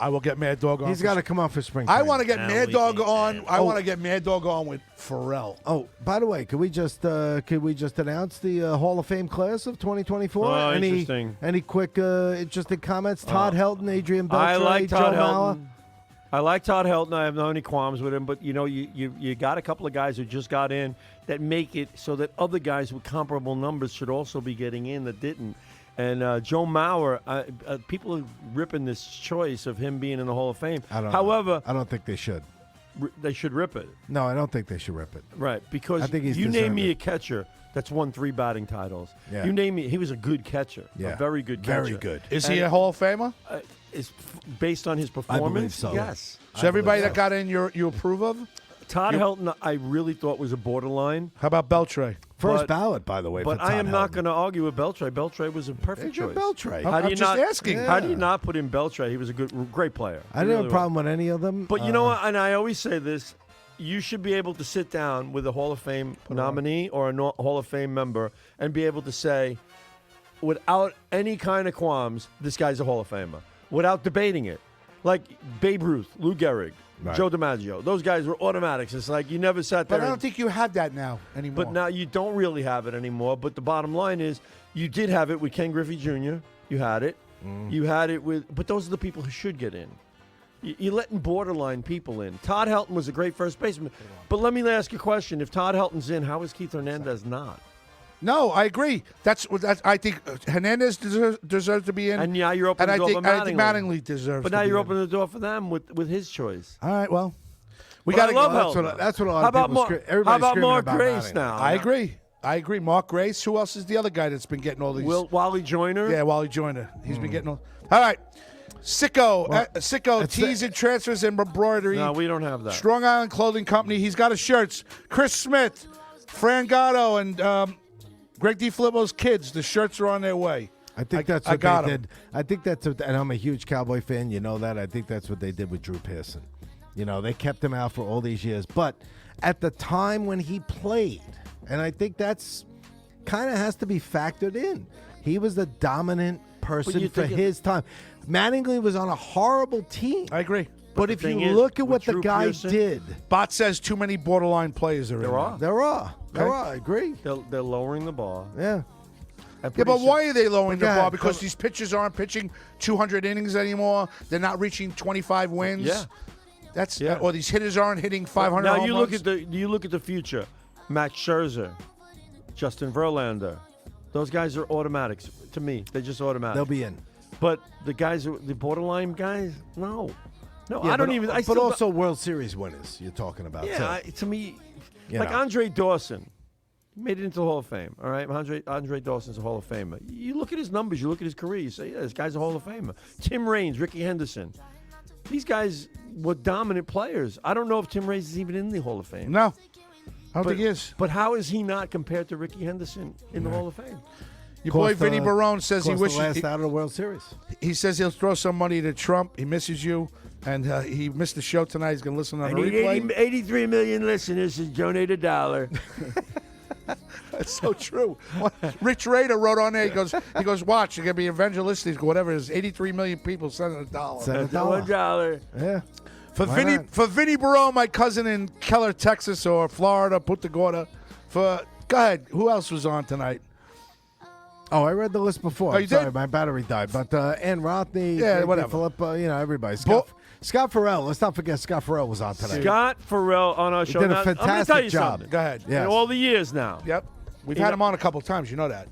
I will get Mad Dog on.
He's got to come on for spring
I
training.
want to get Mad
we
Dog
need
on. I want to get Mad Dog on with Pharrell.
Oh, by the way, could we just announce the Hall of Fame class of 2024?
Oh,
any,
interesting.
Any quick interesting comments? Todd Helton, Adrian Beltre,
I like
Joe
Todd
Mauer.
Helton. I like Todd Helton. I have no any qualms with him, but you know, you got a couple of guys who just got in that make it so that other guys with comparable numbers should also be getting in that didn't. And Joe Mauer, people are ripping this choice of him being in the Hall of Fame. However,
I don't think they should.
They should rip it.
No, I don't think they should rip it.
Right, because
I think he's
you name me
deserving.
a catcher that's won 3 batting titles.
Yeah.
You name me, he was a good catcher,
Yeah.
a very good catcher.
Very good.
Is he a Hall of Famer?
Is based on his performance.
so.
Yes.
So everybody that got in, you approve of?
Todd Helton, I really thought was a borderline.
How about Beltre?
First ballot, by the way.
But
for
I
Todd
am not
Helton.
going to argue with Beltray. Beltray was a perfect choice.
Beltray.
How do
I'm
you
just
not,
asking.
How do you not put in Beltray? He was a great player.
I didn't have a problem with any of them.
But you know what? And I always say this: you should be able to sit down with a Hall of Fame nominee or a Hall of Fame member and be able to say, without any kind of qualms, this guy's a Hall of Famer, without debating it. Like Babe Ruth, Lou Gehrig,
Right.
Joe DiMaggio. Those guys were automatics. It's like you never sat there.
But I don't
and-
think you have that now anymore.
But now you don't really have it anymore. But the bottom line is, you did have it with Ken Griffey Jr. You had it. You had it with. But those are the people who should get in. You're letting borderline people in. Todd Helton was a great first baseman. But let me ask you a question: if Todd Helton's in, how is Keith Hernandez not?
No, I agree. That's I think Hernandez deserves to be in.
And now you're opening
and
the door for
I think Mattingly deserves.
But
to
now
be
you're
in.
opening the door for them with his choice.
All right. Well, we
But
got
I love
That's
Helton.
what a lot
How
of
about
people
Mark?
everybody's
How about
screaming
Mark
about
Grace
Manning.
now?
I agree. I agree. Mark Grace. Who else is the other guy that's been getting all these?
Wally Joyner.
Yeah, Wally Joyner. He's been getting all. All right. Sicko. Sicko
it's
tees and transfers and embroidery.
No, we don't have that.
Strong Island Clothing Company. He's got his shirts. Chris Smith, Fran Gatto, and Greg DiFilippo's kids. The shirts are on their way.
I think that's
I
what
got
they
'em.
did. I think that's what, and I'm a huge Cowboy fan. You know that. I think that's what they did with Drew Pearson. You know, they kept him out for all these years. But at the time when he played, and I think that's kind of has to be factored in, he was the dominant person
you
for
think
his time. Mattingly was on a horrible team.
I agree.
But
the
if you
thing is,
look at
with
what the
Drew
guy
Pearson-
did,
Bot says too many borderline players are in
There are.
there are. There
Okay.
are. I agree.
They're lowering the bar.
Yeah.
Yeah, but why are they lowering the
Go
bar?
ahead.
Because these pitchers aren't pitching 200 innings anymore. They're not reaching 25 wins.
Yeah.
That's
Yeah.
or these hitters aren't hitting 500
Now
home
you look
runs.
at you look at the future. Max Scherzer, Justin Verlander, those guys are automatics to me. They're just automatic.
They'll be in.
But the guys, the borderline guys, no.
Yeah,
I don't
but,
even. I
But
still
also World Series winners. You're talking about. too.
yeah. To me,
You
like
know.
Andre Dawson, made it into the Hall of Fame. All right, Andre Dawson's a Hall of Famer. You look at his numbers, you look at his career, you say, yeah, this guy's a Hall of Famer. Tim Raines, Ricky Henderson, these guys were dominant players. I don't know if Tim Raines is even in the Hall of Fame.
No, I don't think he is.
But how is he not compared to Ricky Henderson in the Hall of Fame?
Your boy
Cost,
Vinny Barone says he
Cost the
wishes
last out of the World Series.
he says he'll throw some money to Trump. He misses you, and he missed the show tonight. He's going to listen on
I
the
need
replay.
83 million listeners to donate $1.
That's so true. Rich Rader wrote on there. He goes, watch. You're going to be evangelistic, whatever it is. 83 million people sending $1.
Send
$1.
Yeah.
For
Why
Vinny,
not?
for Vinny Barone, my cousin in Keller, Texas, or Florida, Punta Gorda. Go ahead. Who else was on tonight?
Oh, I read the list before.
Oh, you
I'm sorry,
did?
my battery died. But Ann Rothney,
Yeah,
Greg
whatever.
Filippo, everybody.
Bo-
Scott Farrell. Let's not forget Scott Farrell was on tonight.
Scott Farrell on our
He
show.
did a
Now, I'm going to
fantastic
tell you
job.
something.
Go ahead.
Yes.
In all the years now.
Yep. We've
You
had
know-
him on a couple times. You know that.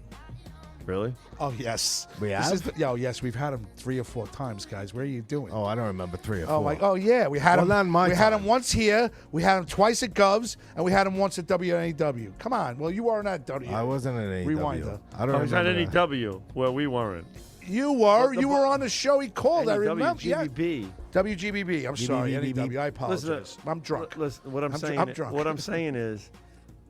Really?
Oh, yes.
We
This
have?
is yes, we've had him 3 or 4 times, guys. What are you doing?
Oh, I don't remember 3 or 4.
Oh, yeah. We had
Well,
him.
not in my
we had
time.
him once here. We had him twice at Govs, and we had him once at WNAW. Come on. Well, you weren't at W.
I wasn't at AEW.
Rewinder.
I don't
I was at
remember. that.
NEW where we weren't.
You were. You were on the show. He called. I remember. Yeah.
GBB.
WGBB. I'm sorry.
GBB.
NEW. I apologize. I'm drunk.
Listen, what I'm saying.
I'm drunk.
What I'm saying is,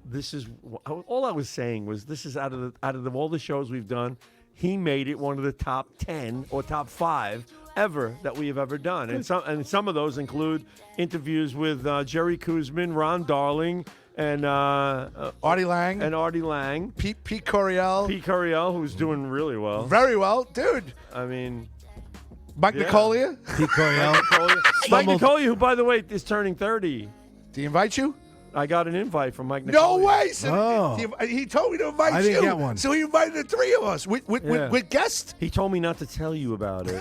this is all I was saying was this is out of all the shows we've done, he made it one of the top 10 or top 5 ever that we have ever done, and some of those include interviews with Jerry Kuzman, Ron Darling, and
Artie Lang.
and Artie Lang,
Pete Coriel.
Pete Curiel, who's doing really well.
Very well. Dude.
I mean,
Mike
Yeah.
Nicolia.
Pete Coriel.
Mike
Stumbled-
Nicolia, who by the way is turning 30.
Did he invite you?
I got an invite from Mike
No
Nicolia.
way. So
Oh.
he told me to invite
I
you.
didn't get one.
So he invited the 3 of us with
Yeah.
guests.
He told me not to tell you about it.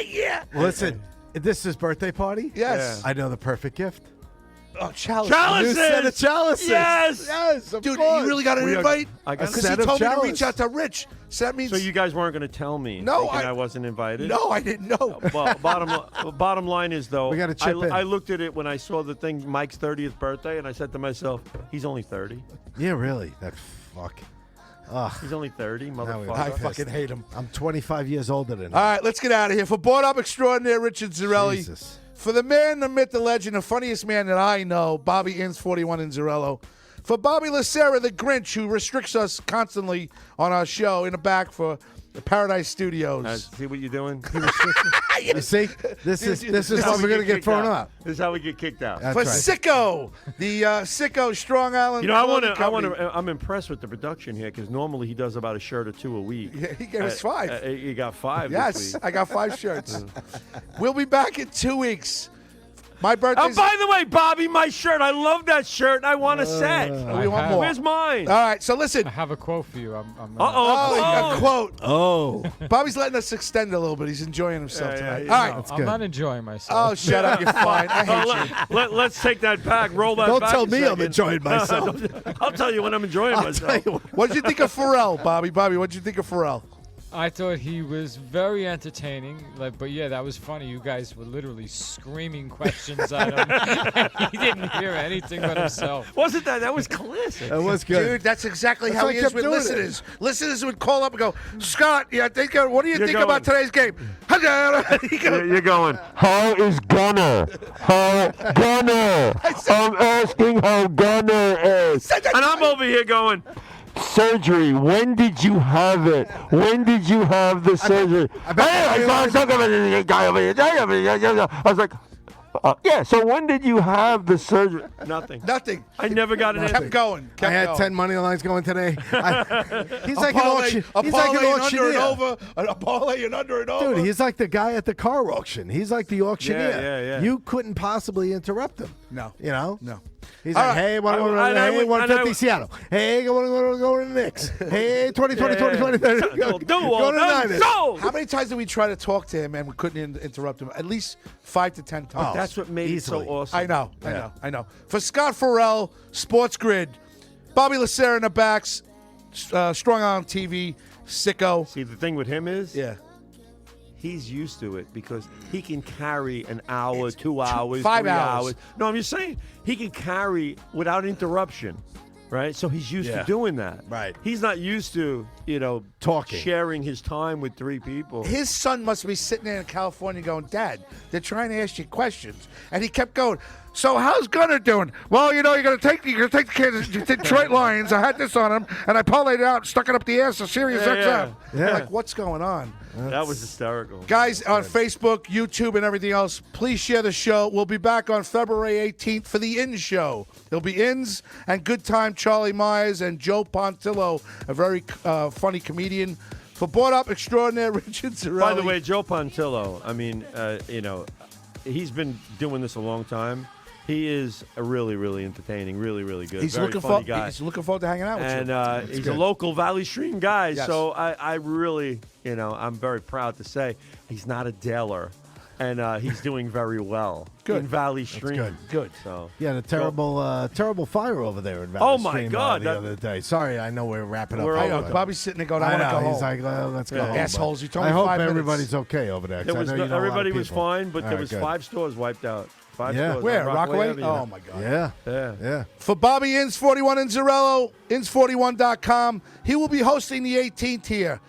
Yeah.
Listen, this is his birthday party?
Yes.
I know the perfect gift.
Oh, chalice.
Chalices!
New set of chalices.
Yes!
Yes, of
Dude,
course.
you really got an invite?
I got
Because
a
he
set of
told me to
chalice.
reach out to Rich. So that means
So you guys weren't going to tell me?
No,
thinking
I-
I wasn't invited.
No, I didn't know.
Well, bottom line is though,
We gotta chip in.
I looked at it when I saw the thing, Mike's 30th birthday, and I said to myself, he's only 30.
Yeah, really. That fuck. Ugh.
He's only 30,
Now we-
motherfucker.
I
pissed.
fucking hate him.
I'm 25 years older than him.
All right, let's get out of here. For Board Up Extraordinaire, Richard Zarelli.
Jesus.
For the man, the myth, the legend, the funniest man that I know, Bobby Inns 41 in Zarello. For Bobby Lacerra, the Grinch, who restricts us constantly on our show, in the back for the Paradise Studios.
See what you're doing?
You see, this is how we're gonna get thrown out.
This is how we get kicked out.
That's
For
right.
Sicko, the Sicko Strong Island.
You know,
Company.
I'm impressed with the production here because normally he does about a shirt or two a week.
Yeah, he gave us 5.
You got 5 this
Yes,
week.
I got 5 shirts. We'll be back in 2 weeks. My birthday.
Oh, by the way, Bobby, my shirt. I love that shirt. I want a set.
We want more.
Where's mine?
All right, so listen.
I have a quote for you.
Oh, a quote.
Oh,
Bobby's letting us extend a little bit. He's enjoying himself
Yeah,
tonight.
yeah,
All right.
I'm not enjoying myself.
Oh, shut up. You're fine. I hate you.
Let's take that back. Roll that
don't
back.
tell
a
me I'm
second.
enjoying myself.
I'll tell you when I'm enjoying myself.
What did you think of Pharrell, Bobby? Bobby, what did you think of Pharrell?
I thought he was very entertaining. But yeah, that was funny. You guys were literally screaming questions at him. He didn't hear anything but himself.
Wasn't that? That was classic.
That was good.
Dude, that's exactly
That's
how
why
he
I
is
kept
with
doing it.
listeners. Listeners would call up and go, Scott, what do you think
going.
about today's game? He goes,
You're going.
How is Gunner? How Gunner? I'm asking how Gunner is.
And I'm over here going.
Surgery. When did you have it? When did you have the surgery? I was like, yeah. So when did you have the surgery?
Nothing.
Nothing.
I never got an answer.
Kept going.
I had 10 money lines going today. He's like an auction. He's like an
Under and
auctioneer.
over. A parlay and under and over.
Dude, he's like the guy at the car auction. He's like the auctioneer.
Yeah.
You couldn't possibly interrupt him.
No.
You know?
No.
He's
All
like,
right.
hey, want to
I- and I
hey,
would-
150
and I would-
Seattle. Hey, I want to go to the Knicks. Hey, 20, 20, 20, 20, 30.
Do
Go
all
to the
that.
Niners.
Go!
How many times did we try to talk to him and we couldn't interrupt him? At least 5 to 10 times.
That's what made
Easily.
it so awesome.
I know. For Scott Farrell, Sports Grid, Bobby Lacerra in the backs, Strong Island TV, Sicko.
See, the thing with him is,
Yeah.
he's used to it because he can carry an hour, 2 hours,
5
3
hours.
No, I'm just saying he can carry without interruption, right? So he's used to doing that.
Right.
He's not used to,
Talking.
sharing his time with 3 people.
His son must be sitting there in California going, Dad, they're trying to ask you questions. And he kept going, so how's Gunner doing? Well, you're gonna take the Detroit Lions. I had this on him, and I parlayed it out and stuck it up the ass of Sirius XM.
Yeah.
Like, what's going on?
That was hysterical.
Guys on Facebook, YouTube, and everything else, please share the show. We'll be back on February 18th for the Ins show. There'll be Ins and Good Time Charlie Myers and Joe Pontillo, a very funny comedian. For Board Up Extraordinaire, Richard Zarelli.
By the way, Joe Pontillo, I mean, he's been doing this a long time. He is a really, really entertaining, really, really good.
he's
very
looking
funny guy.
He's looking forward to hanging out with you.
And he's
good.
a local Valley Stream guy,
Yes.
so I really, I'm very proud to say he's not a Daler, and he's doing very well
Good.
in Valley Stream.
good.
Good.
So
Yeah, the terrible fire over there in Valley
Oh, my
Stream,
God,
the
that-
other day. Sorry, I know we're wrapping up.
We're
I
here,
know.
but-
Bobby's sitting there going, I
I
want to
know.
go home.
He's like, well, let's go
Yeah.
home. but
Assholes, you told me
I hope
5 minutes.
everybody's okay over there. 'cause
there was
I know you know a lot of
everybody was
people.
fine, but
All
there
right,
was
good.
5 stores wiped out. 5
Yeah.
stores.
Where?
on
Rockaway?
Avenue.
Oh, my God.
Yeah,
Yeah.
yeah.
For Bobby Ins41 in Zarello, ins41.com. He will be hosting the 18th here.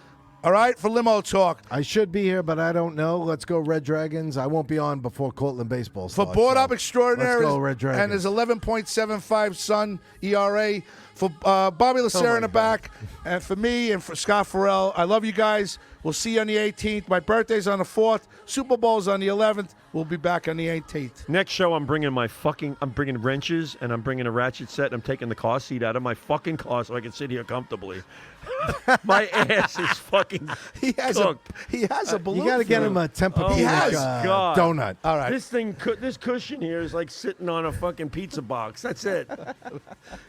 All right, for Limo Talk.
I should be here, but I don't know. Let's go Red Dragons. I won't be on before Cortland baseball
For
starts.
Board
so
Up Extraordinaire
Let's go Red Dragons.
and his 11.75 Sun ERA. For Bobby Lacerra in the back, and for me and for Scott Farrell, I love you guys. We'll see you on the 18th. My birthday's on the 4th. Super Bowl's on the 11th. We'll be back on the 18th.
Next show, I'm bringing wrenches and I'm bringing a ratchet set. I'm taking the car seat out of my fucking car so I can sit here comfortably. My ass is fucking
He has
cooked.
a balloon.
You got to get
for
him a Tempur-Pedic
He has.
God.
donut.
All right.
This cushion here is like sitting on a fucking pizza box. That's it.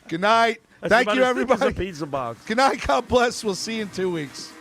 Good night.
That's
Thank
about
you,
as thick as
everybody.
a pizza box.
Good night. God bless. We'll see you in 2 weeks.